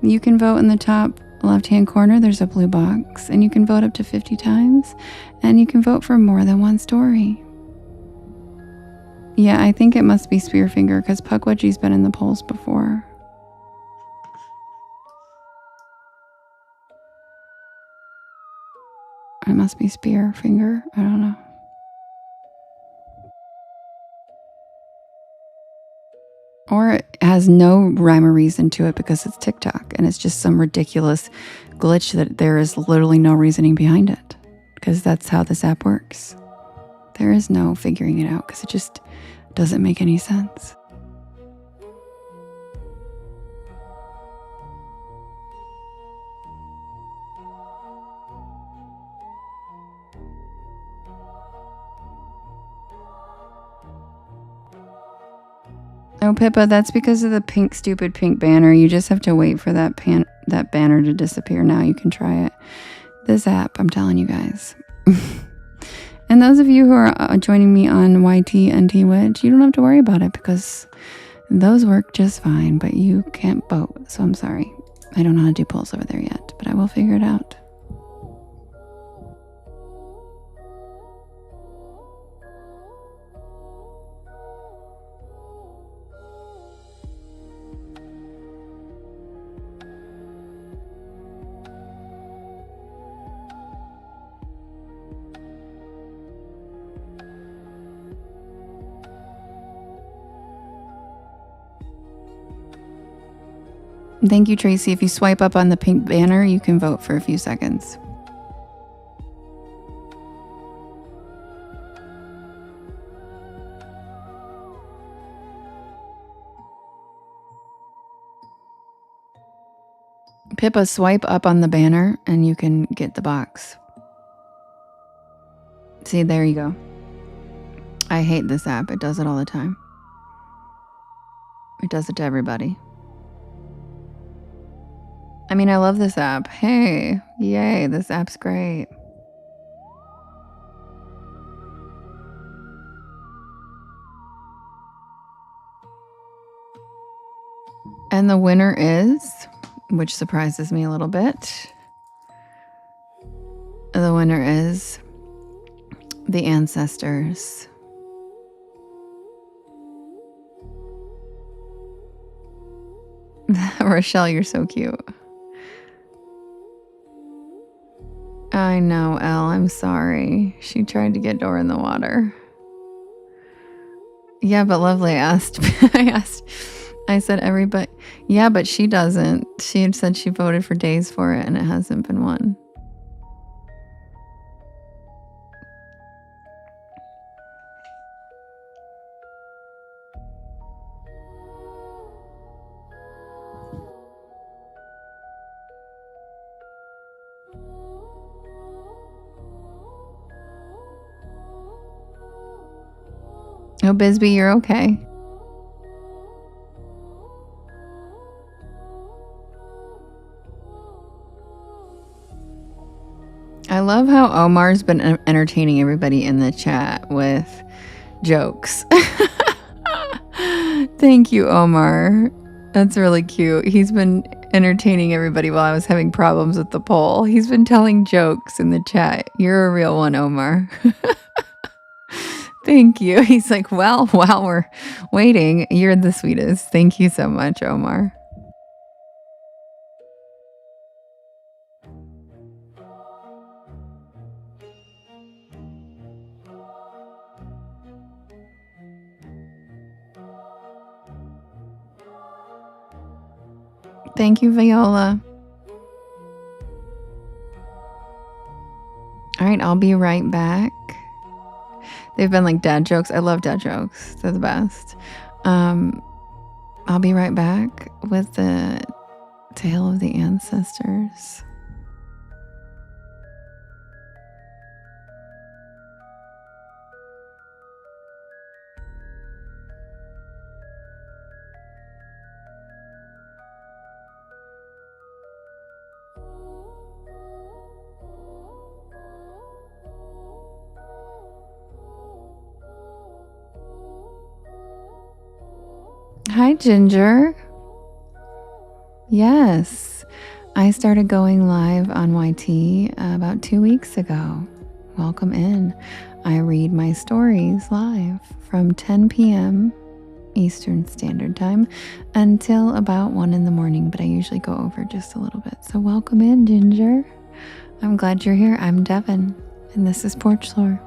You can vote in the top left-hand corner. There's a blue box. And you can vote up to 50 times. And you can vote for more than one story. Yeah, I think it must be Spearfinger because Puckwudgie's been in the polls before. must be spear finger. I don't know. Or it has no rhyme or reason to it because it's TikTok and it's just some ridiculous glitch that there is literally no reasoning behind it, because that's how this app works. There is no figuring it out because it just doesn't make any sense. Oh, Pippa, that's because of the stupid pink banner. You just have to wait for that banner to disappear. Now you can try it. This app, I'm telling you guys. And those of you who are joining me on YT and Twitch, you don't have to worry about it because those work just fine, but you can't vote. So I'm sorry. I don't know how to do polls over there yet, but I will figure it out. Thank you, Tracy. If you swipe up on the pink banner, you can vote for a few seconds. Pippa, swipe up on the banner and you can get the box. See, there you go. I hate this app. It does it all the time. It does it to everybody. I mean, I love this app. Hey, yay, this app's great. And the winner is, which surprises me a little bit, the winner is the ancestors. Rochelle, you're so cute. I know, Elle, I'm sorry. She tried to get Dora in the water. Yeah, but Lovely asked. I said everybody. Yeah, but she doesn't. She had said she voted for days for it and it hasn't been won. Oh, Bisbee, you're okay. I love how Omar's been entertaining everybody in the chat with jokes. Thank you, Omar. That's really cute. He's been entertaining everybody while I was having problems with the poll. He's been telling jokes in the chat. You're a real one, Omar. Thank you. He's like, well, while we're waiting, you're the sweetest. Thank you so much, Omar. Thank you, Viola. All right, I'll be right back. They've been like dad jokes. I love dad jokes. They're the best. I'll be right back with the tale of the ancestors. Hi, Ginger. Yes, I started going live on YT about 2 weeks ago. Welcome in. I read my stories live from 10 p.m. Eastern Standard Time until about 1 in the morning, but I usually go over just a little bit. So welcome in, Ginger. I'm glad you're here. I'm Devin. And this is Porch Lore.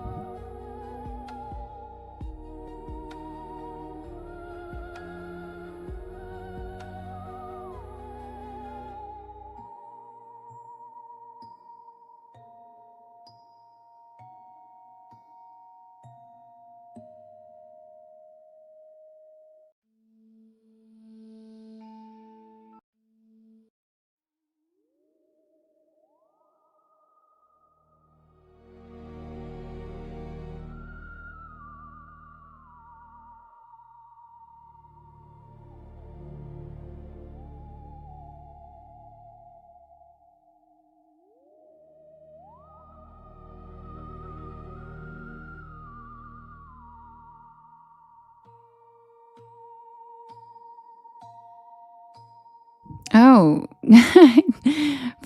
Oh,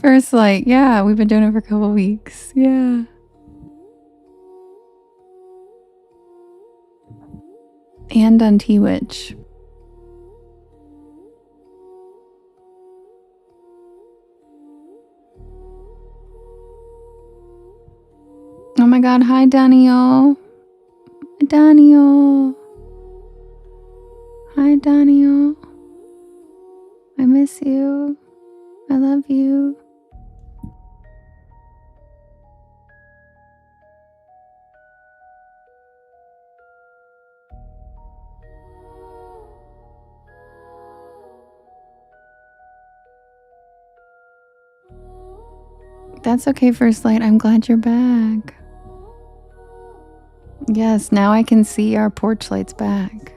First Light. Yeah, we've been doing it for a couple weeks. Yeah. And on T-Witch. Oh my god, hi Daniel. Daniel. Hi Daniel. I miss you. I love you. That's okay, First Light. I'm glad you're back. Yes, now I can see our porch lights back.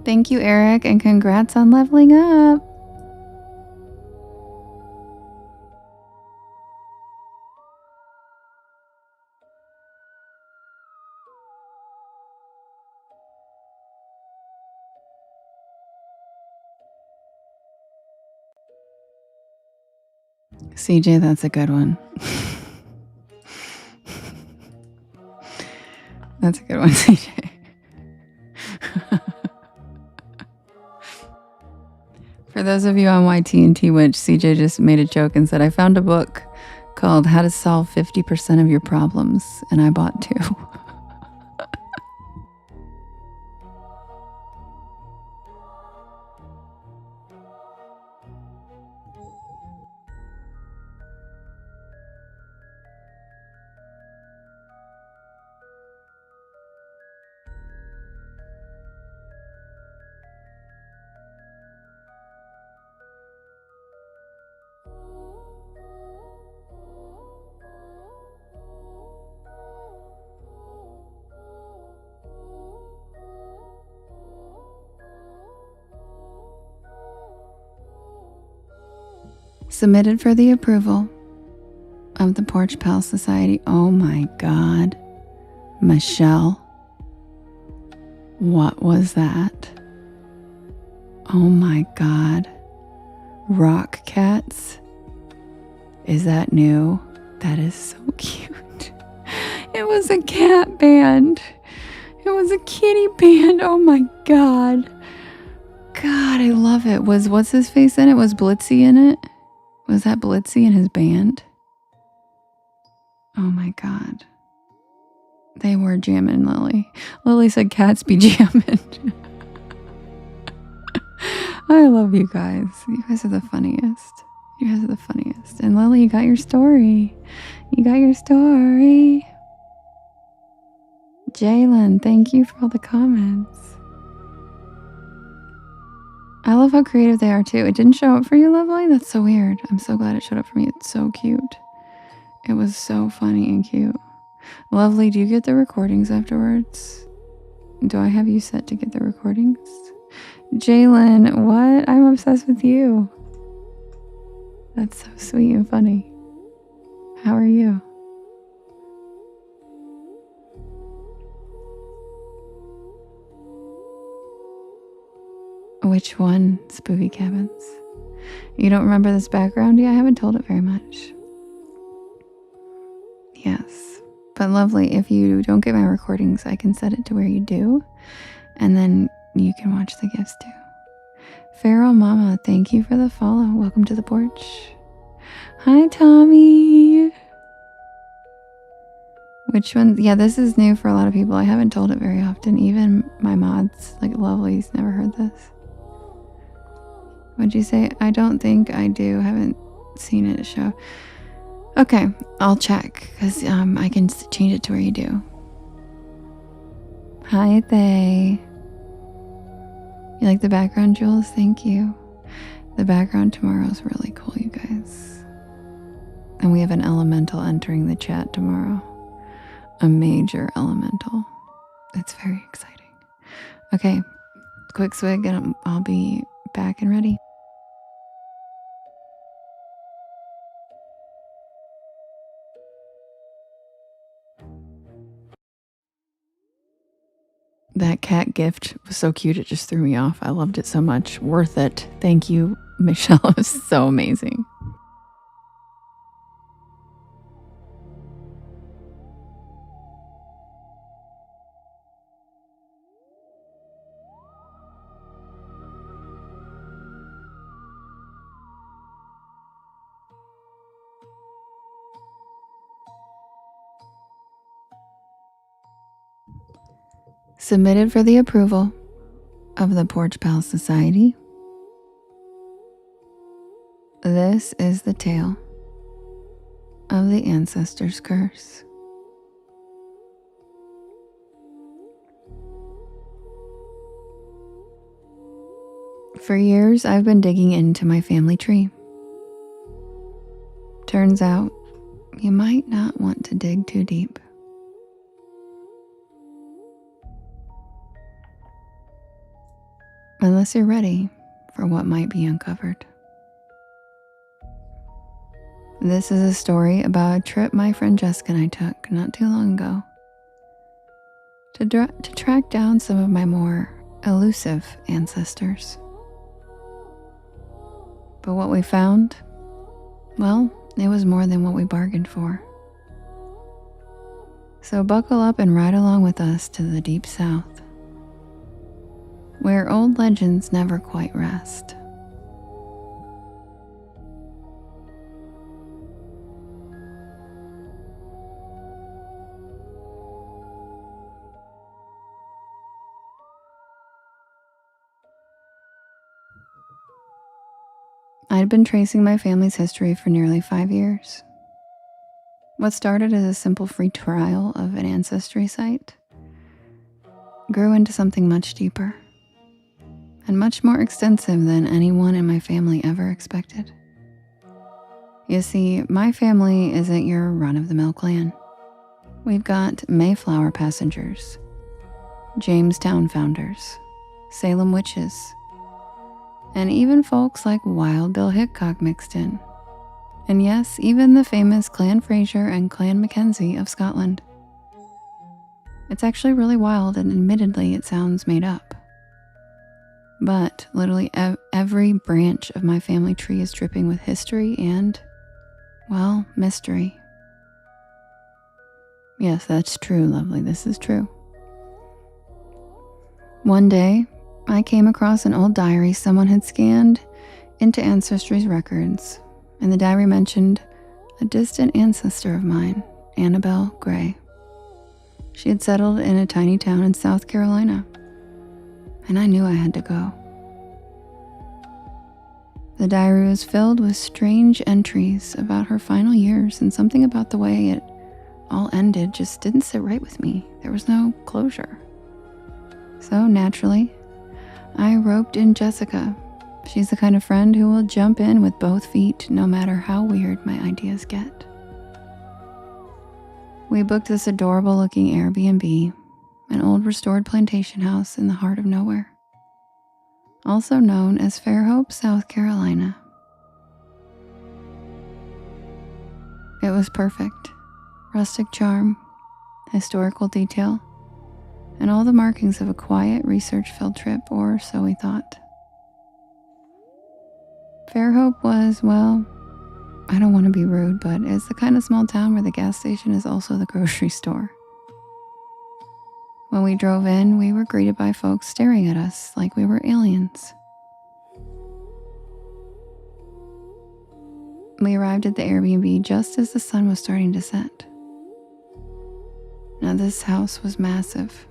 Thank you, Eric, and congrats on leveling up. CJ, that's a good one. That's a good one, CJ. For those of you on YT and T-Witch, CJ just made a joke and said, I found a book called How to Solve 50% of Your Problems, and I bought 2. Submitted for the approval of the Porch Pal Society. Oh my god. Michelle. What was that? Oh my god. Rock cats? Is that new? That is so cute. It was a cat band. It was a kitty band. Oh my god. God, I love it. What's his face in it? Was Blitzy in it? Was that Blitzy and his band? Oh my god. They were jamming, Lily. Lily said cats be jamming. I love you guys. You guys are the funniest. You guys are the funniest. And Lily, you got your story. You got your story. Jalen, thank you for all the comments. I love how creative they are too. It didn't show up for you, Lovely? That's so weird. I'm so glad it showed up for me. It's so cute. It was so funny and cute. Lovely, do you get the recordings afterwards? Do I have you set to get the recordings? Jalen, what? I'm obsessed with you. That's so sweet and funny. How are you? Which one? Spooky Cabins. You don't remember this background? Yeah, I haven't told it very much. Yes. But lovely, if you don't get my recordings, I can set it to where you do, and then you can watch the gifts too. Feral Mama, thank you for the follow. Welcome to the porch. Hi, Tommy. Which one? Yeah, this is new for a lot of people. I haven't told it very often. Even my mods, like Lovely's, never heard this. What'd you say? I don't think I do. Haven't seen it show. Okay, I'll check because I can change it to where you do. Hi, Thay. You like the background, Jules? Thank you. The background tomorrow is really cool, you guys. And we have an elemental entering the chat tomorrow. A major elemental. It's very exciting. Okay, quick swig and I'll be back and ready. That cat gift was so cute, it just threw me off. I loved it so much. Worth it. Thank you, Michelle. It was so amazing. Submitted for the approval of the Porch Pal Society. This is the tale of the Ancestor's Curse. For years, I've been digging into my family tree. Turns out, you might not want to dig too deep. Unless you're ready for what might be uncovered. This is a story about a trip my friend Jessica and I took not too long ago to track down some of my more elusive ancestors. But what we found, well, it was more than what we bargained for. So buckle up and ride along with us to the deep south, where old legends never quite rest. I'd been tracing my family's history for nearly 5 years. What started as a simple free trial of an ancestry site grew into something much deeper and much more extensive than anyone in my family ever expected. You see, my family isn't your run-of-the-mill clan. We've got Mayflower passengers, Jamestown founders, Salem witches, and even folks like Wild Bill Hickok mixed in. And yes, even the famous Clan Fraser and Clan Mackenzie of Scotland. It's actually really wild, and admittedly it sounds made up. But literally every branch of my family tree is dripping with history and, well, mystery. Yes, that's true, lovely. This is true. One day, I came across an old diary someone had scanned into Ancestry's records, and the diary mentioned a distant ancestor of mine, Annabelle Gray. She had settled in a tiny town in South Carolina, and I knew I had to go. The diary was filled with strange entries about her final years, and something about the way it all ended just didn't sit right with me. There was no closure. So naturally, I roped in Jessica. She's the kind of friend who will jump in with both feet no matter how weird my ideas get. We booked this adorable looking Airbnb, an old restored plantation house in the heart of nowhere, also known as Fairhope, South Carolina. It was perfect. Rustic charm, historical detail, and all the markings of a quiet, research-filled trip, or so we thought. Fairhope was, well, I don't want to be rude, but it's the kind of small town where the gas station is also the grocery store. When we drove in, we were greeted by folks staring at us like we were aliens. We arrived at the Airbnb just as the sun was starting to set. Now, this house was massive.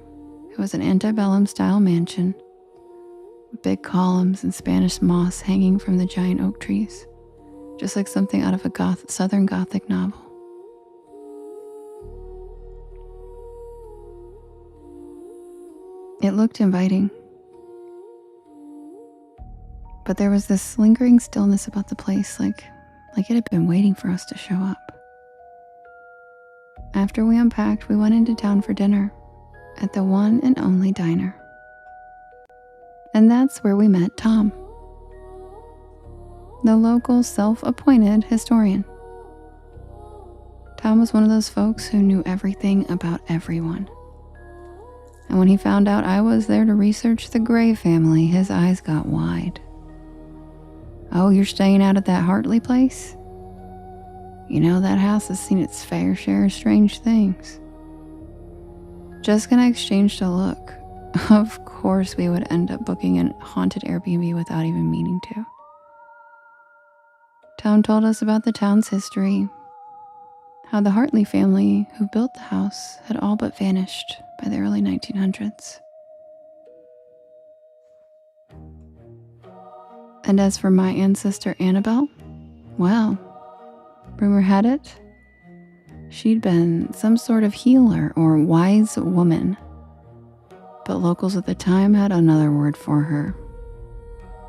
It was an antebellum style mansion with big columns and Spanish moss hanging from the giant oak trees, just like something out of a Southern Gothic novel. It looked inviting, but there was this lingering stillness about the place, like it had been waiting for us to show up. After we unpacked, we went into town for dinner at the one and only diner. And that's where we met Tom, the local self-appointed historian. Tom was one of those folks who knew everything about everyone. And when he found out I was there to research the Gray family, his eyes got wide. "Oh, you're staying out at that Hartley place? You know, that house has seen its fair share of strange things." Jessica and I exchanged a look. Of course we would end up booking a haunted Airbnb without even meaning to. Tom told us about the town's history, how the Hartley family who built the house had all but vanished by the early 1900s. And as for my ancestor Annabelle, well, rumor had it, she'd been some sort of healer or wise woman. But locals at the time had another word for her: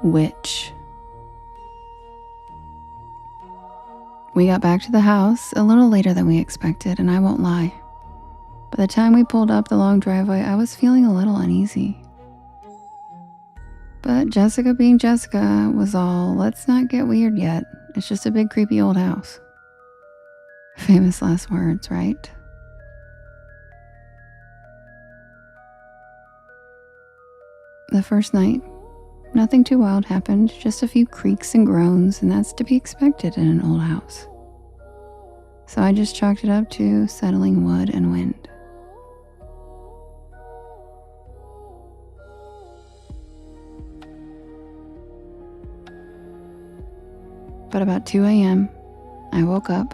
witch. We got back to the house a little later than we expected, and I won't lie. By the time we pulled up the long driveway, I was feeling a little uneasy. But Jessica being Jessica was all, "Let's not get weird yet. It's just a big creepy old house." Famous last words, right? The first night, nothing too wild happened, just a few creaks and groans, and that's to be expected in an old house. So I just chalked it up to settling wood and wind. But about 2 a.m., I woke up.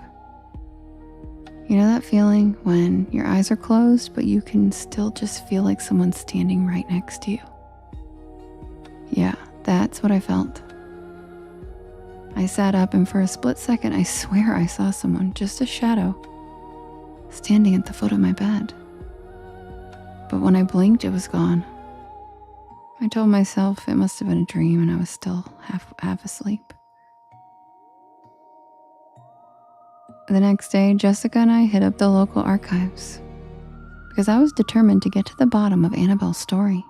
You know that feeling when your eyes are closed, but you can still just feel like someone's standing right next to you? Yeah, that's what I felt. I sat up, and for a split second, I swear I saw someone, just a shadow, standing at the foot of my bed. But when I blinked, it was gone. I told myself it must have been a dream, and I was still half asleep. The next day, Jessica and I hit up the local archives because I was determined to get to the bottom of Annabelle's story.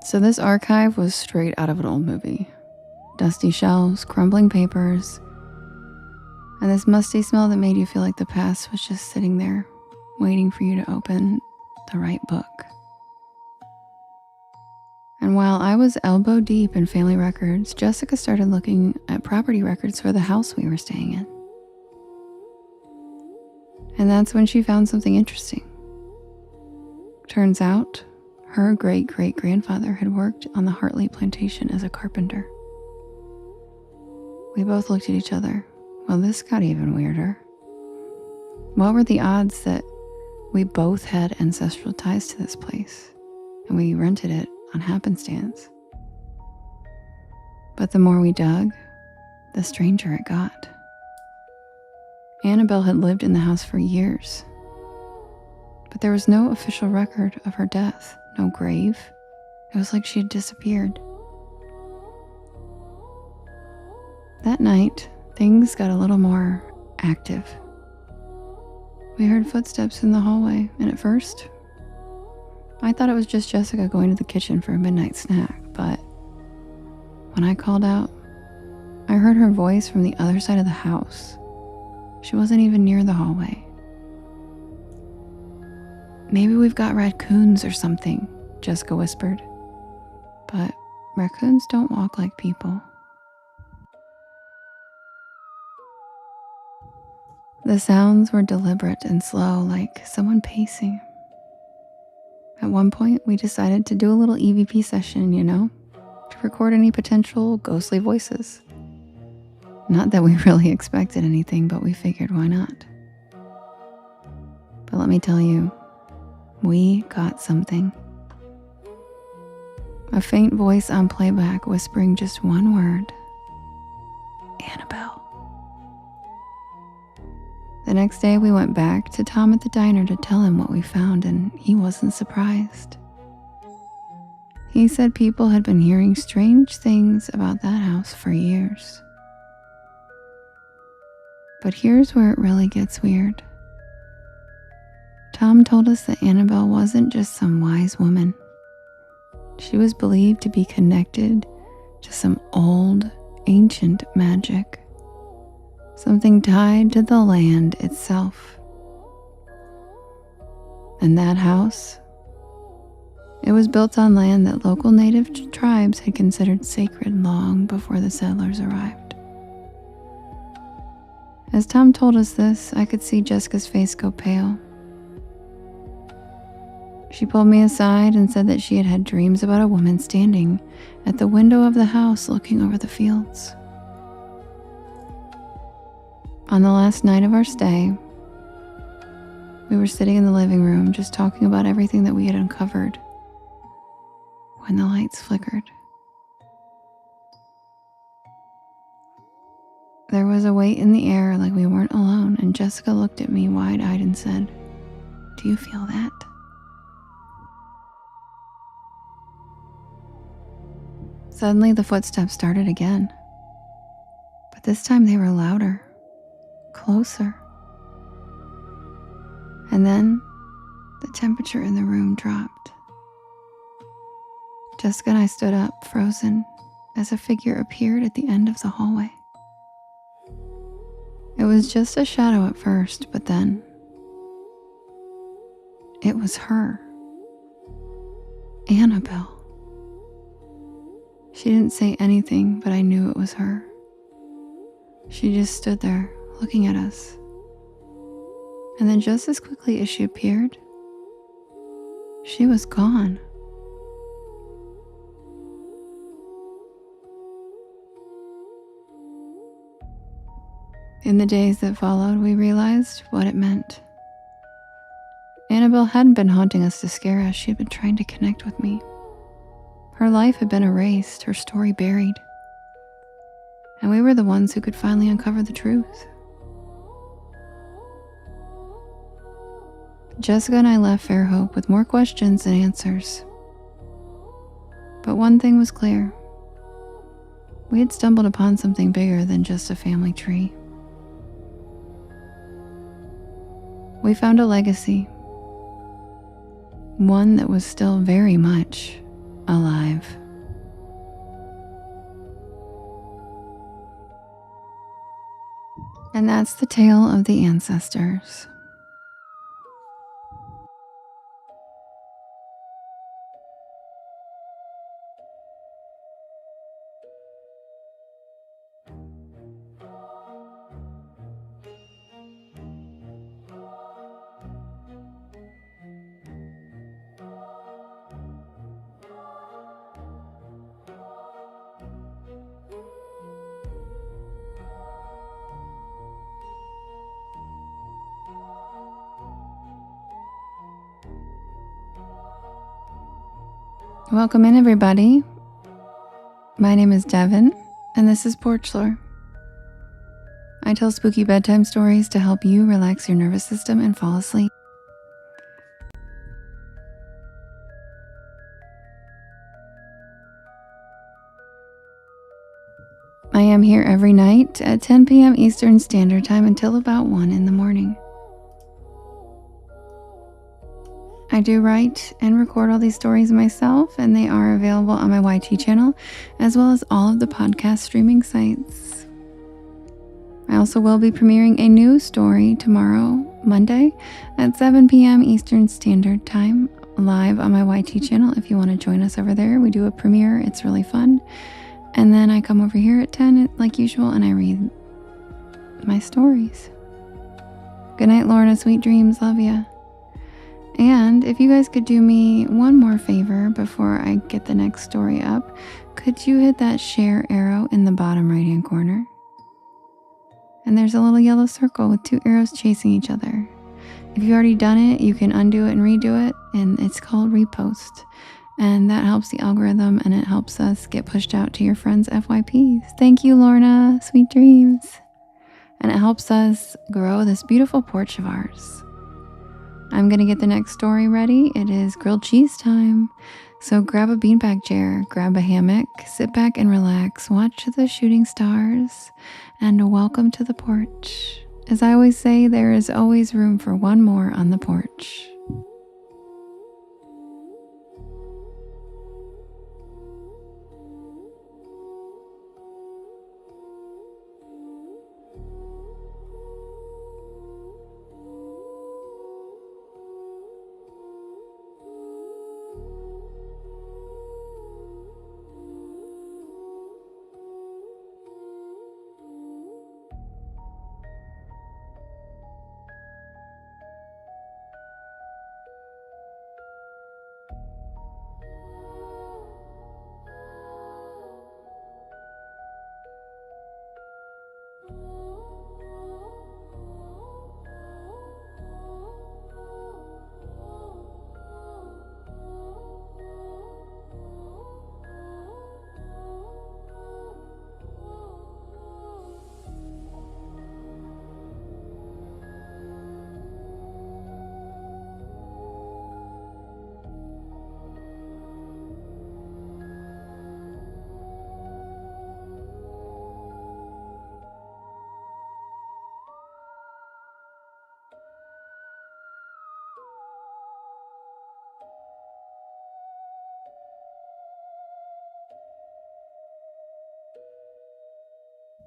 So this archive was straight out of an old movie. Dusty shelves, crumbling papers, and this musty smell that made you feel like the past was just sitting there, waiting for you to open the right book. And while I was elbow deep in family records, Jessica started looking at property records for the house we were staying in. And that's when she found something interesting. Turns out, her great-great-grandfather had worked on the Hartley plantation as a carpenter. We both looked at each other. Well, this got even weirder. What were the odds that we both had ancestral ties to this place, and we rented it on happenstance? But the more we dug, the stranger it got. Annabelle had lived in the house for years, but there was no official record of her death, no grave. It was like she had disappeared. That night, things got a little more active. We heard footsteps in the hallway, and at first, I thought it was just Jessica going to the kitchen for a midnight snack, but when I called out, I heard her voice from the other side of the house. She wasn't even near the hallway. "Maybe we've got raccoons or something," Jessica whispered. But Raccoons don't walk like people. The sounds were deliberate and slow, like someone pacing. At one point, we decided to do a little EVP session, to record any potential ghostly voices. Not that we really expected anything, but we figured why not. But let me tell you, we got something. A faint voice on playback whispering just one word: Annabelle. The next day we went back to Tom at the diner to tell him what we found, and he wasn't surprised. He said people had been hearing strange things about that house for years. But here's where it really gets weird. Tom told us that Annabelle wasn't just some wise woman. She was believed to be connected to some old, ancient magic. Something tied to the land itself. And that house, it was built on land that local native tribes had considered sacred long before the settlers arrived. As Tom told us this, I could see Jessica's face go pale. She pulled me aside and said that she had had dreams about a woman standing at the window of the house looking over the fields. On the last night of our stay, we were sitting in the living room just talking about everything that we had uncovered when the lights flickered. There was a weight in the air like we weren't alone, and Jessica looked at me wide-eyed and said, "Do you feel that?" Suddenly the footsteps started again, but this time they were louder, closer. And then the temperature in the room dropped. Jessica and I stood up, frozen, as a figure appeared at the end of the hallway. It was just a shadow at first, but then it was her, Annabelle. She didn't say anything, but I knew it was her. She just stood there, looking at us. And then just as quickly as she appeared, she was gone. In the days that followed, we realized what it meant. Annabelle hadn't been haunting us to scare us. She had been trying to connect with me. Her life had been erased, her story buried. And we were the ones who could finally uncover the truth. Jessica and I left Fairhope with more questions than answers. But one thing was clear. We had stumbled upon something bigger than just a family tree. We found a legacy. One that was still very much alive. And that's the tale of the ancestors. Welcome in, everybody. My name is Devin, and this is Porch Lore. I tell spooky bedtime stories to help you relax your nervous system and fall asleep. I am here every night at 10 p.m. Eastern Standard Time until about 1 in the morning. I do write and record all these stories myself, and they are available on my YT channel, as well as all of the podcast streaming sites. I also will be premiering a new story tomorrow, Monday, at 7 p.m. Eastern Standard Time live on my YT channel if you want to join us over there. We do a premiere. It's really fun. And then I come over here at 10 like usual and I read my stories. Good night, Lorna. Sweet dreams. Love ya. And if you guys could do me one more favor before I get the next story up, could you hit that share arrow in the bottom right hand corner? And there's a little yellow circle with 2 arrows chasing each other. If you've already done it, you can undo it and redo it, and it's called repost. And that helps the algorithm and it helps us get pushed out to your friends' FYPs. Thank you, Lorna. Sweet dreams. And it helps us grow this beautiful porch of ours. I'm going to get the next story ready. It is grilled cheese time. So grab a beanbag chair, grab a hammock, sit back and relax, watch the shooting stars, and welcome to the porch. As I always say, there is always room for one more on the porch.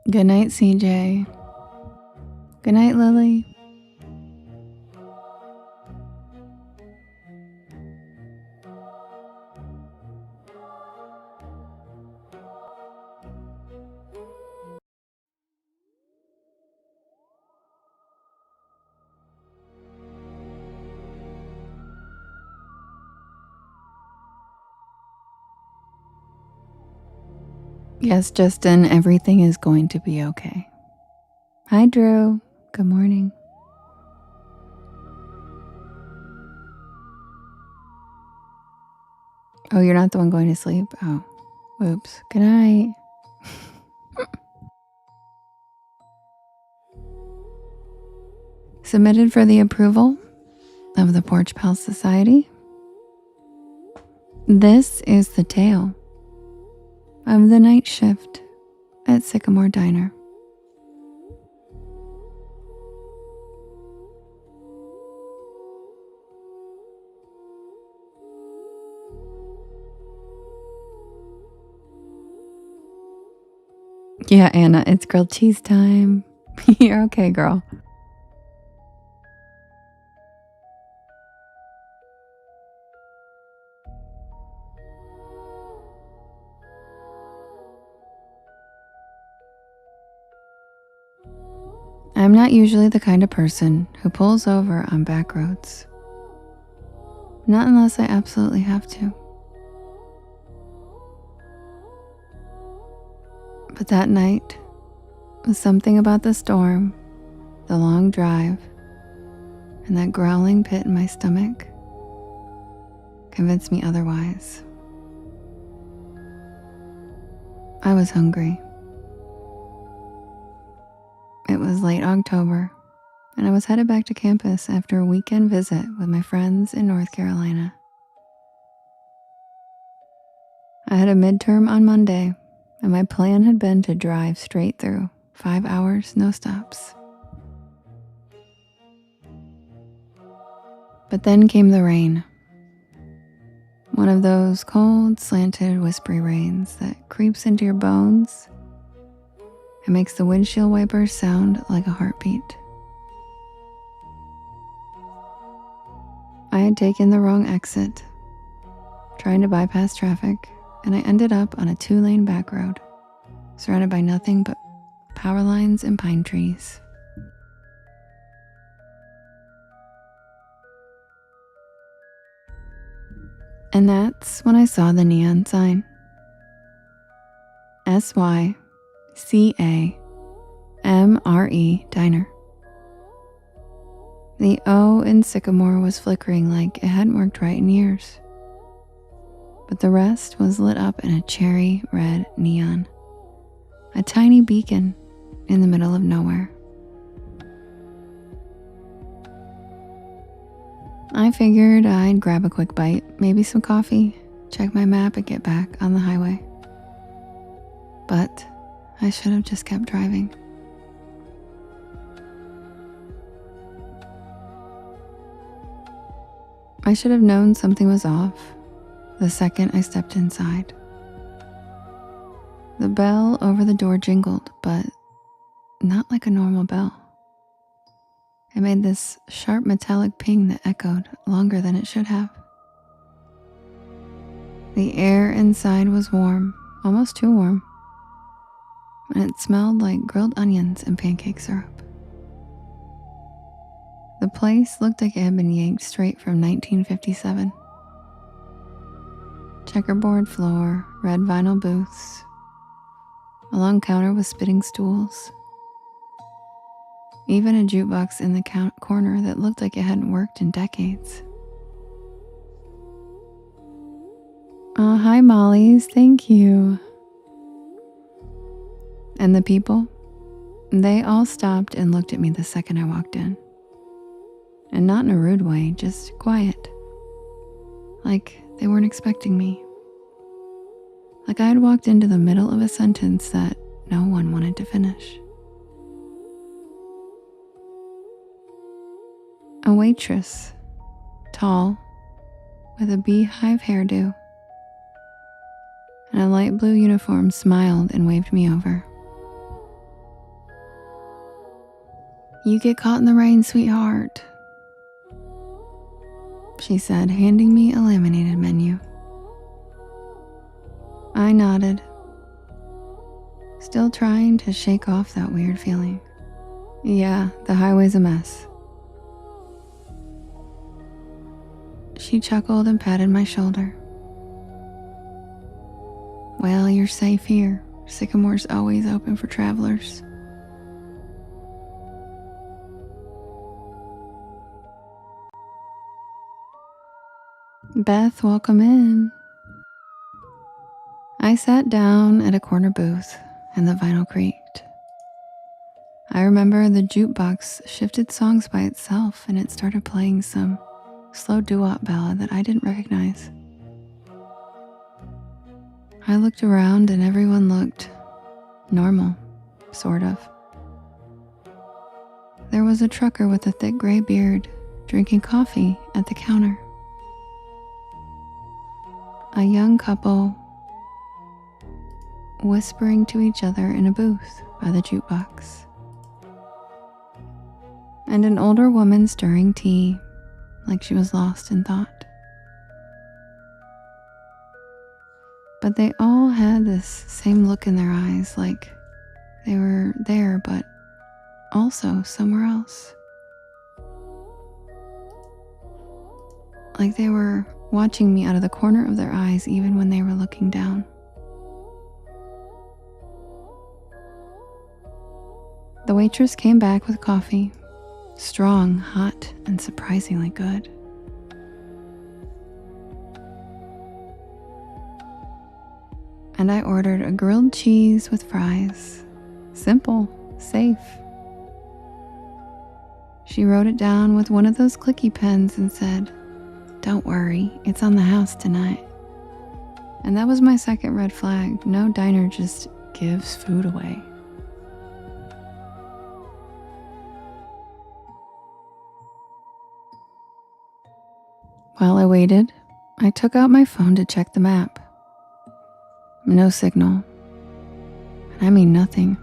Good night, CJ. Good night, Lily. Yes, Justin, everything is going to be okay. Hi, Drew. Good morning. Oh, you're not the one going to sleep? Oh, whoops. Good night. Submitted for the approval of the Porch Pal Society. This is the tale of the night shift at Sycamore Diner. Yeah, Anna, it's grilled cheese time. You're okay, girl. I'm not usually the kind of person who pulls over on back roads. Not unless I absolutely have to. But that night, was something about the storm, the long drive, and that growling pit in my stomach convinced me otherwise. I was hungry. It was late October, and I was headed back to campus after a weekend visit with my friends in North Carolina. I had a midterm on Monday, and my plan had been to drive straight through, 5 hours, no stops. But then came the rain. One of those cold, slanted, whispery rains that creeps into your bones and makes the windshield wipers sound like a heartbeat. I had taken the wrong exit, trying to bypass traffic, and I ended up on a 2-lane back road, surrounded by nothing but power lines and pine trees. And that's when I saw the neon sign. SYCAMRE Diner. The O in Sycamore was flickering like it hadn't worked right in years. But the rest was lit up in a cherry red neon. A tiny beacon in the middle of nowhere. I figured I'd grab a quick bite, maybe some coffee, check my map and get back on the highway. But I should have just kept driving. I should have known something was off the second I stepped inside. The bell over the door jingled, but not like a normal bell. It made this sharp metallic ping that echoed longer than it should have. The air inside was warm, almost too warm, and it smelled like grilled onions and pancake syrup. The place looked like it had been yanked straight from 1957. Checkerboard floor, red vinyl booths, a long counter with spitting stools, even a jukebox in the corner that looked like it hadn't worked in decades. Hi Molly's, thank you. And the people, they all stopped and looked at me the second I walked in. And not in a rude way, just quiet. Like they weren't expecting me. Like I had walked into the middle of a sentence that no one wanted to finish. A waitress, tall, with a beehive hairdo and a light blue uniform, smiled and waved me over. "You get caught in the rain, sweetheart," she said, handing me a laminated menu. I nodded, still trying to shake off that weird feeling. Yeah, the highway's a mess. She chuckled and patted my shoulder. "Well, you're safe here. Sycamore's always open for travelers." "Beth, welcome in." I sat down at a corner booth and the vinyl creaked. I remember the jukebox shifted songs by itself and it started playing some slow doo-wop ballad that I didn't recognize. I looked around and everyone looked normal, sort of. There was a trucker with a thick gray beard drinking coffee at the counter. A young couple whispering to each other in a booth by the jukebox. And an older woman stirring tea like she was lost in thought. But they all had this same look in their eyes, like they were there but also somewhere else. Like they were watching me out of the corner of their eyes even when they were looking down. The waitress came back with coffee, strong, hot, and surprisingly good. And I ordered a grilled cheese with fries. Simple, safe. She wrote it down with one of those clicky pens and said, "Don't worry, it's on the house tonight." And that was my second red flag. No diner just gives food away. While I waited, I took out my phone to check the map. No signal. And I mean nothing.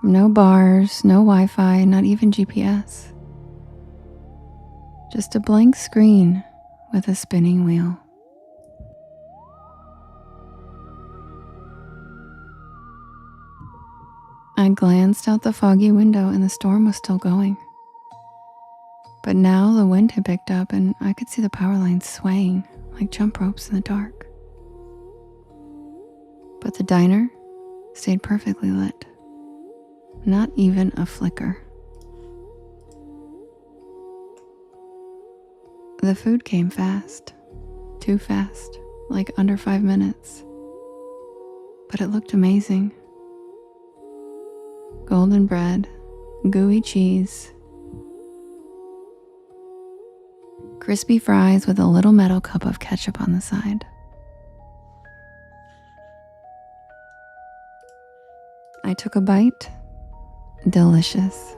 No bars, no Wi-Fi, not even GPS. Just a blank screen with a spinning wheel. I glanced out the foggy window and the storm was still going. But now the wind had picked up and I could see the power lines swaying like jump ropes in the dark. But the diner stayed perfectly lit. Not even a flicker. The food came fast. Too fast, like under 5 minutes. But it looked amazing. Golden bread, gooey cheese, crispy fries with a little metal cup of ketchup on the side. I took a bite. Delicious.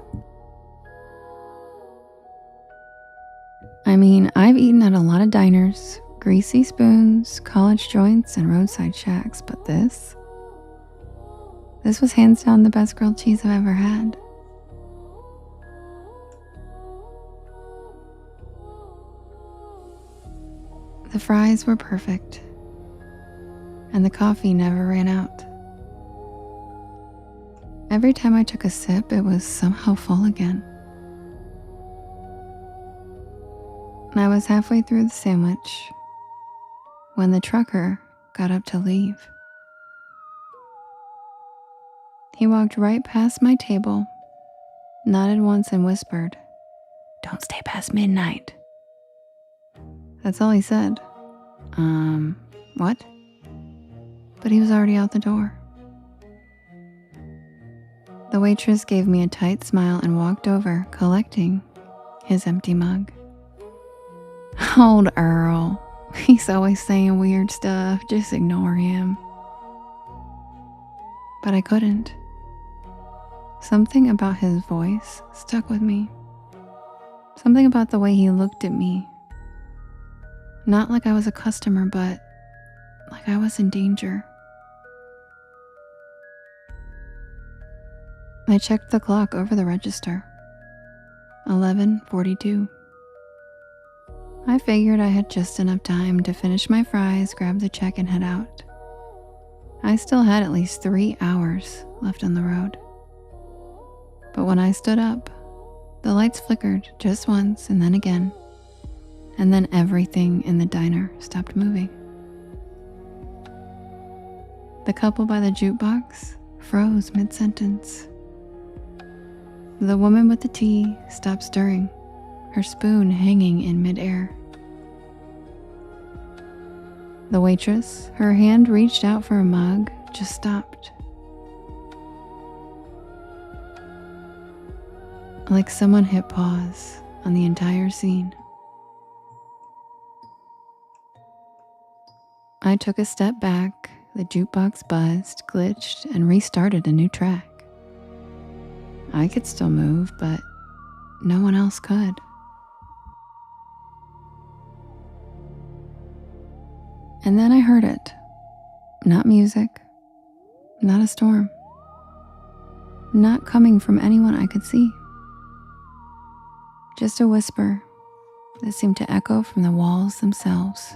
I mean, I've eaten at a lot of diners, greasy spoons, college joints, and roadside shacks, but this was hands down the best grilled cheese I've ever had. The fries were perfect, and the coffee never ran out. Every time I took a sip, it was somehow full again. I was halfway through the sandwich when the trucker got up to leave. He walked right past my table, nodded once and whispered, "Don't stay past midnight." That's all he said. What? But he was already out the door. The waitress gave me a tight smile and walked over, collecting his empty mug. Old Earl. He's always saying weird stuff. Just ignore him. But I couldn't. Something about his voice stuck with me. Something about the way he looked at me. Not like I was a customer, but like I was in danger. I checked the clock over the register. 11:42. I figured I had just enough time to finish my fries, grab the check, and head out. I still had at least 3 hours left on the road. But when I stood up, the lights flickered just once and then again, and then everything in the diner stopped moving. The couple by the jukebox froze mid-sentence. The woman with the tea stopped stirring, her spoon hanging in midair. The waitress, her hand reached out for a mug, just stopped. Like someone hit pause on the entire scene. I took a step back, the jukebox buzzed, glitched, and restarted a new track. I could still move, but no one else could. And then I heard it. Not music, not a storm, not coming from anyone I could see. Just a whisper that seemed to echo from the walls themselves.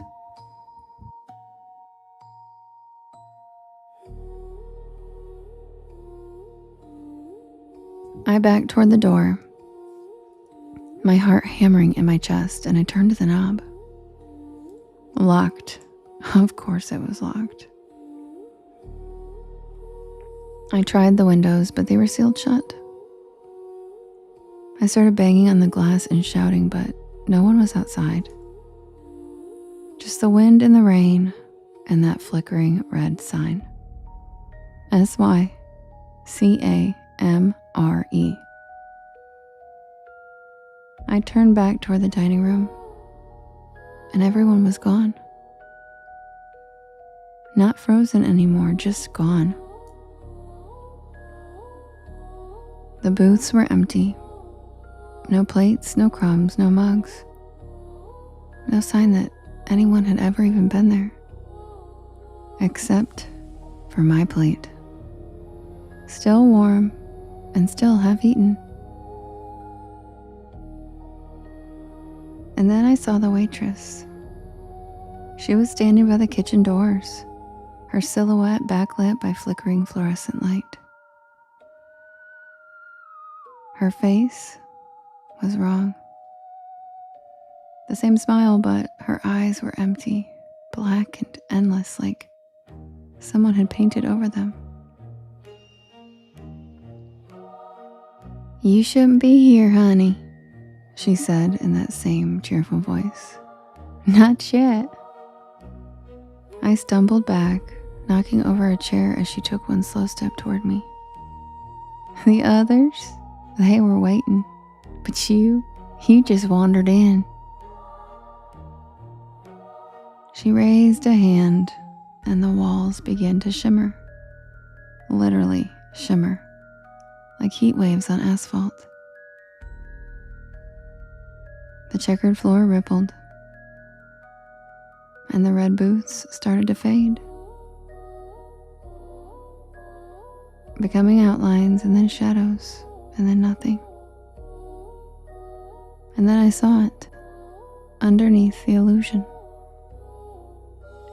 I backed toward the door, my heart hammering in my chest, and I turned the knob. Locked. Of course it was locked. I tried the windows, but they were sealed shut. I started banging on the glass and shouting, but no one was outside. Just the wind and the rain and that flickering red sign. SYCAMRE. I turned back toward the dining room, and everyone was gone. Not frozen anymore, just gone. The booths were empty. No plates, no crumbs, no mugs. No sign that anyone had ever even been there. Except for my plate. Still warm and still half-eaten. And then I saw the waitress. She was standing by the kitchen doors, her silhouette backlit by flickering fluorescent light. Her face was wrong. The same smile, but her eyes were empty, black and endless, like someone had painted over them. "You shouldn't be here, honey," she said in that same cheerful voice. "Not yet." I stumbled back, knocking over a chair as she took one slow step toward me. "The others, they were waiting, but you just wandered in." She raised a hand and the walls began to shimmer. Literally shimmer, like heat waves on asphalt. The checkered floor rippled, and the red booths started to fade, becoming outlines and then shadows and then nothing. And then I saw it, underneath the illusion.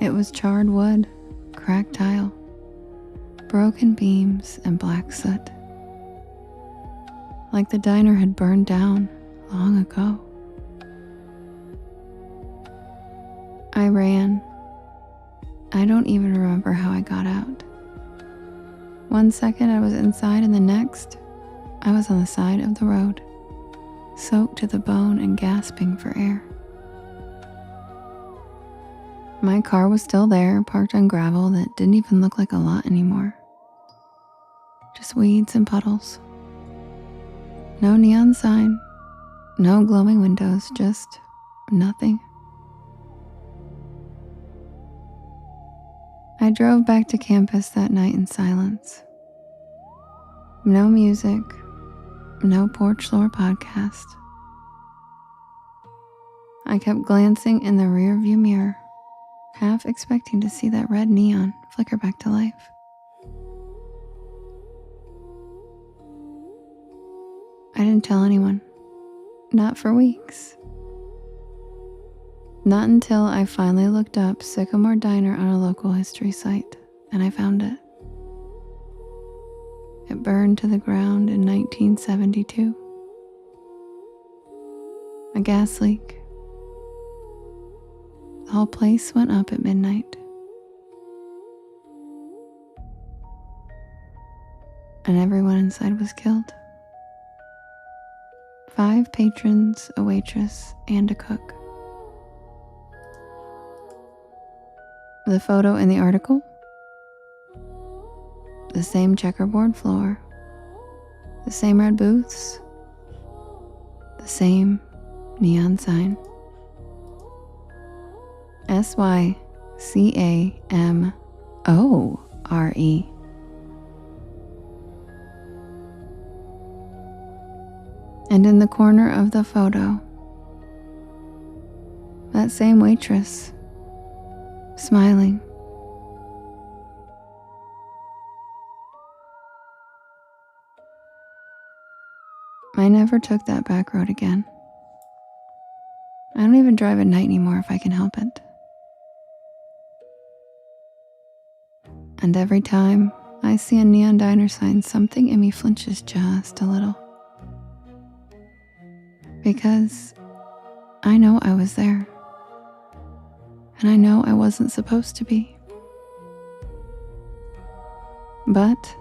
It was charred wood, cracked tile, broken beams, and black soot. Like the diner had burned down long ago. I ran. I don't even remember how I got out. One second I was inside, and the next I was on the side of the road, soaked to the bone and gasping for air. My car was still there, parked on gravel that didn't even look like a lot anymore. Just weeds and puddles. No neon sign, no glowing windows, just nothing. I drove back to campus that night in silence. No music, no Porch Lore podcast. I kept glancing in the rearview mirror, half expecting to see that red neon flicker back to life. I didn't tell anyone, not for weeks. Not until I finally looked up Sycamore Diner on a local history site, and I found it. It burned to the ground in 1972. A gas leak. The whole place went up at midnight. And everyone inside was killed. 5 patrons, a waitress, and a cook. The photo in the article? The same checkerboard floor, the same red booths, the same neon sign. SYCAMORE. And in the corner of the photo, that same waitress, smiling. I never took that back road again. I don't even drive at night anymore if I can help it. And every time I see a neon diner sign, something in me flinches just a little. Because I know I was there. And I know I wasn't supposed to be. But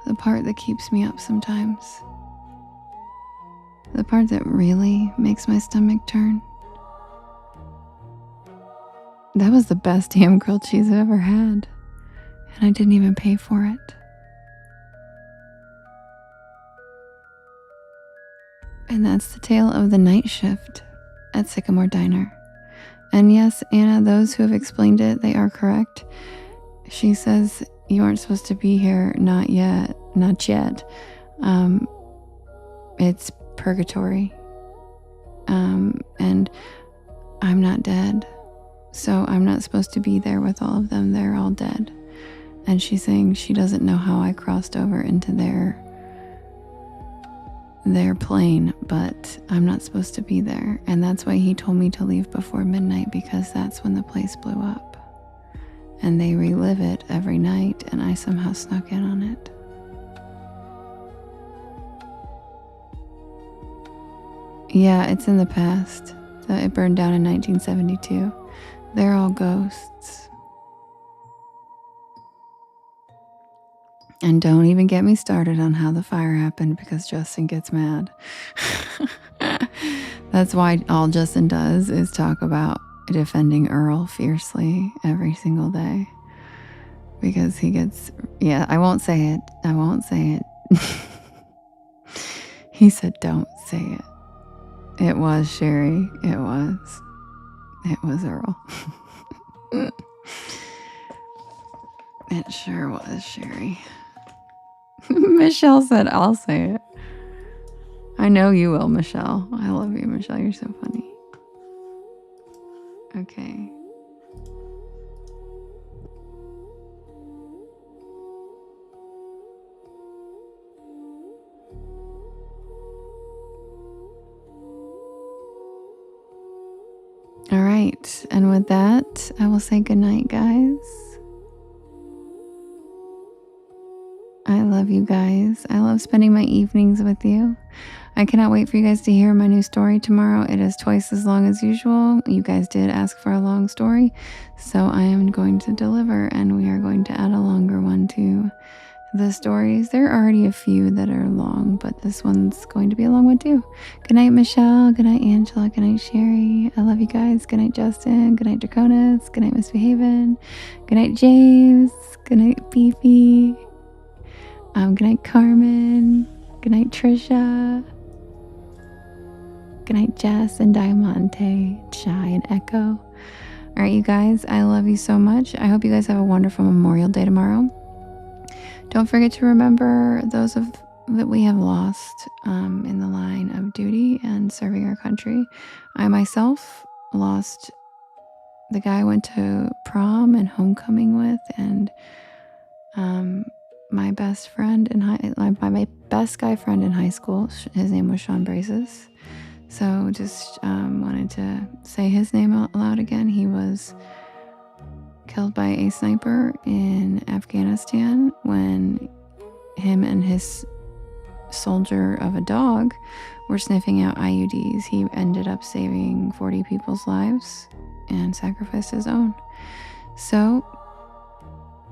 the part that keeps me up sometimes, the part that really makes my stomach turn, that was the best damn grilled cheese I've ever had. And I didn't even pay for it. And that's the tale of the night shift at Sycamore Diner. And yes, Anna, those who have explained it, they are correct. She says you aren't supposed to be here, not yet. It's purgatory. And I'm not dead, so I'm not supposed to be there with all of them. They're all dead. And she's saying she doesn't know how I crossed over into their their plane, but I'm not supposed to be there. And that's why he told me to leave before midnight, because that's when the place blew up. And they relive it every night, and I somehow snuck in on it. Yeah, it's in the past. It burned down in 1972. They're all ghosts. And don't even get me started on how the fire happened, because Justin gets mad. That's why all Justin does is talk about defending Earl fiercely every single day. Because he gets, yeah, I won't say it. He said, don't say it. It was Sherry. It was Earl. It sure was Sherry. Michelle said, I'll say it. I know you will, Michelle. I love you, Michelle. You're so funny. Okay. All right. And with that, I will say goodnight, guys. I love you guys. I love spending my evenings with you. I cannot wait for you guys to hear my new story tomorrow. It is twice as long as usual. You guys did ask for a long story, so I am going to deliver, and we are going to add a longer one to the stories. There are already a few that are long, but this one's going to be a long one too. Good night, Michelle. Good night, Angela. Good night, Sherry. I love you guys. Good night, Justin. Good night, Draconis. Good night, Misbehaven. Good night, James. Good night, Beefy. Good night, Carmen. Good night, Trisha. Good night, Jess and Diamante, Shy and Echo. All right, you guys, I love you so much. I hope you guys have a wonderful Memorial Day tomorrow. Don't forget to remember those that we have lost in the line of duty and serving our country. I myself lost the guy I went to prom and homecoming with, and my best friend my best guy friend in high school. His name was Sean Braces. So just wanted to say his name out loud again. He was killed by a sniper in Afghanistan when him and his soldier of a dog were sniffing out IUDs. He ended up saving 40 people's lives and sacrificed his own. So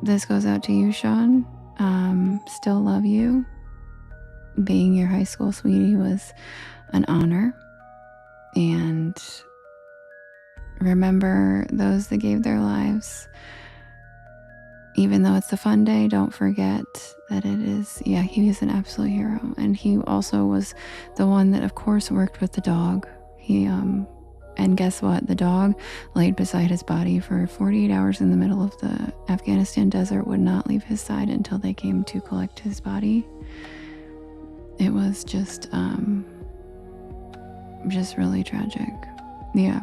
this goes out to you, Sean. Still love you. Being your high school sweetie was an honor. And remember those that gave their lives. Even though it's a fun day, don't forget that it is, he was an absolute hero. And he also was the one that, of course, worked with the dog. And guess what? The dog laid beside his body for 48 hours in the middle of the Afghanistan desert, would not leave his side until they came to collect his body. It was just really tragic. Yeah.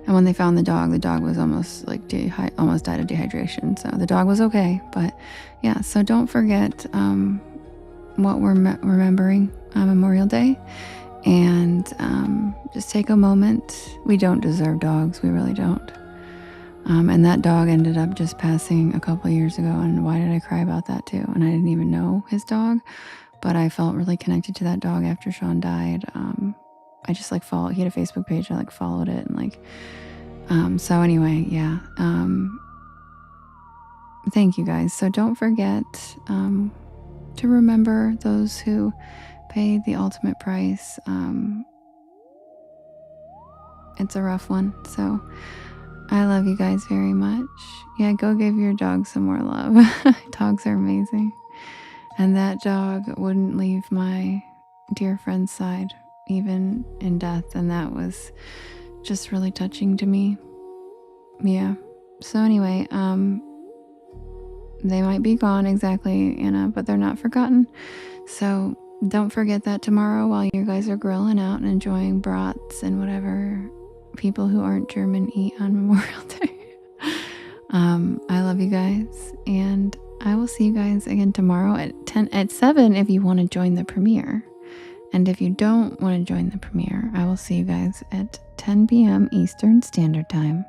And when they found the dog was almost almost died of dehydration. So the dog was okay, but yeah. So don't forget what we're remembering on Memorial Day, and just take a moment. We don't deserve dogs. We really don't. And that dog ended up just passing a couple of years ago. And why did I cry about that too? And I didn't even know his dog, but I felt really connected to that dog after Sean died. I just followed, he had a Facebook page. I followed it and so anyway, yeah. Thank you guys. So don't forget to remember those who paid the ultimate price. It's a rough one. So I love you guys very much. Yeah, go give your dog some more love. Dogs are amazing. And that dog wouldn't leave my dear friend's side, even in death. And that was just really touching to me. Yeah. So anyway, they might be gone exactly, but they're not forgotten. So don't forget that tomorrow while you guys are grilling out and enjoying brats and whatever people who aren't German eat on Memorial Day. I love you guys, and I will see you guys again tomorrow at 7 if you want to join the premiere. And if you don't want to join the premiere, I will see you guys at 10 p.m. Eastern Standard Time.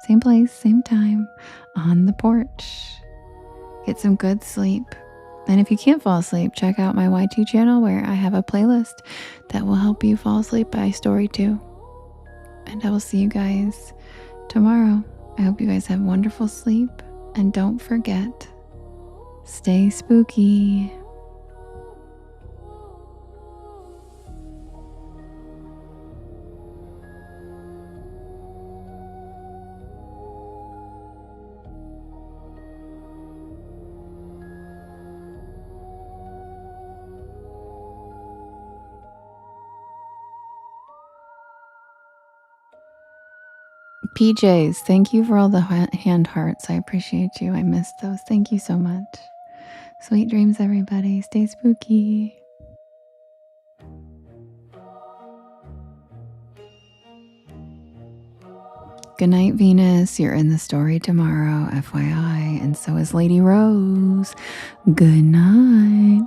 Same place, same time, on the porch. Get some good sleep. And if you can't fall asleep, check out my YT channel where I have a playlist that will help you fall asleep by story 2. And I will see you guys tomorrow. I hope you guys have wonderful sleep. And don't forget, stay spooky. PJs, thank you for all the hand hearts. I appreciate you. I missed those. Thank you so much. Sweet dreams, everybody. Stay spooky. Good night, Venus. You're in the story tomorrow, FYI. And so is Lady Rose. Good night.